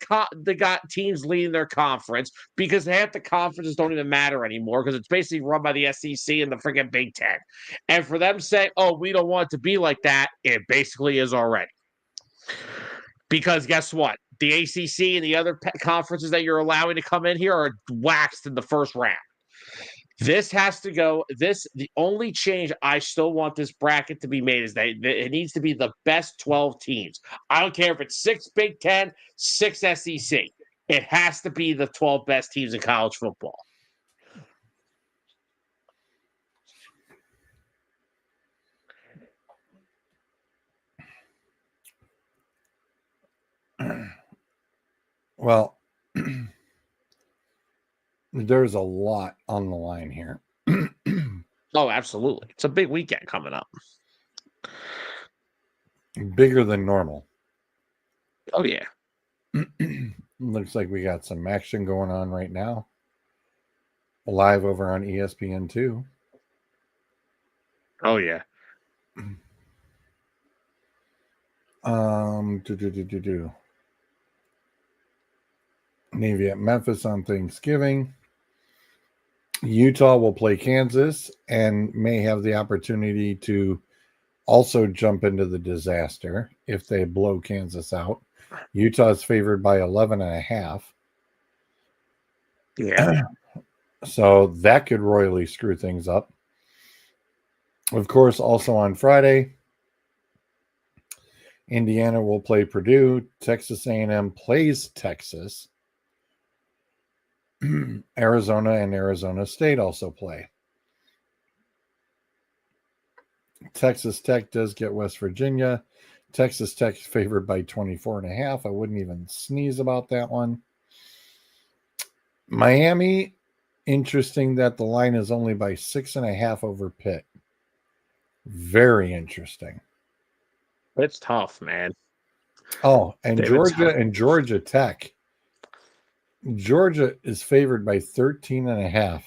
teams leading their conference, because half the conferences don't even matter anymore because it's basically run by the SEC and the freaking Big Ten. And for them to say, oh, we don't want it to be like that, it basically is already. Because guess what? The ACC and the other conferences that you're allowing to come in here are waxed in the first round. This has to go. The only change I still want this bracket to be made is that it needs to be the best 12 teams. I don't care if it's 6 Big Ten, 6 SEC. It has to be the 12 best teams in college football. Well, there's a lot on the line here. Oh, absolutely. It's a big weekend coming up. Bigger than normal. Oh, yeah. Looks like we got some action going on right now. Live over on ESPN2. Oh, yeah. Navy at Memphis on Thanksgiving. Utah will play Kansas and may have the opportunity to also jump into the disaster if they blow Kansas out. Utah is favored by 11.5. Yeah. So that could royally screw things up. Of course, also on Friday, Indiana will play Purdue. Texas A&M plays Texas. Arizona and Arizona State also play. Texas Tech does get West Virginia. Texas Tech favored by 24.5. I wouldn't even sneeze about that one. Miami, interesting that the line is only by 6.5 over Pitt. Very interesting. It's tough, man. Oh, and Georgia Tech. Georgia is favored by 13.5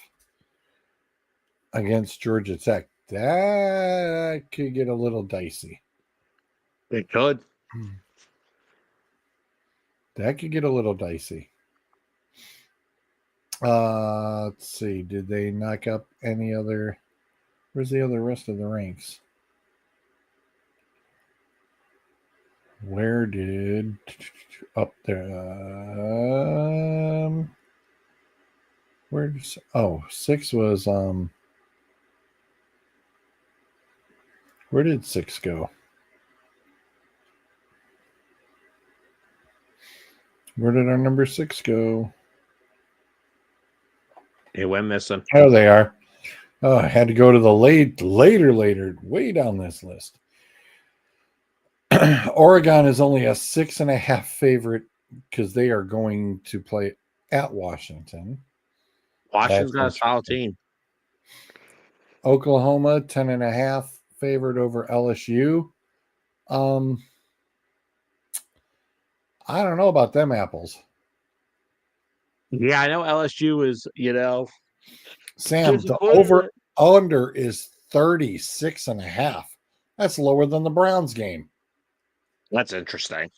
against Georgia Tech. That could get a little dicey. It could. That could get a little dicey. Let's see. Did they knock up any other? Where's the other rest of the ranks? Where did up there? Where's 6 was where did 6 go? Where did our number 6 go? It went missing. Oh, they are. Oh, I had to go to the later, way down this list. Oregon is only a 6.5 favorite because they are going to play at Washington. Washington's got a solid team. Oklahoma 10.5 favored over LSU. I don't know about them apples. Yeah, I know LSU is, Sam, the over under is 36.5. That's lower than the Browns game. That's interesting.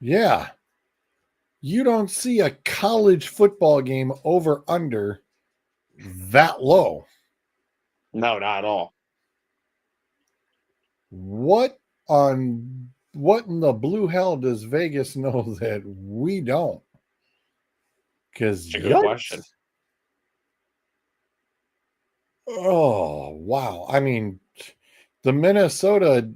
Yeah. You don't see a college football game over under that low. No, not at all. What in the blue hell does Vegas know that we don't? Because Good question. Oh, wow. I mean, the Minnesota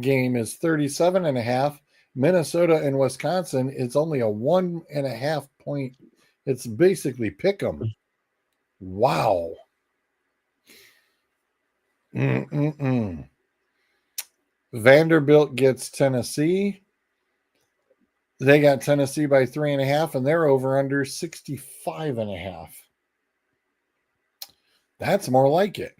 game is 37.5. Minnesota and Wisconsin, it's only a 1.5 point. It's basically pick 'em. Wow. Vanderbilt gets Tennessee. They got Tennessee by 3.5, and they're over under 65.5. That's more like it.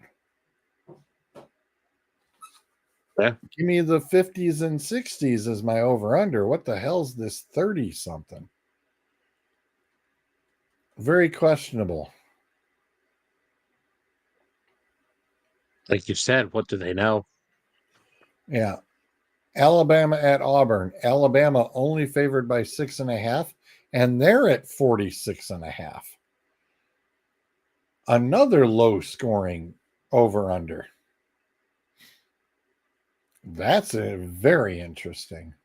Yeah. Give me the 50s and 60s as my over under. What the hell's this 30 something? Very questionable. Like you said, what do they know? Yeah. Alabama at Auburn. Alabama only favored by 6.5, and they're at 46.5. Another low scoring over under. That's a very interesting.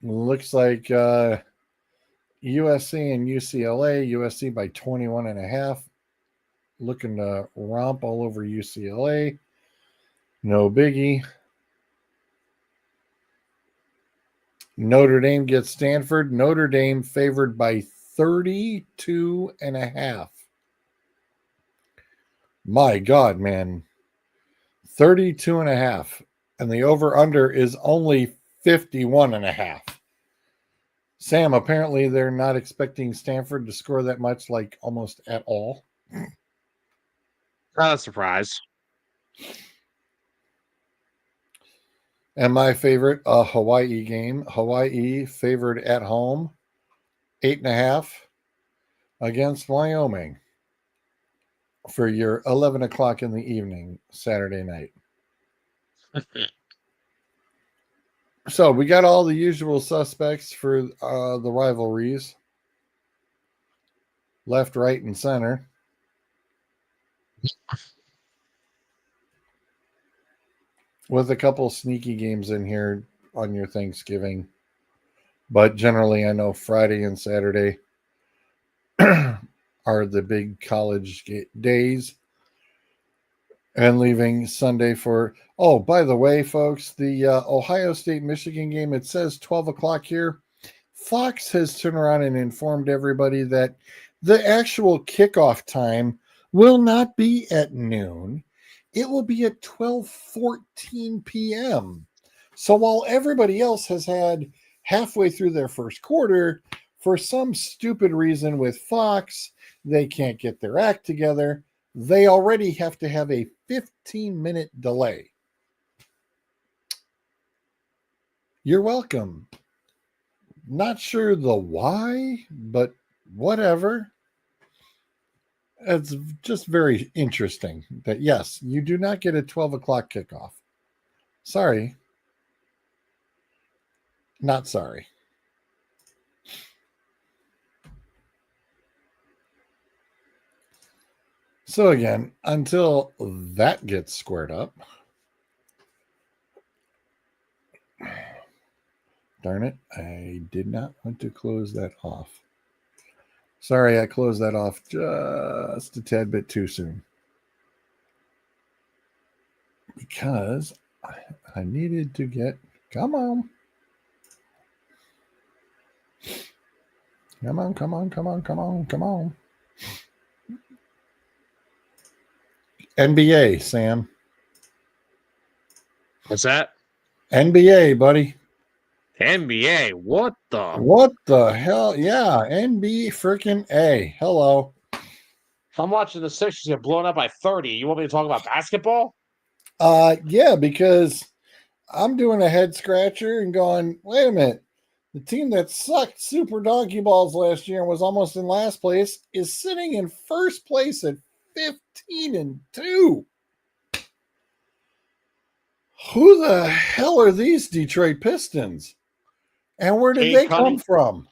Looks like USC and UCLA. USC by 21.5. Looking to romp all over UCLA. No biggie. Notre Dame gets Stanford. Notre Dame favored by 32.5. My God, man. 32.5. And the over under is only 51.5. Sam, apparently they're not expecting Stanford to score that much, like almost at all. Not a surprise. And my favorite, a Hawaii game. Hawaii favored at home, 8.5 against Wyoming for your 11 o'clock in the evening, Saturday night. So we got all the usual suspects for the rivalries. Left, right, and center. With a couple sneaky games in here on your Thanksgiving. But generally, I know Friday and Saturday are the big college days. And leaving Sunday for... Oh, by the way, folks, the Ohio State-Michigan game, it says 12 o'clock here. Fox has turned around and informed everybody that the actual kickoff time will not be at noon. It will be at 12:14 p.m. So while everybody else has had halfway through their first quarter, for some stupid reason with Fox, they can't get their act together. They already have to have a 15-minute delay. You're welcome. Not sure the why, but whatever. It's just very interesting that, yes, you do not get a 12 o'clock kickoff. Sorry. Not sorry. So again, until that gets squared up. Darn it, I did not want to close that off. Sorry, I closed that off just a tad bit too soon. Because I needed to get... Come on. Come on, come on, come on, come on, come on. NBA, Sam. What's that? NBA, buddy. NBA. What the? What the hell? Yeah, NBA freaking A. Hello. I'm watching the Sixers get blown up by 30. You want me to talk about basketball? Yeah, because I'm doing a head scratcher and going, wait a minute. The team that sucked super donkey balls last year and was almost in last place is sitting in first place at 15-2. Who the hell are these Detroit Pistons? And where did they come from?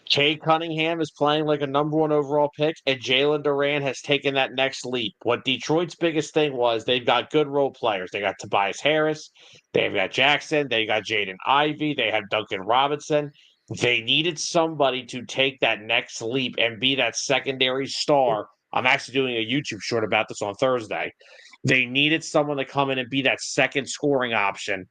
Cade Cunningham is playing like a number one overall pick, and Jalen Duran has taken that next leap. What Detroit's biggest thing was they've got good role players. They got Tobias Harris, they've got Jackson, they got Jaden Ivey, they have Duncan Robinson. They needed somebody to take that next leap and be that secondary star. I'm actually doing a YouTube short about this on Thursday. They needed someone to come in and be that second scoring option.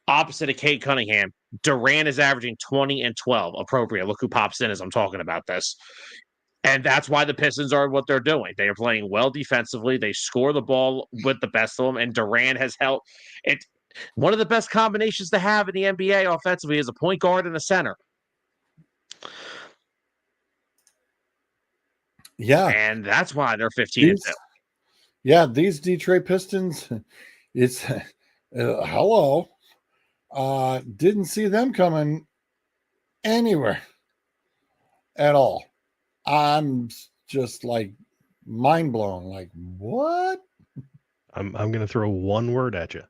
Opposite of Cade Cunningham, Durant is averaging 20 and 12. Appropriate. Look who pops in as I'm talking about this. And that's why the Pistons are what they're doing. They are playing well defensively. They score the ball with the best of them, and Durant has helped. It one of the best combinations to have in the NBA offensively is a point guard and a center. Yeah. And that's why they're 15-2. Yeah, these Detroit Pistons, it's hello. Didn't see them coming anywhere at all. I'm just like, mind blown. Like, what? I'm going to throw one word at you.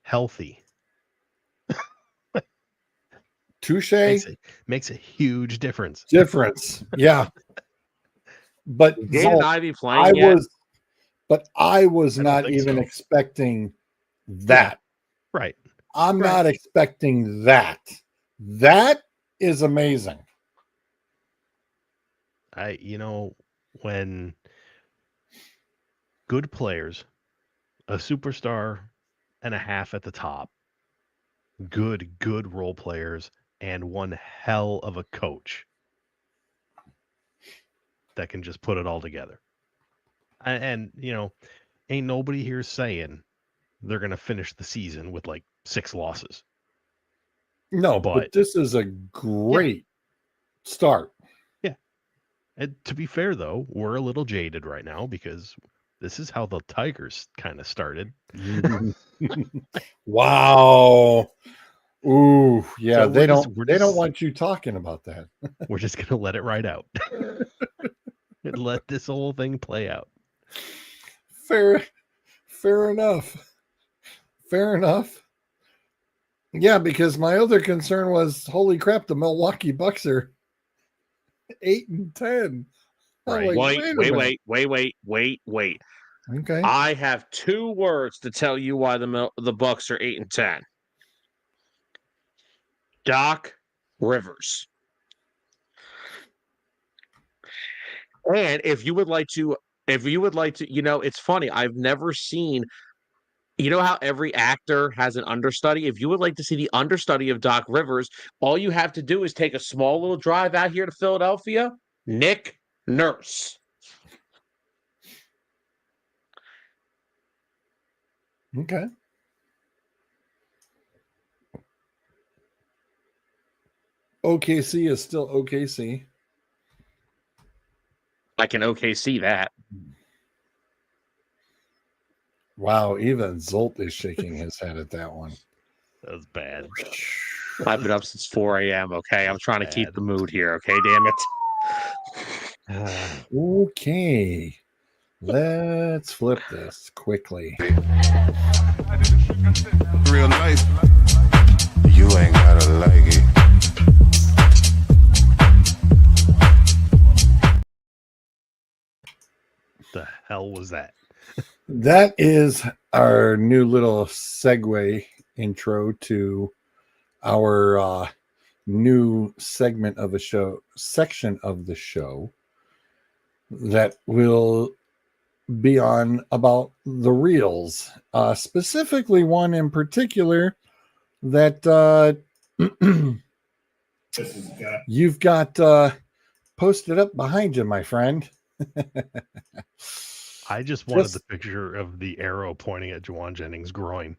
Healthy. Touche. Makes a huge difference. Yeah. But Jaden Zolt, Ivey playing yet? I was I don't not think even so. expecting that. Right. I'm not expecting that. That is amazing. When good players, a superstar and a half at the top, good role players, and one hell of a coach that can just put it all together. And ain't nobody here saying they're going to finish the season with like 6 losses. No, but this is a great start. Yeah. And to be fair, though, we're a little jaded right now because this is how the Tigers kind of started. Wow. Ooh, yeah. So They don't want you talking about that. We're just going to let it ride out and let this whole thing play out. Fair enough. Fair enough. Yeah, because my other concern was, holy crap, the Milwaukee Bucks are 8-10. Right. Like, Wait. Okay. I have 2 words to tell you why the Bucks are 8-10. Doc Rivers. And if you would like to, it's funny. I've never seen. You know how every actor has an understudy? If you would like to see the understudy of Doc Rivers, all you have to do is take a small little drive out here to Philadelphia. Nick Nurse. Okay. OKC is still OKC. I can see that. Wow, even Zolt is shaking his head at that one. That was bad. I've been up since 4 a.m., okay? I'm trying to keep the mood here, okay? Damn it. Okay. Let's flip this quickly. Real life. You ain't gotta like it. The hell was that? That is our new little segue intro to our new segment of section of the show that will be on about the reels, specifically one in particular that you've got posted up behind you, my friend. I just wanted the picture of the arrow pointing at Juwan Jennings' groin.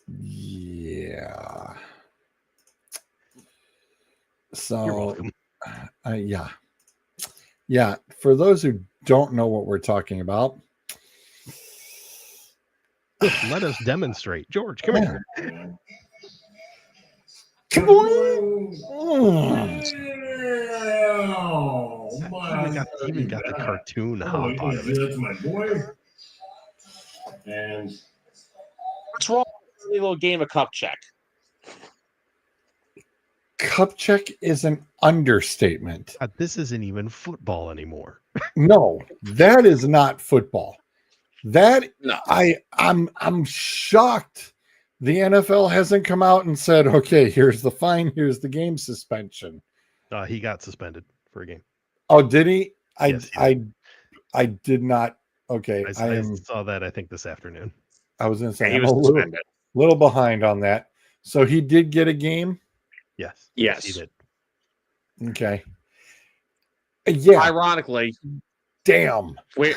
Yeah. So, you're welcome. Yeah. For those who don't know what we're talking about, let us demonstrate. George, come here. Come on. Even got the cartoon hop out of it. That's my boy. And What's wrong with a little game of cup check? Cup check is an understatement. This isn't even football anymore. No, that is not football. That No. I'm shocked the NFL hasn't come out and said, okay, here's the fine, here's the game suspension. He got suspended for a game. Oh, did he? Yes, he did. I did not. Okay, I saw that, I think, this afternoon. I was going to say, He I'm was a suspended. little behind on that. So he did get a game? Yes. Yes. He did. Okay. Yeah. Ironically, damn. it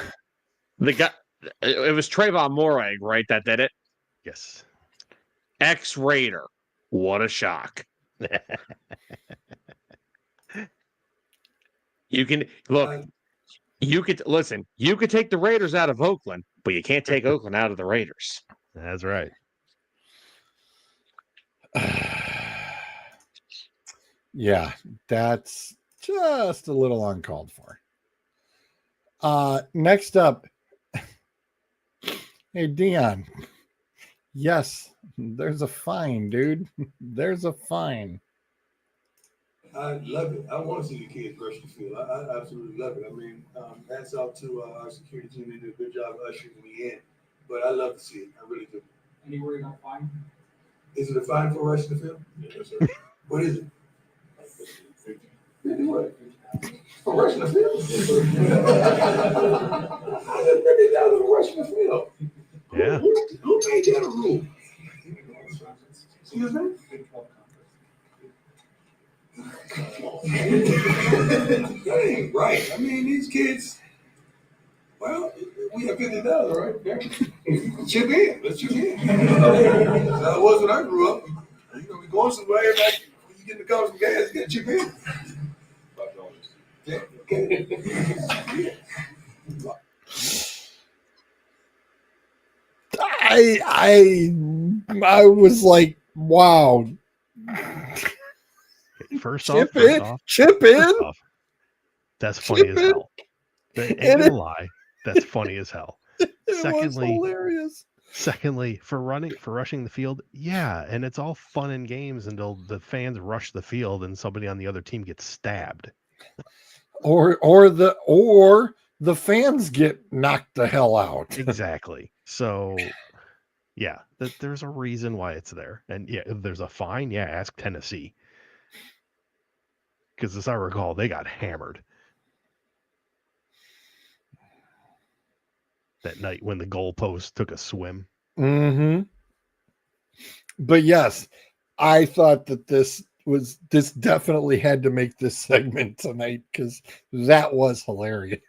was Trayvon Morag, right, that did it? Yes. Ex-Raider. What a shock. You can look. You could listen. You could take the Raiders out of Oakland, but you can't take Oakland out of the Raiders. That's right. Yeah, that's Just a little uncalled for. Next up, hey Dion. Yes, there's a fine, dude. There's a fine. I love it. I want to see the kids rush the field. I absolutely love it. I mean, hats off to our security team. They did a good job ushering me in. But I love to see it. I really do. Any word on fine? Is it a fine for rushing the field? Yes, sir. What is it? What? For rushing the field? $150 for rushing the field. Yeah. Who made that a rule? Excuse me? That ain't right. I mean, these kids. Well, we have $50, right? Yeah. Chip in. Let's chip in. That was when I grew up. You know, we going somewhere back when you get in the car with some gas, you got to chip in. $5. I was like, wow. First Chip in. That's funny Chip as in. hell. Ain't gonna lie. That's funny as hell. It was hilarious. Secondly, for rushing the field, yeah, and it's all fun and games until the fans rush the field and somebody on the other team gets stabbed. Or the fans get knocked the hell out. Exactly. So yeah, there's a reason why it's there. And yeah, if there's a fine, yeah, ask Tennessee. Because as I recall, they got hammered that night when the goalpost took a swim. Mm-hmm. But yes, I thought that this definitely had to make this segment tonight because that was hilarious.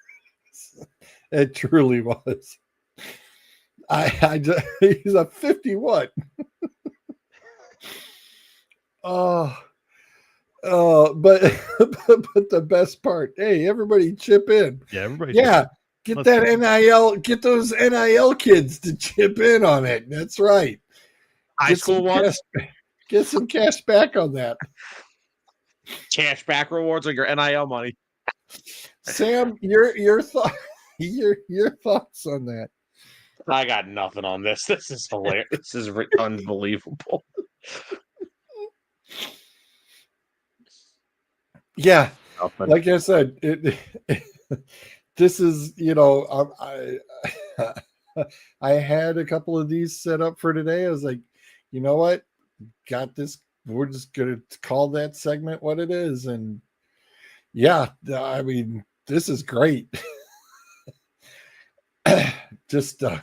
It truly was. He's a 50 what? But the best part, hey, everybody chip in. Yeah, everybody. Yeah, get that NIL, get those NIL kids to chip in on it. That's right. High school ones. Get some cash back on that. Cash back rewards on your NIL money. Sam, your thought, your thoughts on that? I got nothing on this. This is hilarious. This is unbelievable. Yeah, Nothing. like I said, this is, I had a couple of these set up for today. I was like, you know what? Got this. We're just going to call that segment what it is. And yeah, I mean, this is great. Just a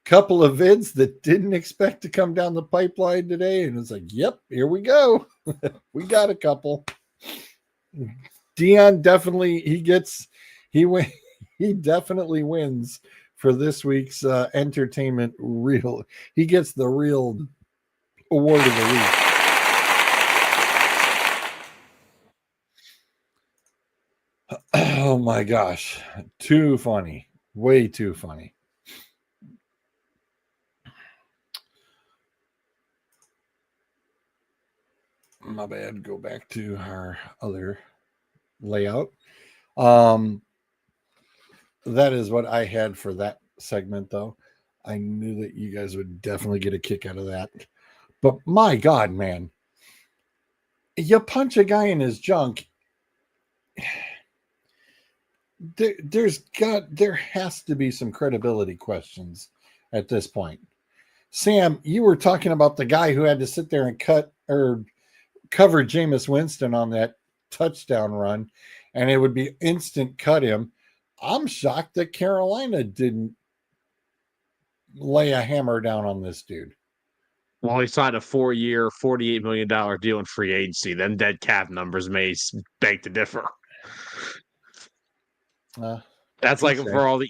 couple of vids that didn't expect to come down the pipeline today. And it's like, yep, here we go. We got a couple. Dion definitely, he definitely wins for this week's entertainment reel. He gets the real award of the week. Oh my gosh. Too funny. Way too funny. My bad. Go back to our other layout. That is what I had for that segment, though. I knew that you guys would definitely get a kick out of that. But my God, man, you punch a guy in his junk. There has to be some credibility questions at this point. Sam, you were talking about the guy who had to sit there and cover Jameis Winston on that touchdown run, and it would be instant cut him. I'm shocked that Carolina didn't lay a hammer down on this dude. Well, he signed a 4-year, $48 million deal in free agency. Then dead cap numbers may beg to differ. That's like for all the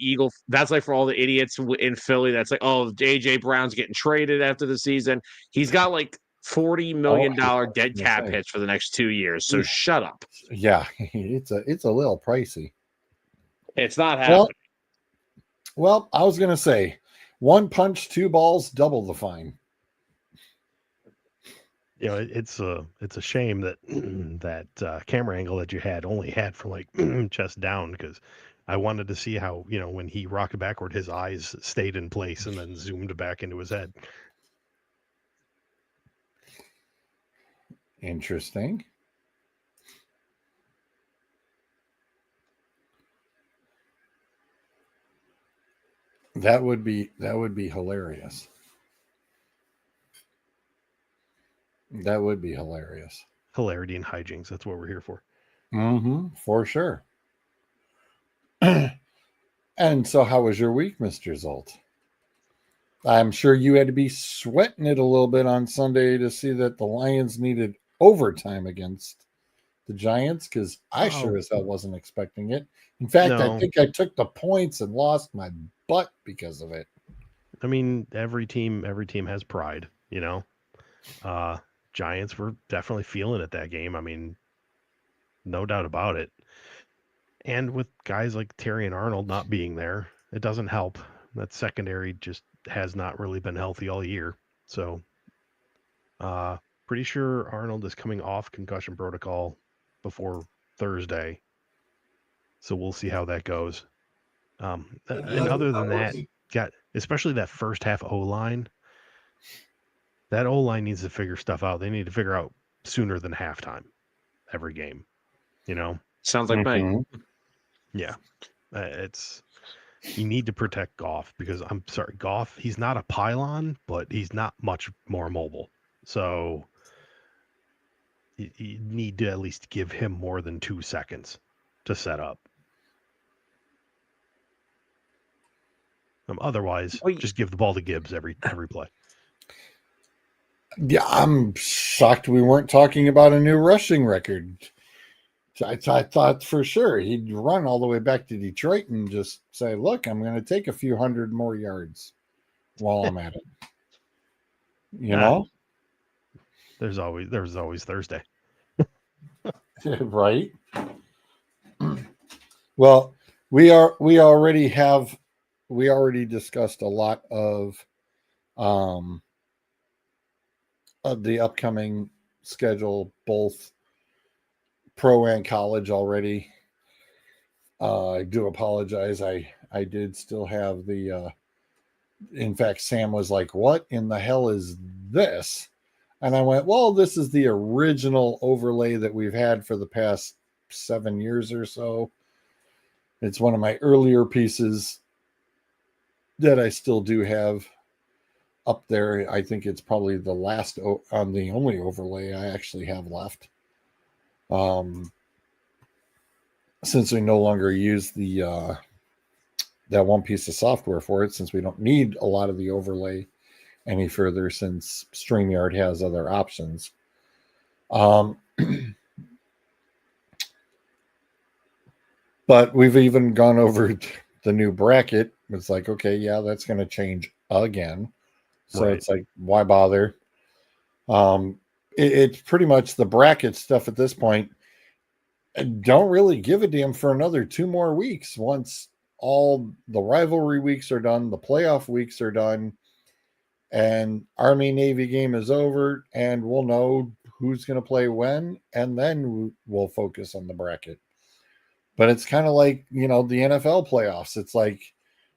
That's like for all the idiots in Philly. That's like, oh, AJ Brown's getting traded after the season. He's got like $40 million dead cap hits for the next 2 years. So shut up. Yeah, it's a little pricey. It's not happening. Well, I was gonna say, one punch, two balls, double the fine. It's a shame that that camera angle that you had only had for like chest down, because I wanted to see how, when he rocked backward, his eyes stayed in place and then zoomed back into his head. Interesting. That would be hilarious. That would be hilarious. Hilarity and hijinks. That's what we're here for. For sure. And so, how was your week, Mr. Zolt? I'm sure you had to be sweating it a little bit on Sunday to see that the Lions needed overtime against the Giants, because I sure as hell wasn't expecting it. In fact, I No. think I took the points and lost my butt because of it. I mean, every team has pride, Giants were definitely feeling it that game. I mean, no doubt about it. And with guys like Terry and Arnold not being there, it doesn't help. That secondary just has not really been healthy all year. So, pretty sure Arnold is coming off concussion protocol before Thursday. So we'll see how that goes. And other than that, especially that first half O-line, that O-line needs to figure stuff out. They need to figure out sooner than halftime every game, Sounds like me. Yeah. You need to protect Goff, because I'm sorry, Goff, he's not a pylon, but he's not much more mobile. So you need to at least give him more than 2 seconds to set up. Otherwise, just give the ball to Gibbs every play. Yeah, I'm shocked we weren't talking about a new rushing record. I thought for sure he'd run all the way back to Detroit and just say, look, I'm going to take a few hundred more yards while I'm at it. You know? There's always Thursday. Right. Well, we already discussed a lot of the upcoming schedule, both pro and college already. I do apologize. I did still have the in fact, Sam was like, what in the hell is this? And I went, well, this is the original overlay that we've had for the past 7 years or so. It's one of my earlier pieces that I still do have up there. I think it's probably the last on the only overlay I actually have left. Since we no longer use the that one piece of software for it, since we don't need a lot of the overlay any further, since StreamYard has other options. But we've even gone over the new bracket. It's like, okay, yeah, that's going to change again. So Right. It's like, why bother? It's pretty much the bracket stuff at this point. Don't really give a damn for another 2 more weeks. Once all the rivalry weeks are done, the playoff weeks are done, and Army Navy game is over, and we'll know who's going to play when, and then we'll focus on the bracket. But it's kind of like, the NFL playoffs. It's like,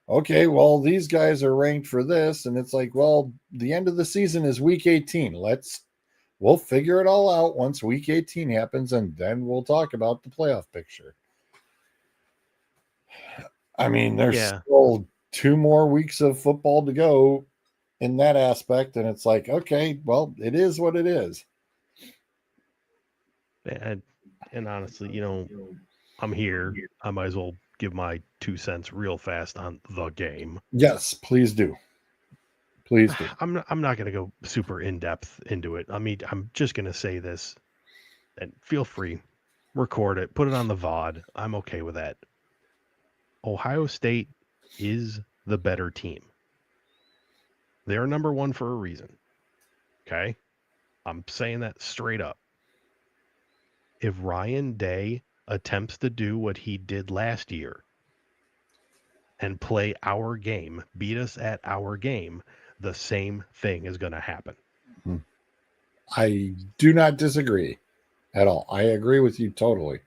okay, well, these guys are ranked for this, and it's like, well, the end of the season is week 18. We'll figure it all out once week 18 happens, and then we'll talk about the playoff picture. I mean, there's still 2 more weeks of football to go in that aspect, and it's like, okay, well, it is what it is. And honestly, I'm here. I might as well give my 2 cents real fast on the game. Yes, please do. Please do. I'm not going to go super in depth into it. I mean, I'm just going to say this, and feel free, record it, put it on the VOD. I'm okay with that. Ohio State is the better team. They're number 1 for a reason. Okay? I'm saying that straight up. If Ryan Day attempts to do what he did last year and play our game, beat us at our game, the same thing is going to happen. I do not disagree at all. I agree with you totally.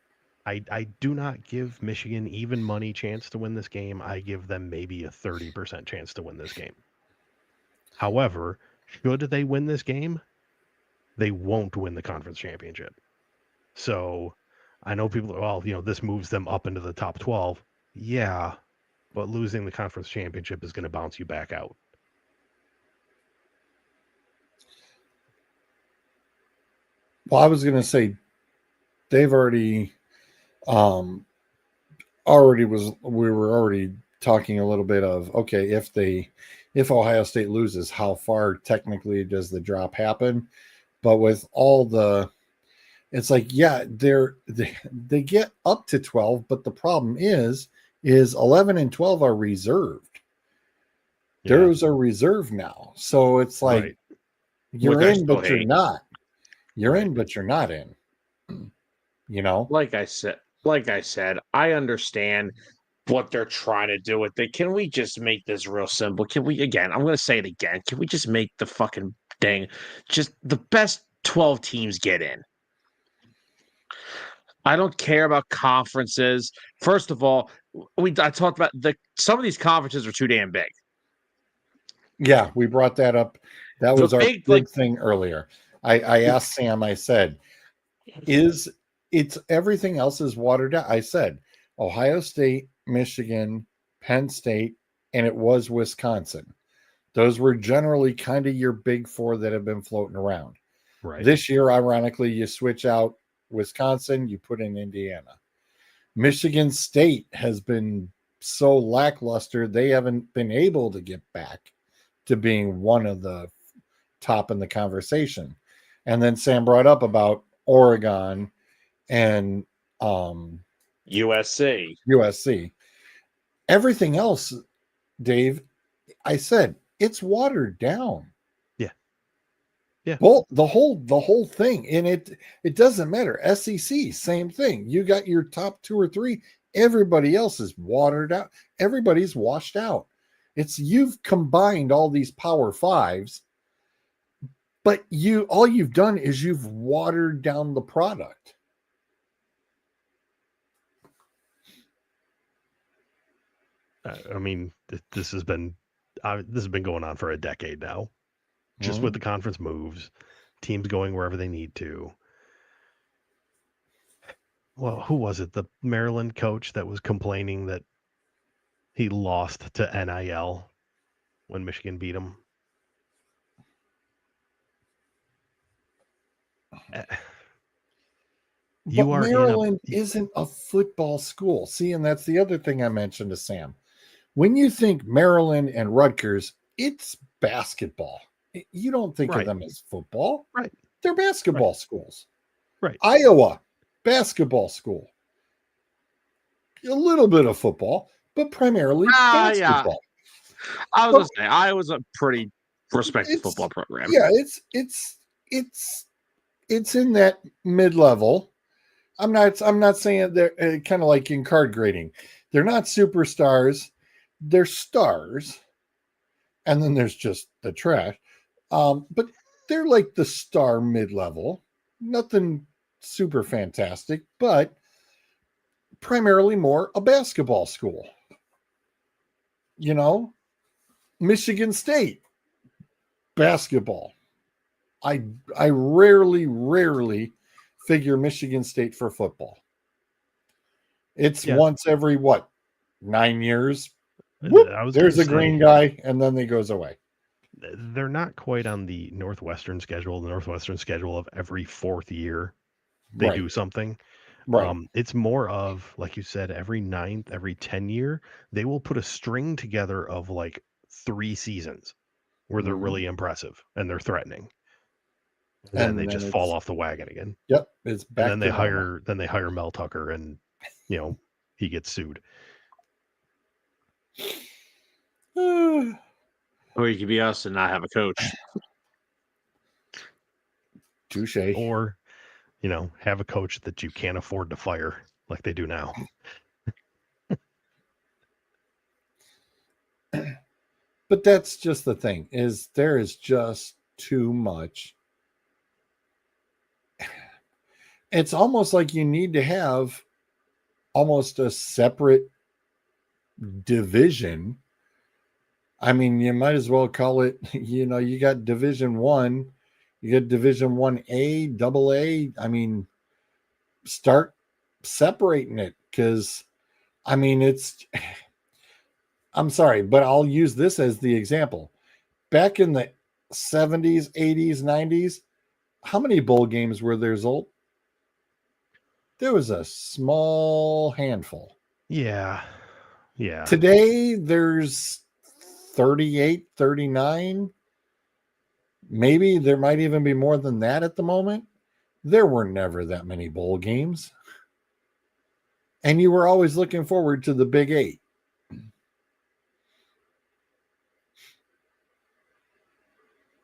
I do not give Michigan even money chance to win this game. I give them maybe a 30% chance to win this game. However, should they win this game, they won't win the conference championship. So I know people, well, this moves them up into the top 12. Yeah, but losing the conference championship is going to bounce you back out. Well, I was going to say they've already we were already talking a little bit of, okay, if Ohio State loses, how far technically does the drop happen? But with all it's like, yeah, they get up to 12, but the problem is 11 and 12 are reserved. Yeah. Those are reserved now. So it's like, Right. you're Which I in, still but you're hate. not. You're Right. in, but you're not in. Like I said, I understand what they're trying to do with it. Can we just make this real simple? Can we, again, I'm going to say it again. Can we just make the fucking thing just the best 12 teams get in? I don't care about conferences. First of all, I talked about some of these conferences are too damn big. Yeah, we brought that up. That was our big thing earlier. I asked Sam, I said, it's everything else is watered down? I said, Ohio State, Michigan, Penn State, and it was Wisconsin. Those were generally kind of your big four that have been floating around. Right. This year, ironically, you switch out Wisconsin, you put in Indiana. Michigan State has been so lackluster, they haven't been able to get back to being one of the top in the conversation. And then Sam brought up about Oregon and USC. Everything else, Dave, I said it's watered down. Yeah. Well, the whole thing, and it doesn't matter. SEC, same thing. You got your top 2 or 3. Everybody else is watered out. Everybody's washed out. It's you've combined all these Power Fives, but all you've done is you've watered down the product. I mean, this has been going on for a decade now. Just with the conference moves, teams going wherever they need to. Well, who was it? The Maryland coach that was complaining that he lost to NIL when Michigan beat him. Maryland isn't a football school. See, and that's the other thing I mentioned to Sam. When you think Maryland and Rutgers, it's basketball. You don't think of them as football. Right. They're basketball schools. Right. Iowa, basketball school. A little bit of football, but primarily basketball. Yeah. I was going to say, Iowa's a pretty respected football program. Yeah, it's in that mid-level. I'm not saying they're kind of like in card grading. They're not superstars. They're stars. And then there's just the trash. But they're like the star mid-level. Nothing super fantastic, but primarily more a basketball school. Michigan State, basketball. I rarely figure Michigan State for football. It's once every 9 years. Whoop, there's a green guy, and then he goes away. They're not quite on the Northwestern schedule. The Northwestern schedule of every 4th year they do something. Right. It's more of, like you said, every 9th, every 10 year, they will put a string together of like 3 seasons where they're really impressive and they're threatening. And then they just fall off the wagon again. Yep, it's back. And then they hire Mel Tucker, and he gets sued. Or you could be us and not have a coach. Touche. Or, have a coach that you can't afford to fire like they do now. But that's just the thing, is there is just too much it's almost like you need to have almost a separate division. I mean, you might as well call it, you got Division 1, you got Division 1A, double A. I mean, start separating it, because I mean, I'm sorry, but I'll use this as the example. Back in the 70s, 80s, 90s, how many bowl games were there, Zolt? There was a small handful. Yeah. Today, there's 38, 39. Maybe there might even be more than that at the moment. There were never that many bowl games. And you were always looking forward to the Big 8.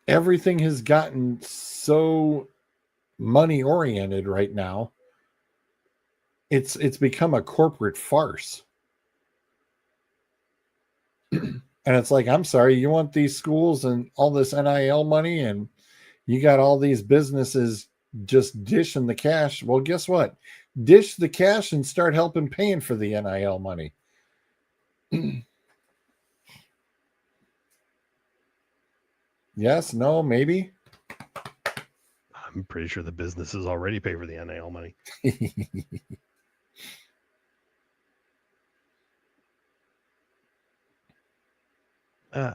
Everything has gotten so money oriented right now. It's become a corporate farce. And it's like, I'm sorry, you want these schools and all this NIL money, and you got all these businesses just dishing the cash. Well, guess what? Dish the cash and start helping paying for the NIL money. Yes, no, maybe. I'm pretty sure the businesses already pay for the NIL money. I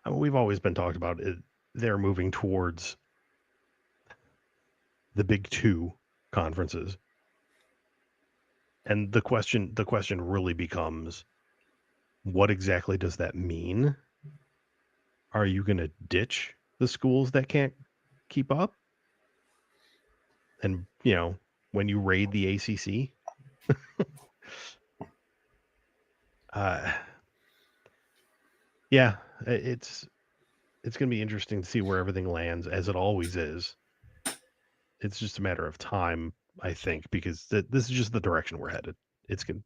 mean, we've always been talked about it. They're moving towards the big two conferences. And the question really becomes, what exactly does that mean? Are you going to ditch the schools that can't keep up? And, when you raid the ACC, yeah, it's going to be interesting to see where everything lands, as it always is. It's just a matter of time, I think, because this is just the direction we're headed. It's good.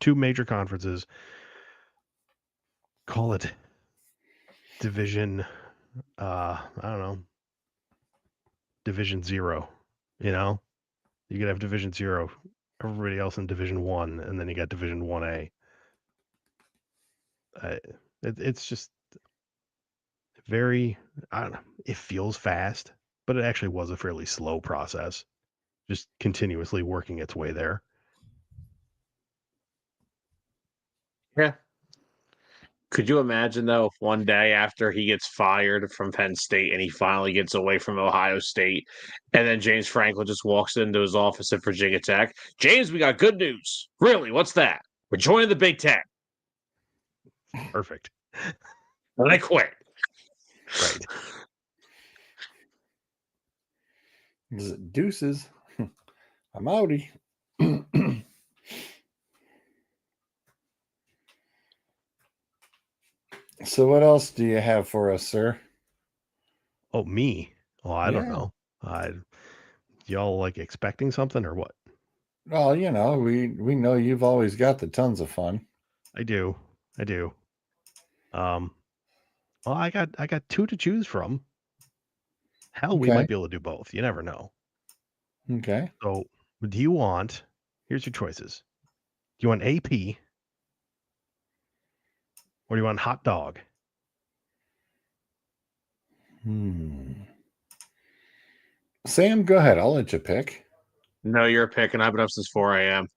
2 major conferences. Call it division. I don't know. Division 0. You could have Division 0. Everybody else in Division 1, and then you got Division 1A. It's just very. I don't know. It feels fast, but it actually was a fairly slow process. Just continuously working its way there. Yeah. Could you imagine, though, if one day after he gets fired from Penn State and he finally gets away from Ohio State, and then James Franklin just walks into his office at Virginia Tech? James, we got good news. Really? What's that? We're joining the Big Ten. Perfect. And I quit. Right. Deuces. I'm outie. So what else do you have for us, sir? Oh, me? Oh, I don't Yeah. know. Y'all expecting something or what? Well, we know you've always got the tons of fun. I do. Well, I got 2 to choose from. Hell, we Okay. might be able to do both. You never know. Okay. So, do you want? Here's your choices. Do you want AP or do you want hot dog? Sam, go ahead. I'll let you pick. No, you're picking. I've been up since 4 a.m.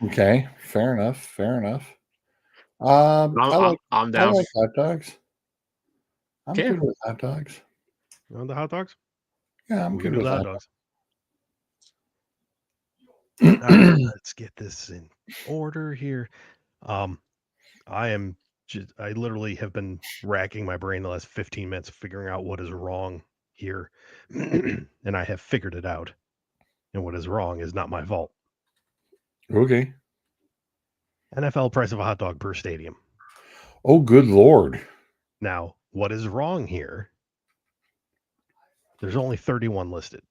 Okay. Fair enough. I'm I down. like hot dogs. I'm Yeah. good with hot dogs. You want the hot dogs? Yeah, I'm We can good do with the hot hot dogs. dogs. All right, let's get this in order here. I literally have been racking my brain the last 15 minutes figuring out what is wrong here. And I have figured it out. And what is wrong is not my fault. Okay. NFL price of a hot dog per stadium. Oh, good Lord. Now, what is wrong here? There's only 31 listed.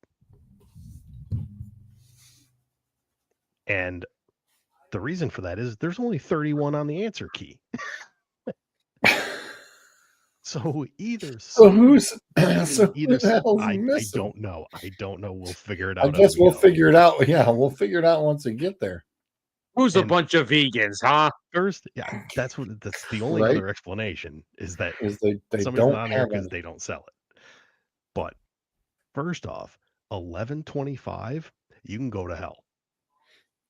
And the reason for that is there's only 31 on the answer key. So either So who's either so who the hell's I missing? don't know. I don't know. We'll figure it I out. guess as we we'll go. figure it out. Yeah, we'll figure it out once we get there. Who's a And- bunch of vegans, huh? First, yeah, that's the only Right? other explanation is that Is they somebody's don't not on there have because any. they don't sell it. But first off, 11.25, you can go to hell.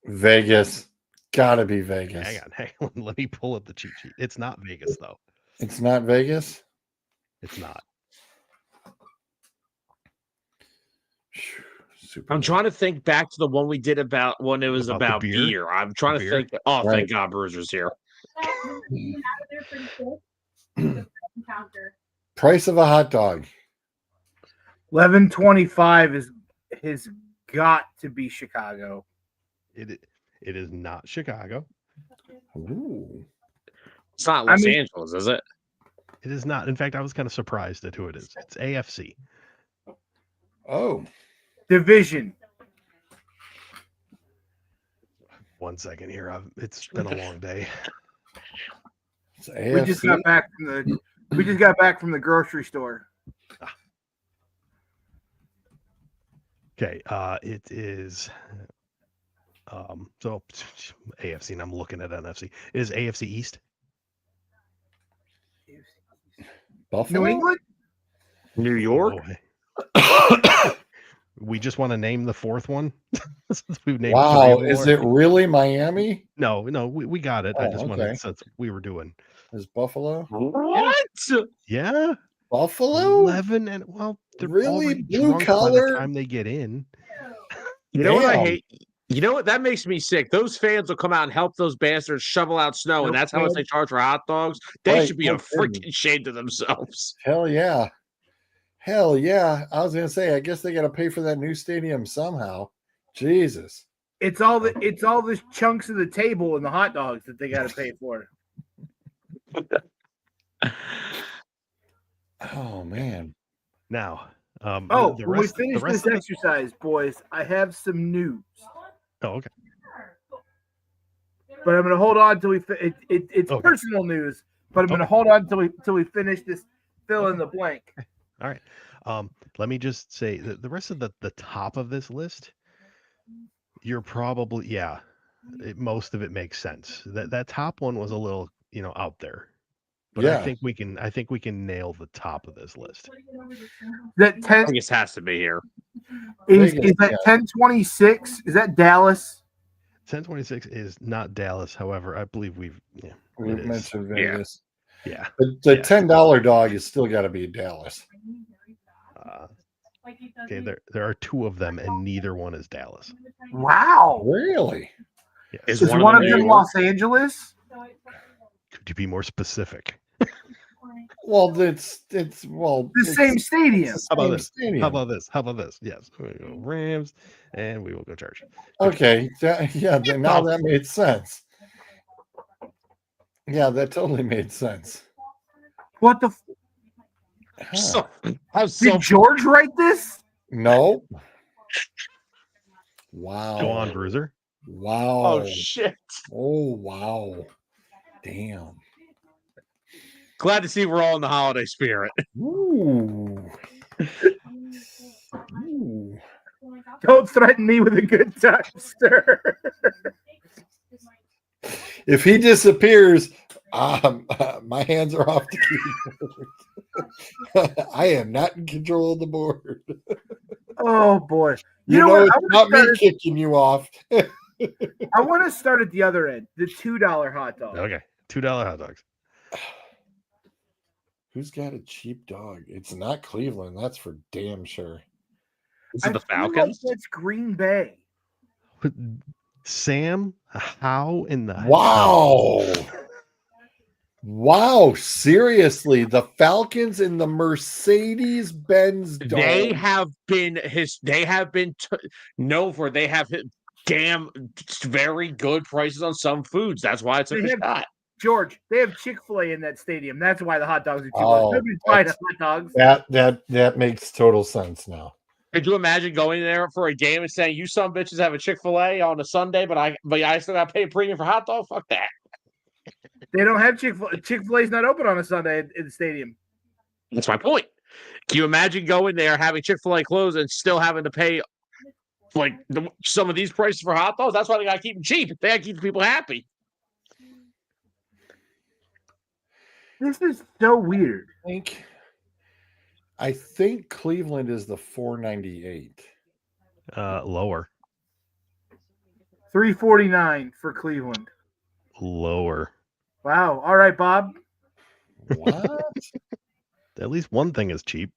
Vegas. Gotta be Vegas. Hang on. Let me pull up the cheat sheet. It's not Vegas though. It's not Vegas? It's not. Super I'm Bowl. trying to think back to the one we did about when it was About the about beer? beer. I'm trying The to beer? think. Oh, Right. thank God, Bruiser's here. Price of a hot dog. 11.25 has got to be Chicago. It is not Chicago. Ooh. It's not I Los mean- Angeles, is it? It is not. In fact, I was kind of surprised at who it is. It's AFC. Oh. Division. 1 second here. It's been a long day. It's We just AFC. got back from the grocery store. Okay. It is. So AFC, and I'm looking at NFC. It is AFC East. Buffalo? New England? New York? Oh, we just want to name the fourth one. Since we've named Wow. three Is more. it really Miami? No, we got it. I Oh, just okay. wanted, since we were doing. Is Buffalo? What? Yeah. Buffalo? 11 and they're Really? already Blue drunk by collar? the time they get in. You know what I Damn. hate? You know what? That makes me sick. Those fans will come out and help those bastards shovel out snow, and that's how much they charge for hot dogs. They Right, should be no a freaking kidding. shame to themselves. Hell yeah. Hell yeah. I was gonna say, I guess they gotta pay for that new stadium somehow. Jesus. It's all the chunks of the table and the hot dogs that they got to pay for. Oh man. Now, Oh, the when we rest, finish the rest this of the- exercise, boys, I have some news. Oh, okay. But I'm going to hold on till it's Okay. personal news. But I'm going to Okay. hold on till we finish this fill in the blank. All right. Let me just say that the rest of the top of this list, you're probably most of it makes sense. That top one was a little out there, but Yeah. I think we can nail the top of this list. That I 10 think it has to be here. is Vegas, that 1026? Is that Dallas? 1026 is not Dallas. However, I believe we've We it is. mentioned Vegas. Yeah. The Yes. $10 dog is still gotta be Dallas. Okay, there are two of them, and neither one is Dallas. Wow. Really? Yes. Is Is one one of of them them New York? Los Angeles? Could you be more specific? Well, it's The same stadium. it's How the about same this? stadium. How about this? Yes, we go Rams, and we will go Chargers. Okay. Now that made sense. Yeah, that totally made sense. What the? Huh. So, I'm so Did George write this? No. Wow. Go on, Bruiser. Wow. oh shit. Oh wow. Damn. Glad to see we're all in the holiday spirit. Ooh. Ooh. Don't threaten me with a good time, sir. If he disappears, my hands are off the keyboard. I am not in control of the board. Oh boy. You know know, what? it's I wanna not me start kicking you off. I want to start at the other end, the $2 hot dog. Okay, $2 hot dogs. Who's got a cheap dog? It's not Cleveland, that's for damn sure. Is I it the feel like Falcons? that's Green Bay. Sam, how in the Wow. Wow, seriously, the Falcons in the Mercedes Benz dog. They have been known for they have damn very good prices on some foods. That's why it's a They have- shot. George, they have Chick-fil-A in that stadium. That's why the hot dogs are cheap. Oh, Nobody's buying that's- hot dogs. That makes total sense now. Could you imagine going there for a game and saying, "You some bitches have a Chick-fil-A on a Sunday, but I still got to pay a premium for hot dog"? Fuck that. They don't have Chick-fil-A. Chick-fil-A's not open on a Sunday in the stadium. That's my point. Can you imagine going there, having Chick-fil-A closed, and still having to pay like some of these prices for hot dogs? That's why they got to keep them cheap. They got to keep the people happy. This is so weird. I think Cleveland is the $4.98. Lower. $3.49 for Cleveland. Lower. Wow. All right, Bob. What? At least one thing is cheap.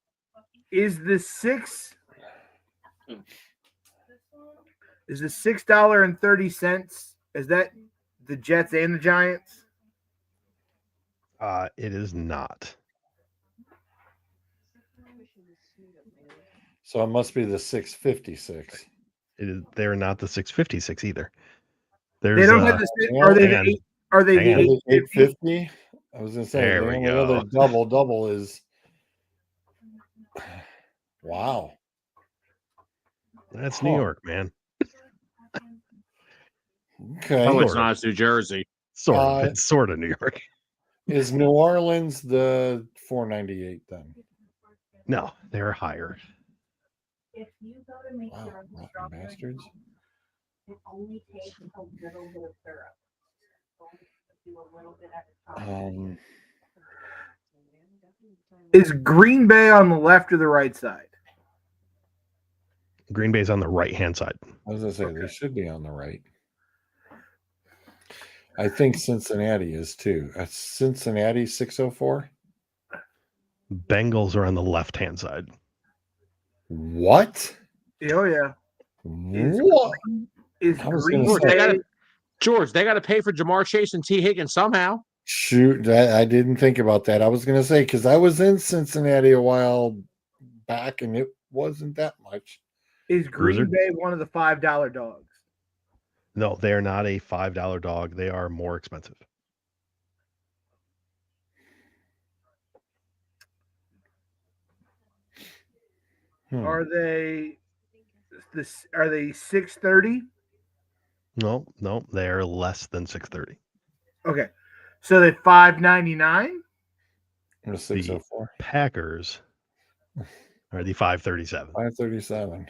Is the $6.30? Is that the Jets and the Giants? It is not. So it must be the 656. It is. They're not the 656 either. They There's. don't have the. Are they the 8? Are they the 850? I was gonna say There the we only go. other double is. Wow. That's New York, man. Okay. Oh, it's not. It's New Jersey. Sort of. It's sort of New York. Is New Orleans the 498 then? No, they're higher. Wow, rotten bastards. Is Green Bay on the left or the right side? Green Bay's on the right-hand side. I was gonna say they should be on the right. I think Cincinnati is too. Cincinnati 604. Bengals are on the left-hand side. What? Oh yeah. What? George, they got to pay for Jamar Chase and T. Higgins somehow. Shoot, I didn't think about that. I was going to say, because I was in Cincinnati a while back, and it wasn't that much. Is Green Bay one of the $5 dogs? No, they are not a $5 dog. They are more expensive. Are they $6.30? No, they are less than $6.30. Okay, so they're $5.99. Or 604. Packers are the $5.37. $5.37.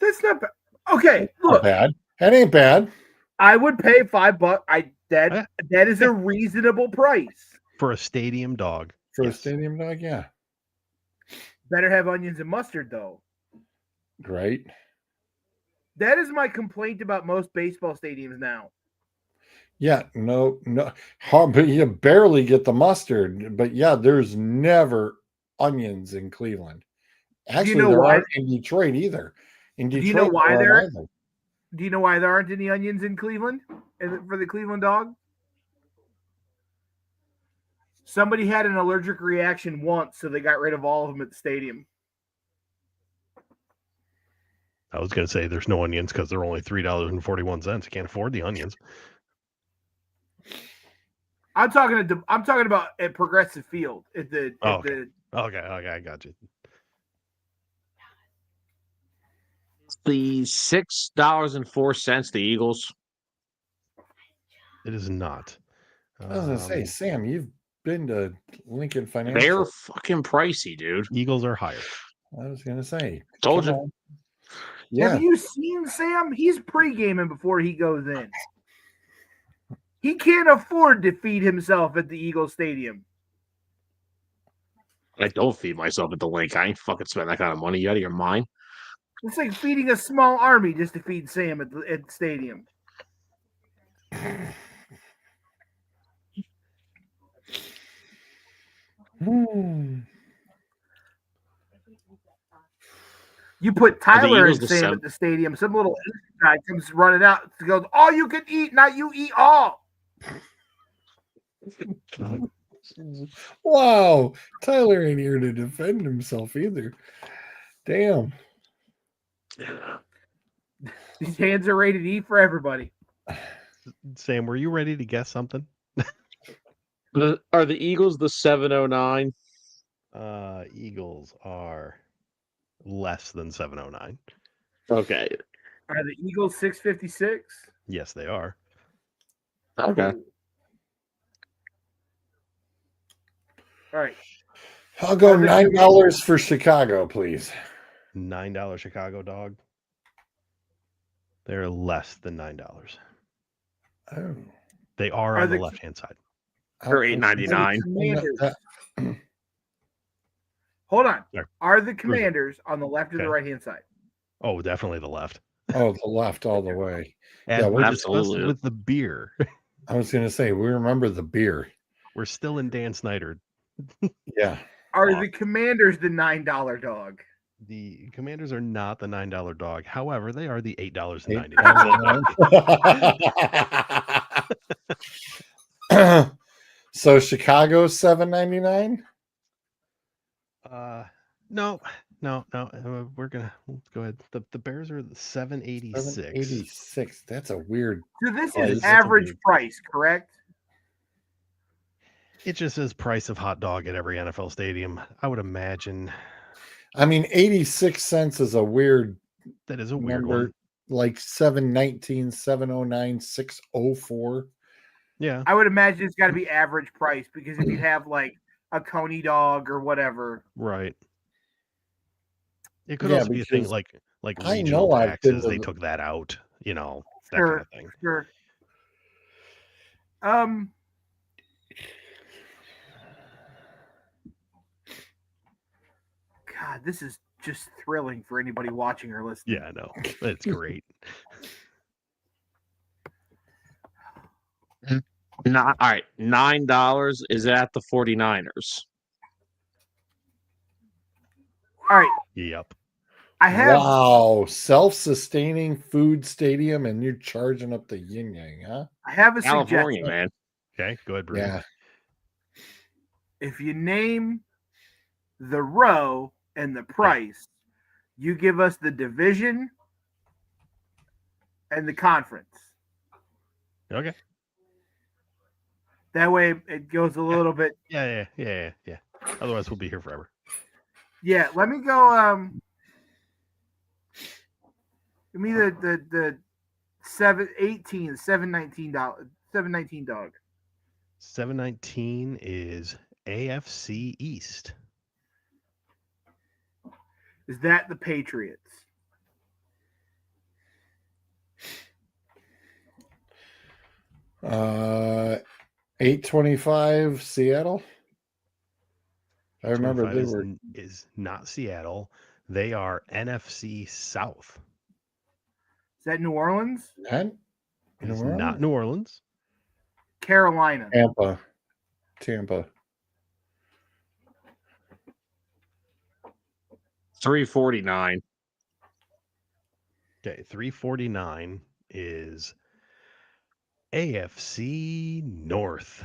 That's not bad. Okay, look, not bad. That ain't bad. I would pay $5. That is a reasonable price for a stadium dog. For a stadium dog, yeah. Better have onions and mustard, though. Right. That is my complaint about most baseball stadiums now. Yeah, no. But you barely get the mustard. But yeah, there's never onions in Cleveland. Actually, there aren't in Detroit either. In Detroit, do you know why Do you know why there aren't any onions in Cleveland for the Cleveland dog? Somebody had an allergic reaction once, so they got rid of all of them at the stadium. I was going to say there's no onions because they're only $3.41. You can't afford the onions. I'm talking about at Progressive Field Okay, I got you. The $6.04, the Eagles. It is not. I was gonna say, Sam, you've been to Lincoln Financial. They're fucking pricey, dude. Eagles are higher. I was gonna say, told you. Yeah. Have you seen Sam? He's pre-gaming before he goes in. He can't afford to feed himself at the Eagles Stadium. I don't feed myself at the link. I ain't fucking spend that kind of money. You out of your mind? It's like feeding a small army just to feed Sam at the stadium. You put Tyler and Sam at the stadium, some little guy comes running out to go, all you can eat, not you eat all. Wow. Tyler ain't here to defend himself either. Damn. These hands are rated E for everybody. Sam, were you ready to guess something? Are the Eagles the 709? Eagles are less than 709. Okay. Are the Eagles 656? Yes, they are. Okay. All right. I'll go Are the $9 for Chicago, please. $9 Chicago dog. They're less than $9. Oh, They are Are on the the- left-hand side. For $8.99. Commanders. Hold on. Sorry. Are the Commanders on the left or the Okay. right hand side? Oh, definitely the left. Oh, the left all the way. As Yeah, we absolutely. discussed with the beer. I was going to say, we remember the beer. We're still in Dan Snyder. Yeah. Are Fuck. the Commanders the $9 dog? The Commanders are not the $9 dog. However, they are the $8.99. So Chicago $7.99. No. Let's go ahead. The Bears are $7.86. $7.86. That's a weird. So this Oh, is that's a average weird- price, correct? It just says price of hot dog at every NFL stadium. I would imagine I mean, 86 cents is a weird that is a weird number. one. Like 7.19, 7.09, 6.04. Yeah. I would imagine it's got to be average price because if you have like a Coney dog or whatever, Right. It could Yeah, also be a thing because like I regional know I've been taxes. to They the- took that out, that Sure. kind of thing. sure. God, this is just thrilling for anybody watching or listening. Yeah, I know. It's great. All right, $9 is at the 49ers. All right, Yep. I have Wow, self-sustaining food stadium, and you're charging up the yin yang, huh? I have a California, suggestion. man. Okay, go ahead, Bruce. Yeah. If you name the row and the price, you give us the division and the conference. Okay. That way it goes a little bit. Yeah. Otherwise, we'll be here forever. Yeah, let me go. Give me the 7.18, 7.19 dog. 719 is AFC East. Is that the Patriots? Uh, 825 Seattle. I remember 25 they were. is not Seattle. They are NFC South. Is that New Orleans? And It is not New Orleans. Carolina. Tampa. $3.49. Okay, 349 is AFC North.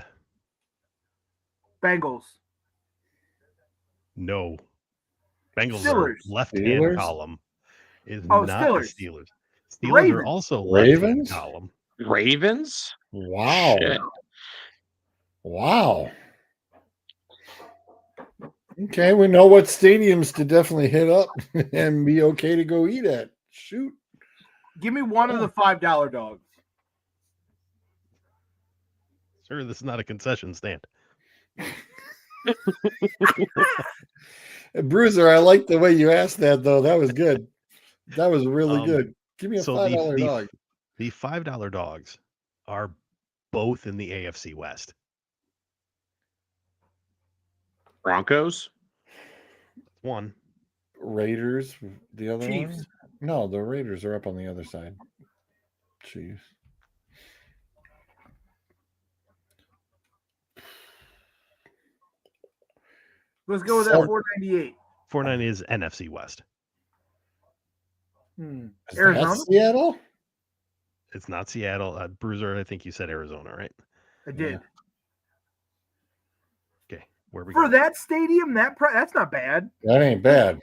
Bengals. No. Bengals Steelers. are left-hand Steelers? column. Is Oh, not Steelers. the Steelers. Steelers are Ravens. also left-hand Ravens? column. Ravens? Wow. Shit. Wow. Okay, we know what stadiums to definitely hit up and be okay to go eat at. Shoot. Give me one of the $5 dogs. Sir, this is not a concession stand. Bruiser, I like the way you asked that, though. That was good. That was really good. Give me a So $5 dog. the $5 dogs are both in the AFC West. Broncos? One. Raiders, the other Chiefs. one? No, the Raiders are up on the other side. Chiefs. Let's go with that 498. 490 is NFC West. Is Arizona? that Seattle? It's not Seattle. Bruiser, I think you said Arizona, right? I did. Yeah. Okay, where we For go? that stadium, that's not bad. That ain't bad.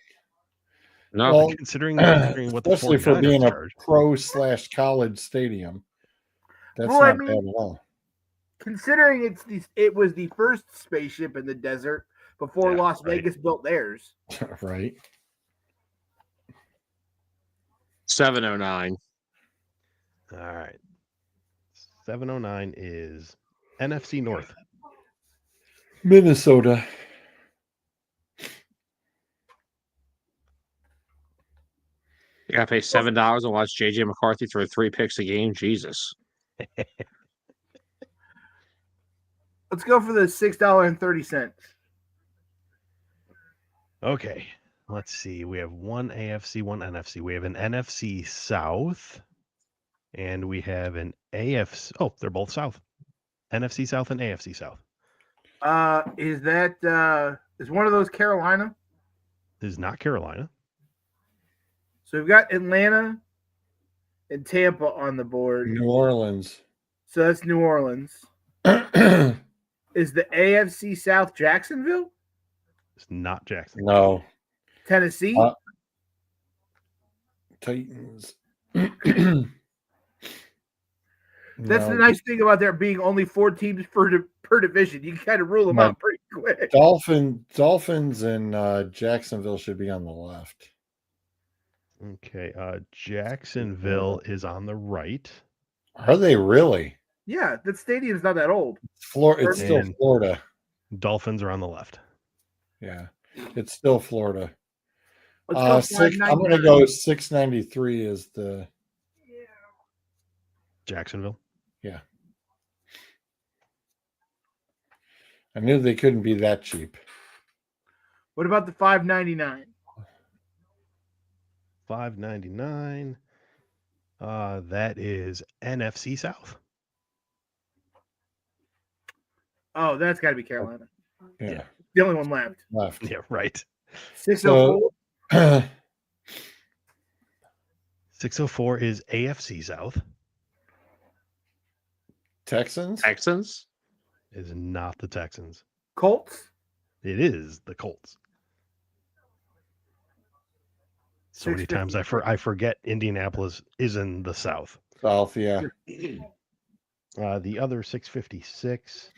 No. Well, Considering what the especially for 49ers being a charge. pro/college stadium. That's Well, I not bad mean- at all. Considering it was the first spaceship in the desert before Yeah, Las right. Vegas built theirs. Right. 709. All right. 709 is NFC North. Minnesota. You gotta pay $7 and watch JJ McCarthy throw 3 picks a game. Jesus. Let's go for the $6.30. Okay. Let's see. We have one AFC, one NFC. We have an NFC South, and we have an AFC. Oh, they're both South. NFC South and AFC South. Is that is one of those Carolina? This is not Carolina. So we've got Atlanta and Tampa on the board. New Orleans. So that's New Orleans. Is the AFC South Jacksonville? It's not Jackson. No. Tennessee? Titans. That's the nice thing about there being only 4 teams per division. You can kind of rule them out pretty quick. Dolphins and Jacksonville should be on the left. Okay. Jacksonville is on the right. Are they really? Yeah, that stadium's not that old. It's still And Florida. Dolphins are on the left. Yeah, it's still Florida. Let's go I'm going to go 693 is the Jacksonville. Yeah. I knew they couldn't be that cheap. What about the $5.99? $5.99. That is NFC South. Oh, that's got to be Carolina. Yeah. The only one left. Yeah, right. 604. 604 is AFC South. Texans? Is not the Texans. Colts? It is the Colts. So many times I forget Indianapolis is in the South. South, yeah. The other 656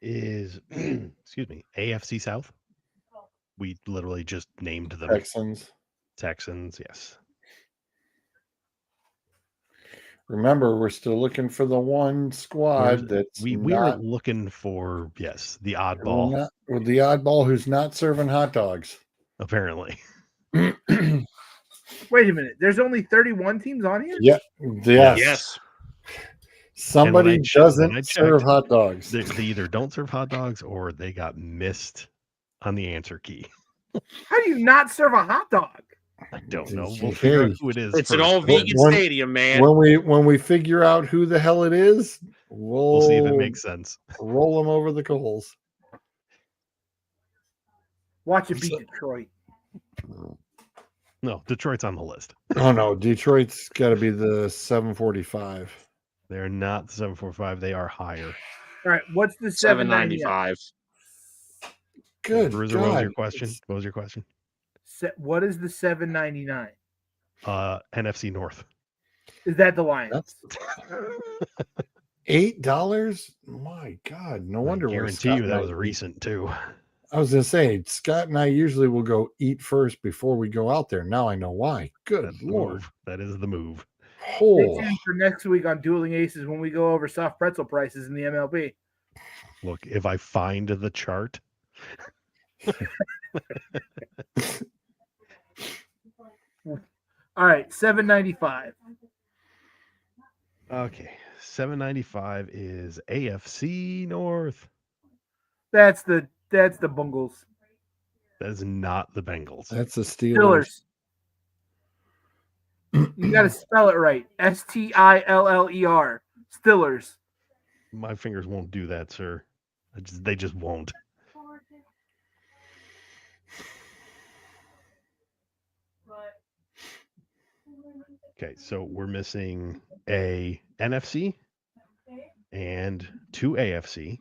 is, excuse me, AFC South. We literally just named them. Texans, yes. Remember, we're still looking for the one squad that's we are looking for, yes, the oddball. With the oddball who's not serving hot dogs. Apparently. Wait a minute. There's only 31 teams on here? Yeah. Yes. Somebody doesn't serve hot dogs. They either don't serve hot dogs or they got missed on the answer key. How do you not serve a hot dog? I don't know. We'll figure out who it is. It's an all vegan stadium, man. When we figure out who the hell it is, we'll see if it makes sense. Roll them over the coals. Watch it beat Detroit. No, Detroit's on the list. Oh no, Detroit's got to be the 745. They're not the 745. They are higher. All right, what's the 795? Good. Bruiser, what was your question? What was your question? What is the 799? NFC North. Is that the Lions? $8? My God, no wonder. I guarantee you that was recent too. I was gonna say Scott and I usually will go eat first before we go out there. Now I know why. Good Lord, that is the move. Stay tuned for next week on Dueling Aces when we go over soft pretzel prices in the MLB. Look, if I find the chart. All right, $7.95. Okay, $7.95 is AFC North. That's the Bungles. That is not the Bengals. That's the Steelers. You got to spell it right. Stiller. Stillers. My fingers won't do that, sir. They just won't. Okay, so we're missing a NFC and 2 AFC.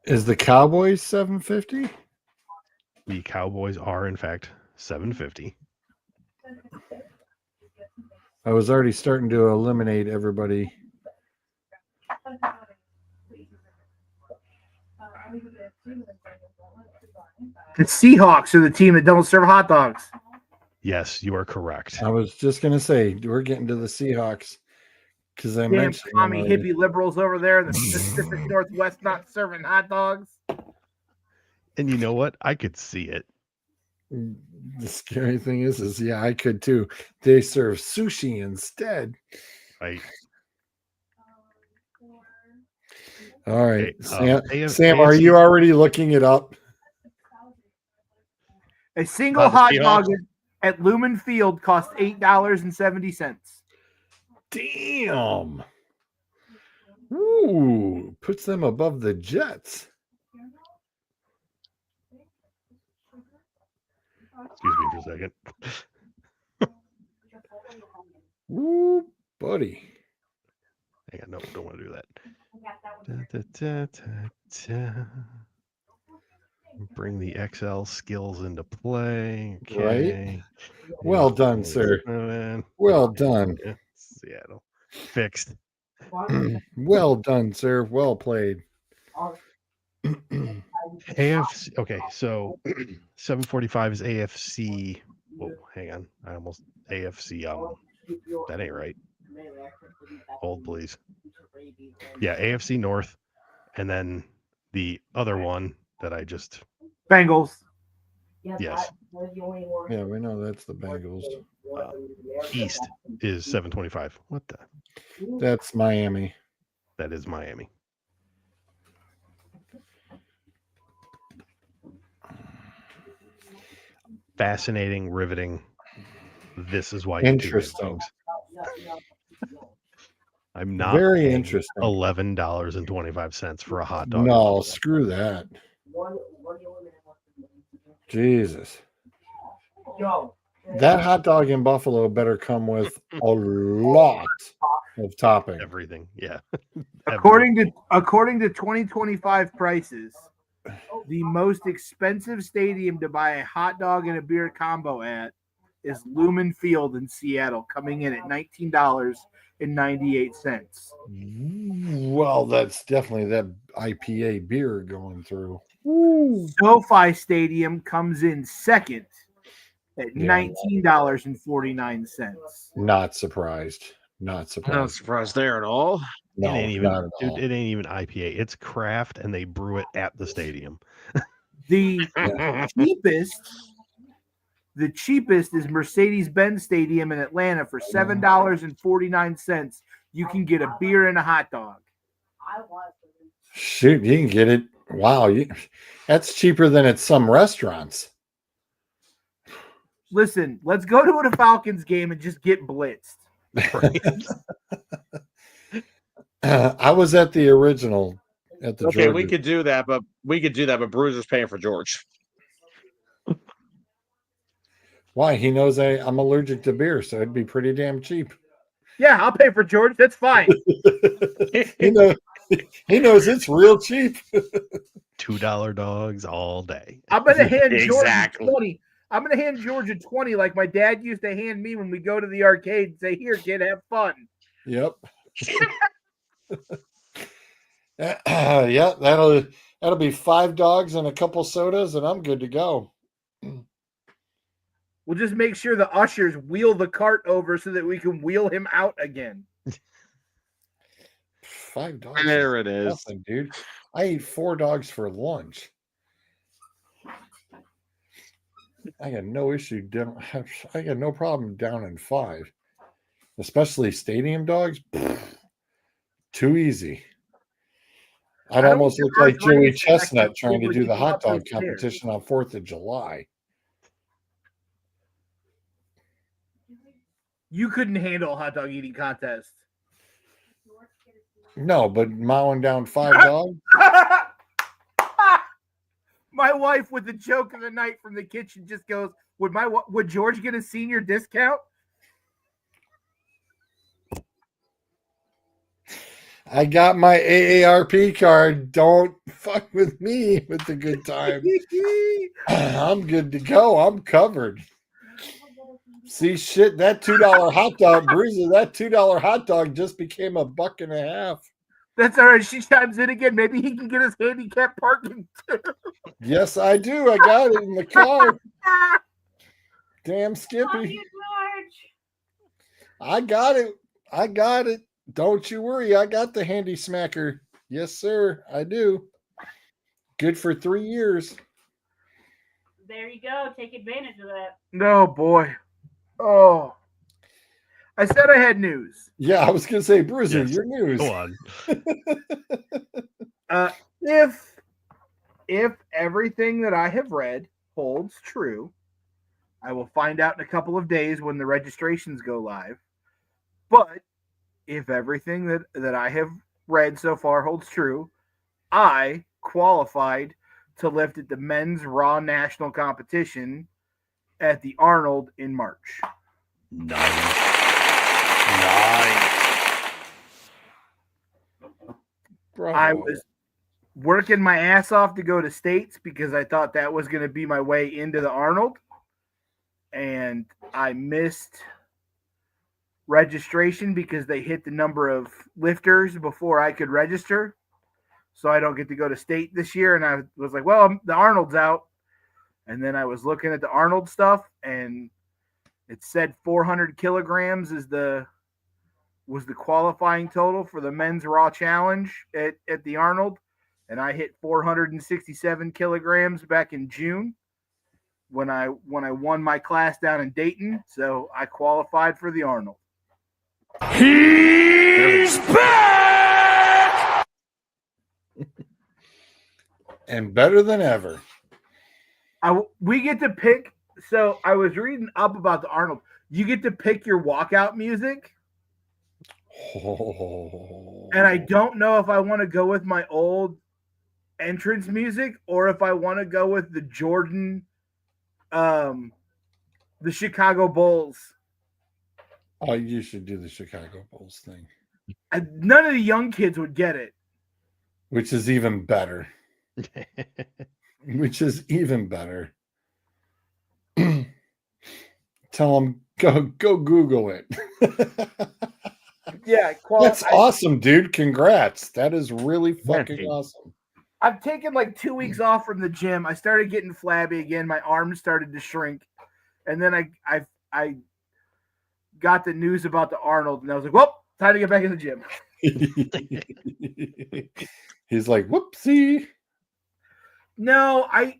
Is the Cowboys 750? The Cowboys are, in fact, 750. I was already starting to eliminate everybody. The Seahawks are the team that don't serve hot dogs. Yes, you are correct. I was just going to say, we're getting to the Seahawks because I mentioned commie hippie liberals over there in the Pacific Northwest not serving hot dogs. And you know what? I could see it. The scary thing is yeah, I could too. They serve sushi instead. Right. All right, Okay, Sam, are you already looking it up? A single hot dog at Lumen Field costs $8.70. Damn. Ooh, puts them above the Jets. Excuse me for a second. Ooh, buddy. Hang on, no, don't want to do that. Bring the XL skills into play. Okay. Right? Well done, sir. Well done. Seattle. Fixed. Well done, sir. Well played. AFC. Okay, so 745 is AFC. Whoa, hang on. I almost AFC. That ain't right. Hold, please. Yeah, AFC North, and then the other one that I just Bengals. Yes. Yeah, we know that's the Bengals. East is 725. What the? That's Miami. That is Miami. Fascinating, riveting. This is why you interesting. I'm not very paying interesting. $11.25 for a hot dog. No, screw that. Jesus. That hot dog in Buffalo better come with a lot of topping. Everything, yeah. According to 2025 prices, the most expensive stadium to buy a hot dog and a beer combo at is Lumen Field in Seattle, coming in at $19.98. Well, that's definitely that IPA beer going through. SoFi Stadium comes in second at $19.49. Not surprised. Not surprised. Not surprised there at all. No, it ain't even, not at all. Dude, it ain't even IPA. It's craft, and they brew it at the stadium. The cheapest is Mercedes-Benz Stadium in Atlanta for $7.49. You can get a beer and a hot dog. Shoot, you can get it. Wow, that's cheaper than at some restaurants. Listen, let's go to a Falcons game and just get blitzed. I was at the original at the Okay, Georgia. we could do that, but Bruiser's paying for George. Why? He knows I'm allergic to beer, so it'd be pretty damn cheap. Yeah, I'll pay for George. That's fine. He knows it's real cheap. $2 dogs all day. I'm gonna hand George a 20. I'm gonna hand George a 20 like my dad used to hand me when we go to the arcade and say, "Here, kid, have fun." Yep. Yeah, that'll be 5 dogs and a couple sodas, and I'm good to go. We'll just make sure the ushers wheel the cart over so that we can wheel him out again. $5. There it is, nothing, dude. I ate 4 dogs for lunch. I got no issue. I got no problem down in 5, especially stadium dogs. Too easy. I'd almost look like Joey Chestnut trying to do the hot dog competition on 4th of July. You couldn't handle a hot dog eating contest. No, but mowing down 5 dogs. My wife, with the joke of the night from the kitchen, just goes, "Would George get a senior discount?" I got my AARP card. Don't fuck with me with the good time. I'm good to go. I'm covered. See, shit, that $2 hot dog, Bruiser, that $2 hot dog just became $1.50. That's all right. She chimes in again. Maybe he can get his handicap parking too. Yes, I do. I got it in the car. Damn Skippy. I got it. I got it. Don't you worry. I got the handy smacker. Yes, sir. I do. Good for 3 years. There you go. Take advantage of that. No, boy. Oh. I said I had news. Yeah, I was gonna say, Bruiser, Yes. your news. Go on. If everything that I have read holds true, I will find out in a couple of days when the registrations go live. But if everything that I have read so far holds true, I qualified to lift at the men's Raw National Competition at the Arnold in March. Nice. Bravo. I was working my ass off to go to states because I thought that was going to be my way into the Arnold. And I missed registration because they hit the number of lifters before I could register. So I don't get to go to state this year. And I was like, well, the Arnold's out. And then I was looking at the Arnold stuff, and it said 400 kilograms was the qualifying total for the men's Raw Challenge at the Arnold. And I hit 467 kilograms back in June when I won my class down in Dayton. So I qualified for the Arnold. He's back and better than ever. We get to pick. So I was reading up about the Arnold. You get to pick your walkout music. Oh. And I don't know if I want to go with my old entrance music or if I want to go with the Jordan, the Chicago Bulls. Oh, you should do the Chicago Bulls thing. None of the young kids would get it. Which is even better. Which is even better. Tell them, go Google it. Yeah, that's awesome, dude. Congrats. That is really fucking awesome. I've taken like 2 weeks off from the gym. I started getting flabby again. My arms started to shrink. And then I got the news about the Arnold, and I was like, well, time to get back in the gym. He's like, whoopsie. No, I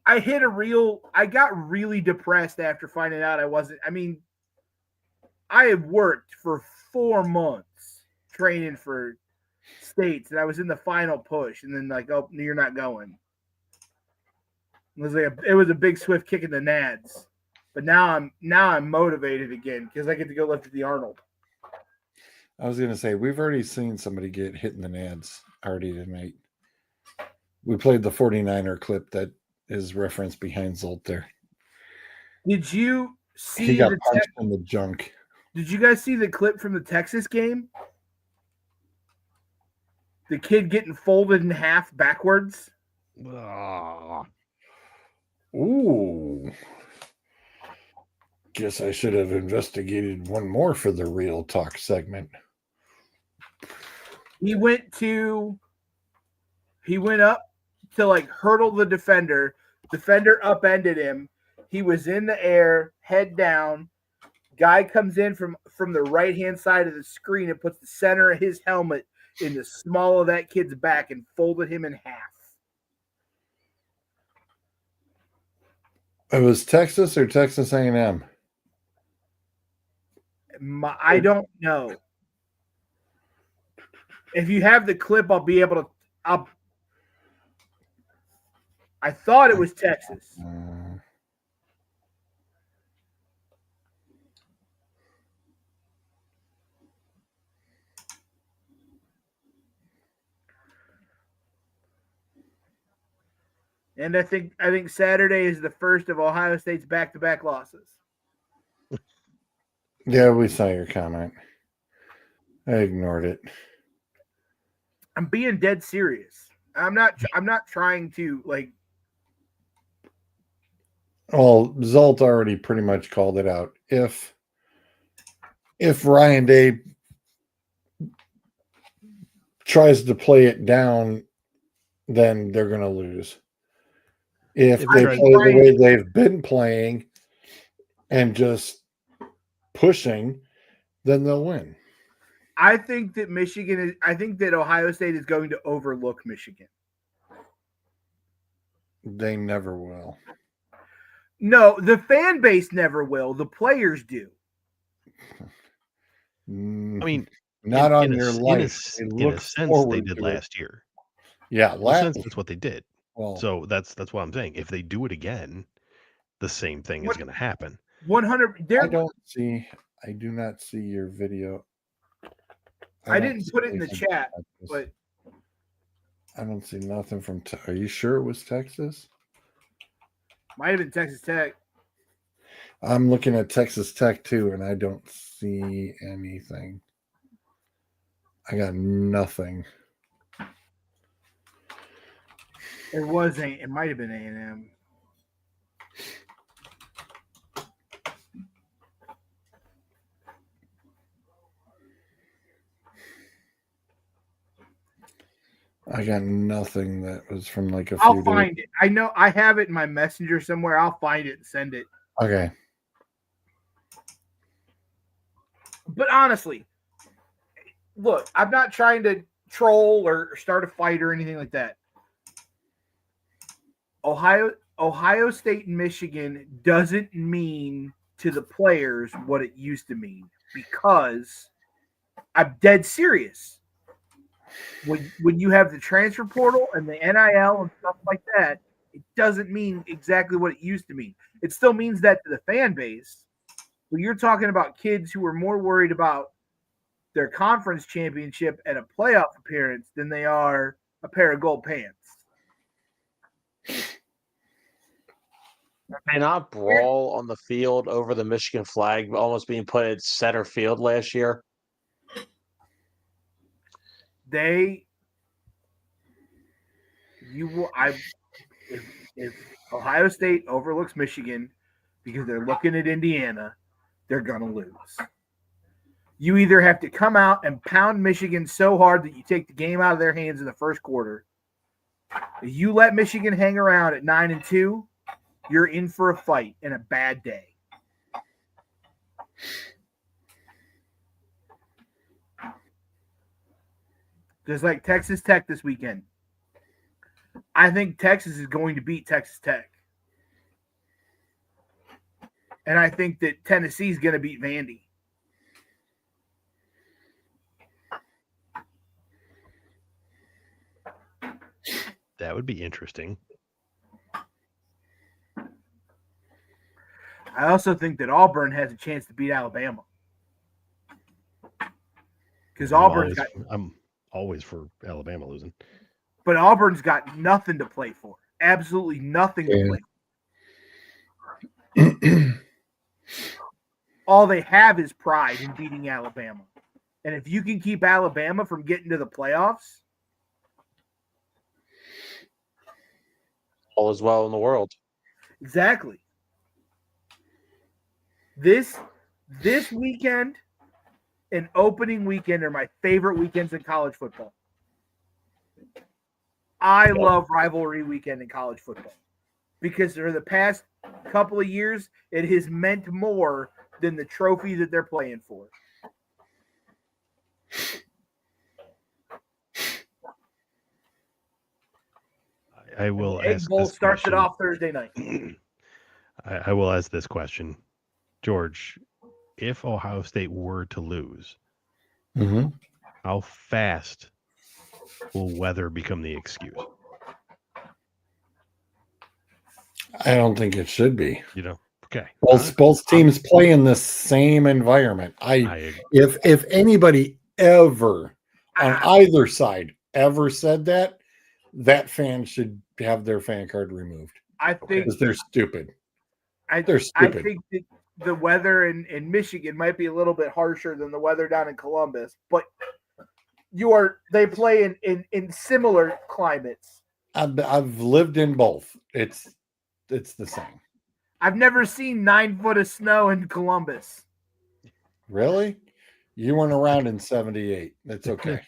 got really depressed after finding out I had worked for 4 months training for states, and I was in the final push, and then like, oh, you're not going. It was a big swift kick in the nads. But now I'm motivated again because I get to go lift at the Arnold. I was gonna say we've already seen somebody get hit in the nads already tonight. We played the 49er clip that is referenced behind Zolt there. Did you see he got punched in the junk? Did you guys see the clip from the Texas game? The kid getting folded in half backwards. Ooh. Guess I should have investigated one more for the Real Talk segment. He went up to like hurdle the defender. Defender upended him. He was in the air, head down. Guy comes in from the right-hand side of the screen and puts the center of his helmet in the small of that kid's back and folded him in half. It was Texas or Texas A&M? I don't know. If you have the clip, I'll be able to. I thought it was Texas. And I think Saturday is the first of Ohio State's back-to-back losses. Yeah, we saw your comment. I ignored it. I'm being dead serious. I'm not trying to like. Well, Zolt already pretty much called it out. If Ryan Day tries to play it down, then they're going to lose. If they play the way they've been playing and just pushing, then they'll win. I think that Ohio State is going to overlook Michigan. They never will. No, the fan base never will. The players do. I mean, not on in your a, life. in a sense, they did last year. Yeah, In a sense, that's what they did. Well, So that's what I'm saying. If they do it again, the same thing is going to happen. 100. I do not see your video. I didn't put it in the chat, but I don't see nothing from. Are you sure it was Texas? Might have been Texas Tech. I'm looking at Texas Tech too, and I don't see anything. I got nothing. It wasn't. It might have been A&M. I got nothing that was from like a few I'll days. find it. I know I have it in my messenger somewhere. I'll find it and send it. Okay. But honestly, look, I'm not trying to troll or start a fight or anything like that. Ohio State and Michigan doesn't mean to the players what it used to mean, because I'm dead serious. When you have the transfer portal and the NIL and stuff like that, it doesn't mean exactly what it used to mean. It still means that to the fan base, but you're talking about kids who are more worried about their conference championship and a playoff appearance than they are a pair of gold pants. And I brawl on the field over the Michigan flag, almost being put at center field last year. If Ohio State overlooks Michigan because they're looking at Indiana, they're gonna lose. You either have to come out and pound Michigan so hard that you take the game out of their hands in the first quarter. If you let Michigan hang around at 9-2, you're in for a fight and a bad day. Just like Texas Tech this weekend. I think Texas is going to beat Texas Tech. And I think that Tennessee is going to beat Vandy. That would be interesting. I also think that Auburn has a chance to beat Alabama. Because I'm always for Alabama losing. But Auburn's got nothing to play for. Absolutely nothing to play for. All they have is pride in beating Alabama. And if you can keep Alabama from getting to the playoffs, all is well in the world. Exactly. This weekend and opening weekend are my favorite weekends in college football. I love rivalry weekend in college football because for the past couple of years, it has meant more than the trophy that they're playing for. I will Egg ask Bowl this starts question. it off Thursday night. I will ask this question. George, if Ohio State were to lose, how fast will weather become the excuse? I don't think it should be. Okay. Both teams play in the same environment. If anybody ever on either side ever said that, that fan should have their fan card removed. I think because they're stupid. They're stupid. I think that the weather in Michigan might be a little bit harsher than the weather down in Columbus, but they play in similar climates. I've lived in both. It's the same. I've never seen 9 foot of snow in Columbus. Really? You weren't around in 78. That's okay.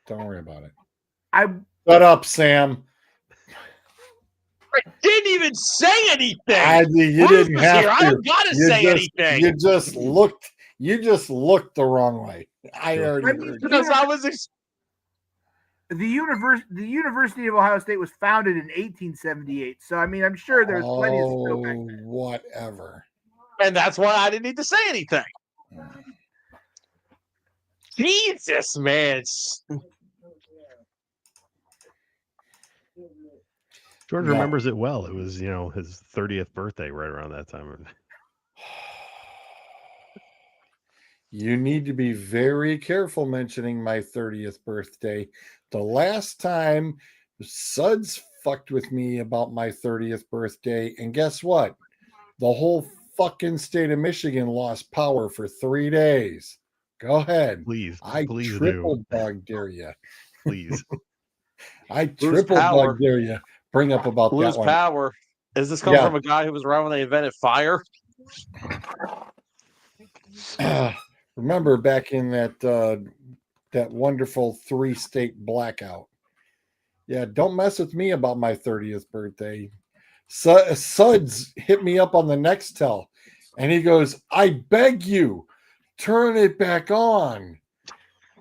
Don't worry about it. Shut up, Sam. I didn't even say anything. You didn't have to. I don't gotta say anything. You just looked the wrong way. I already heard because I was The University of Ohio State was founded in 1878. So I mean, I'm sure there's plenty of snow back then. Whatever. And that's why I didn't need to say anything. Jesus, man. George No. remembers it well. It was, his 30th birthday right around that time. You need to be very careful mentioning my 30th birthday. The last time Suds fucked with me about my 30th birthday, and guess what? The whole fucking state of Michigan lost power for 3 days. Go ahead. Please triple dog dare you. Please. I Lose triple power. dog dare you. Bring up about Lose that one. power. Is this coming Yeah. from a guy who was around when they invented fire? Remember back in that wonderful 3-state blackout. Yeah, don't mess with me about my 30th birthday. Suds hit me up on the Nextel, and he goes, "I beg you, turn it back on."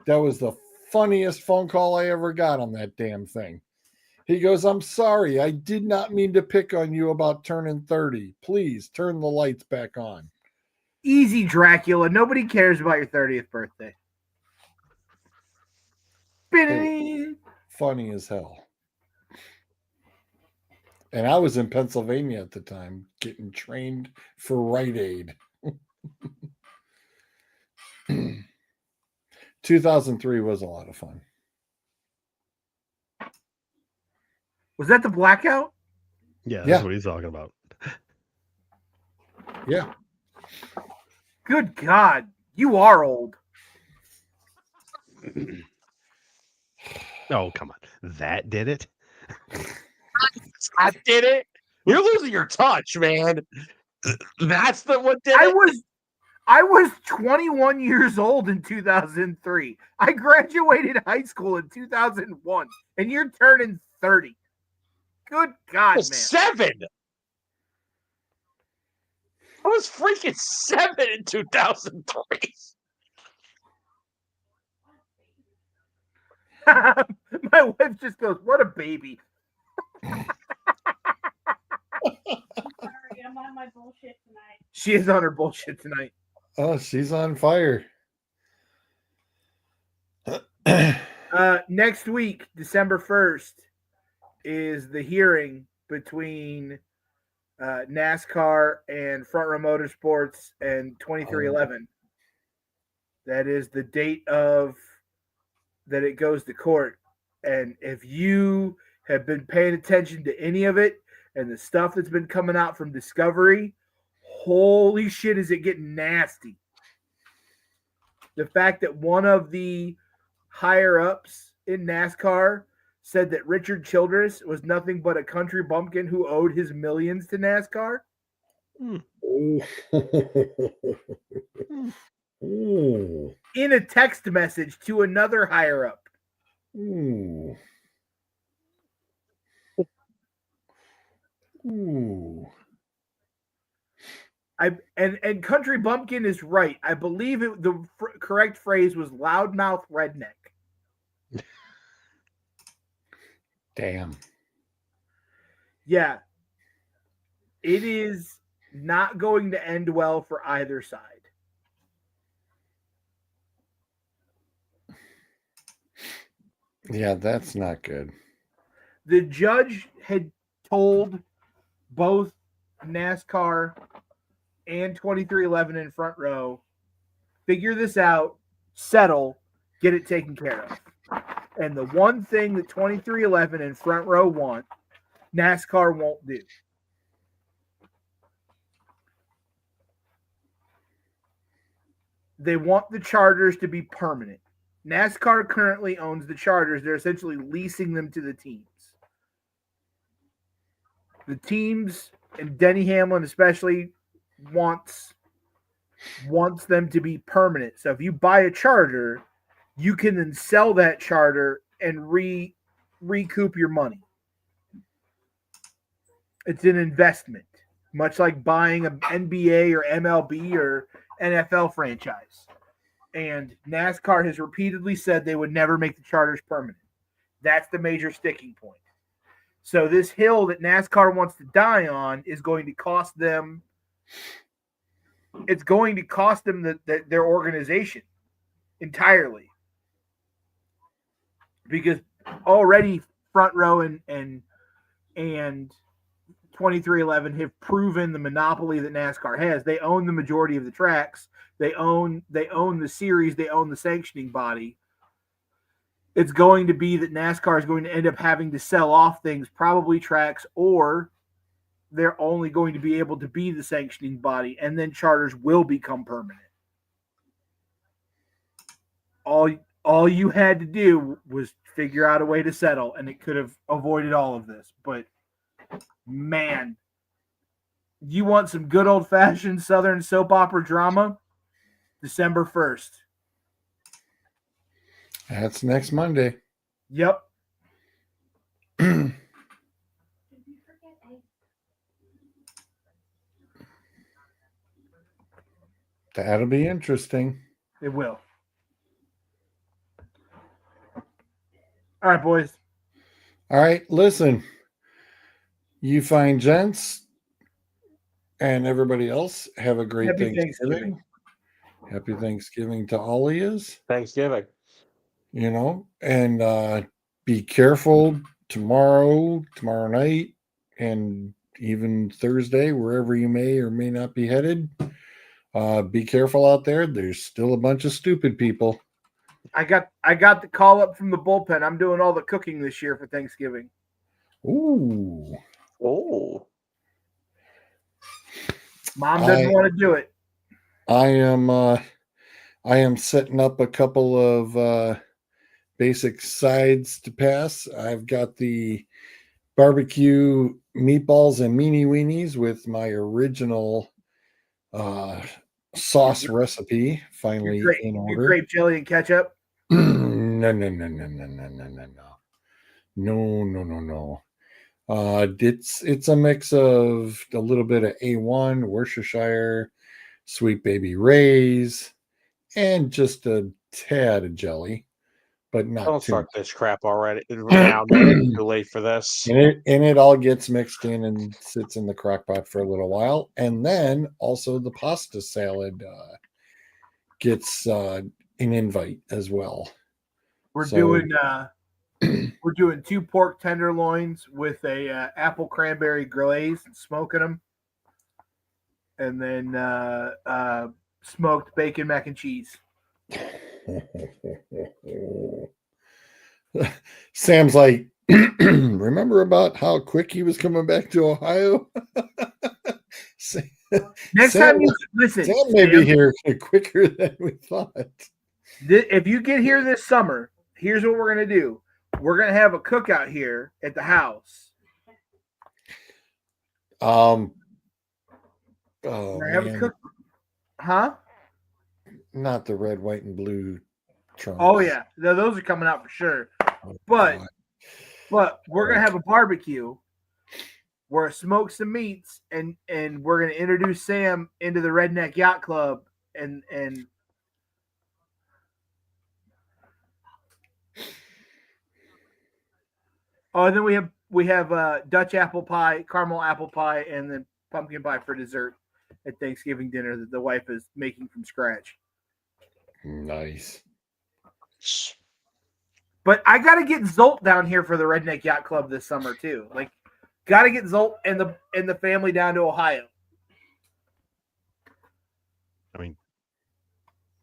That was the funniest phone call I ever got on that damn thing. He goes, "I'm sorry, I did not mean to pick on you about turning 30. Please turn the lights back on." Easy, Dracula. Nobody cares about your 30th birthday. Funny as hell. And I was in Pennsylvania at the time getting trained for Rite Aid. 2003 was a lot of fun. Was that the blackout? Yeah, that's what he's talking about. Yeah. Good God. You are old. Oh, come on. That did it? I did it. You're losing your touch, man. That's the what did it. I was 21 years old in 2003. I graduated high school in 2001, and you're turning 30. Good God, man. 7. I was freaking 7 in 2003. My wife just goes, "What a baby." Sorry, I'm on my bullshit tonight. She is on her bullshit tonight. Oh, she's on fire. Next week, December 1st, is the hearing between NASCAR and Front Row Motorsports and 2311. That is the date of that it goes to court. And if you have been paying attention to any of it and the stuff that's been coming out from Discovery, holy shit, is it getting nasty. The fact that one of the higher ups in NASCAR said that Richard Childress was nothing but a country bumpkin who owed his millions to NASCAR. In a text message to another higher up. Ooh. And country bumpkin is right. I believe the correct phrase was loudmouth redneck. Damn. Yeah. It is not going to end well for either side. Yeah, that's not good. The judge had told both NASCAR and 2311 in Front Row, figure this out, settle, get it taken care of. And the one thing that 2311 and Front Row want, NASCAR won't do. They want the charters to be permanent. NASCAR currently owns the charters. They're essentially leasing them to the teams. The teams, and Denny Hamlin especially, wants them to be permanent. So if you buy a charter, you can then sell that charter and recoup your money. It's an investment, much like buying an NBA or MLB or NFL franchise. And NASCAR has repeatedly said they would never make the charters permanent. That's the major sticking point. So this hill that NASCAR wants to die on is going to cost them. It's going to cost them their organization entirely, because already Front Row and 2311 have proven the monopoly that NASCAR has. They own the majority of the tracks. They own the series. They own the sanctioning body. It's going to be that NASCAR is going to end up having to sell off things, probably tracks, or they're only going to be able to be the sanctioning body, and then charters will become permanent. All you had to do was figure out a way to settle, and it could have avoided all of this. But man, you want some good old-fashioned Southern soap opera drama? December 1st. That's next Monday. Yep. That'll be interesting. It will. All right, boys. All right, listen. You fine gents and everybody else have a great Happy Thanksgiving. Happy Thanksgiving to all of yous. Thanksgiving. You know, and be careful tomorrow night, and even Thursday, wherever you may or may not be headed. Be careful out there. There's still a bunch of stupid people. I got the call up from the bullpen. I'm doing all the cooking this year for Thanksgiving. Ooh. Oh. Mom doesn't want to do it. I am setting up a couple of basic sides to pass. I've got the barbecue meatballs and meanie weenies with my original sauce recipe finally in order. Grape jelly and ketchup. No. It's a mix of a little bit of A1 Worcestershire, Sweet Baby Ray's, and just a tad of jelly, but not Don't too start much. this crap already. Now, it's too late for this. And it all gets mixed in and sits in the crock pot for a little while. And then also the pasta salad gets an invite as well. We're doing 2 pork tenderloins with a apple cranberry glaze and smoking them, and then smoked bacon mac and cheese. Sam's like, remember about how quick he was coming back to Ohio? Next time you listen, Sam may be here quicker than we thought. If you get here this summer, here's what we're going to do. We're going to have a cookout here at the house. Oh, Huh? Not the red, white, and blue trunks. Oh yeah, those are coming out for sure. But we're gonna have a barbecue. We're gonna smoke some meats, and we're gonna introduce Sam into the Redneck Yacht Club, and then we have Dutch apple pie, caramel apple pie, and then pumpkin pie for dessert at Thanksgiving dinner that the wife is making from scratch. Nice. But I got to get Zolt down here for the Redneck Yacht Club this summer too. Like, got to get Zolt and the family down to Ohio. I mean,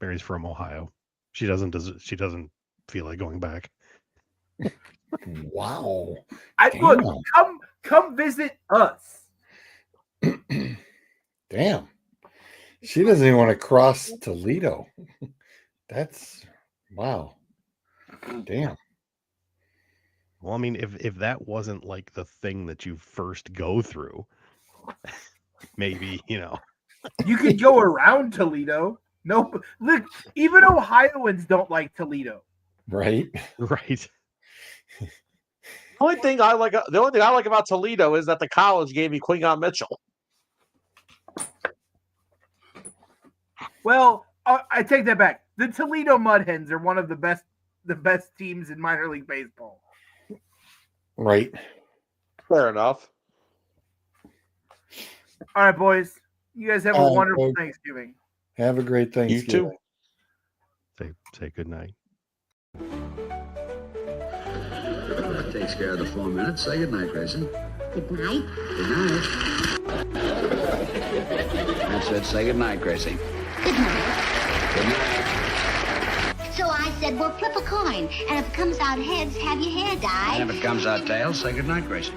Mary's from Ohio. She doesn't feel like going back. Wow. Look, come visit us. Damn. She doesn't even want to cross Toledo. That's wow. Damn. Well, I mean, if that wasn't like the thing that you first go through, maybe, You could go around Toledo. No, look, even Ohioans don't like Toledo. Right. Right. The only thing I like about Toledo is that the college gave me Quingon Mitchell. Well, I take that back. The Toledo Mud Hens are one of the best teams in minor league baseball. Right. Fair enough. All right, boys. You guys have a wonderful folks. Thanksgiving. Have a great Thanksgiving. You too. Say good night. That takes care of the 4 minutes. Say goodnight, Grayson. Good night. Good night. I said say goodnight, Gracie. Good night. Good night. So I said, well, flip a coin. And if it comes out heads, have your hair dyed. And if it comes out tails, say goodnight, Gracie.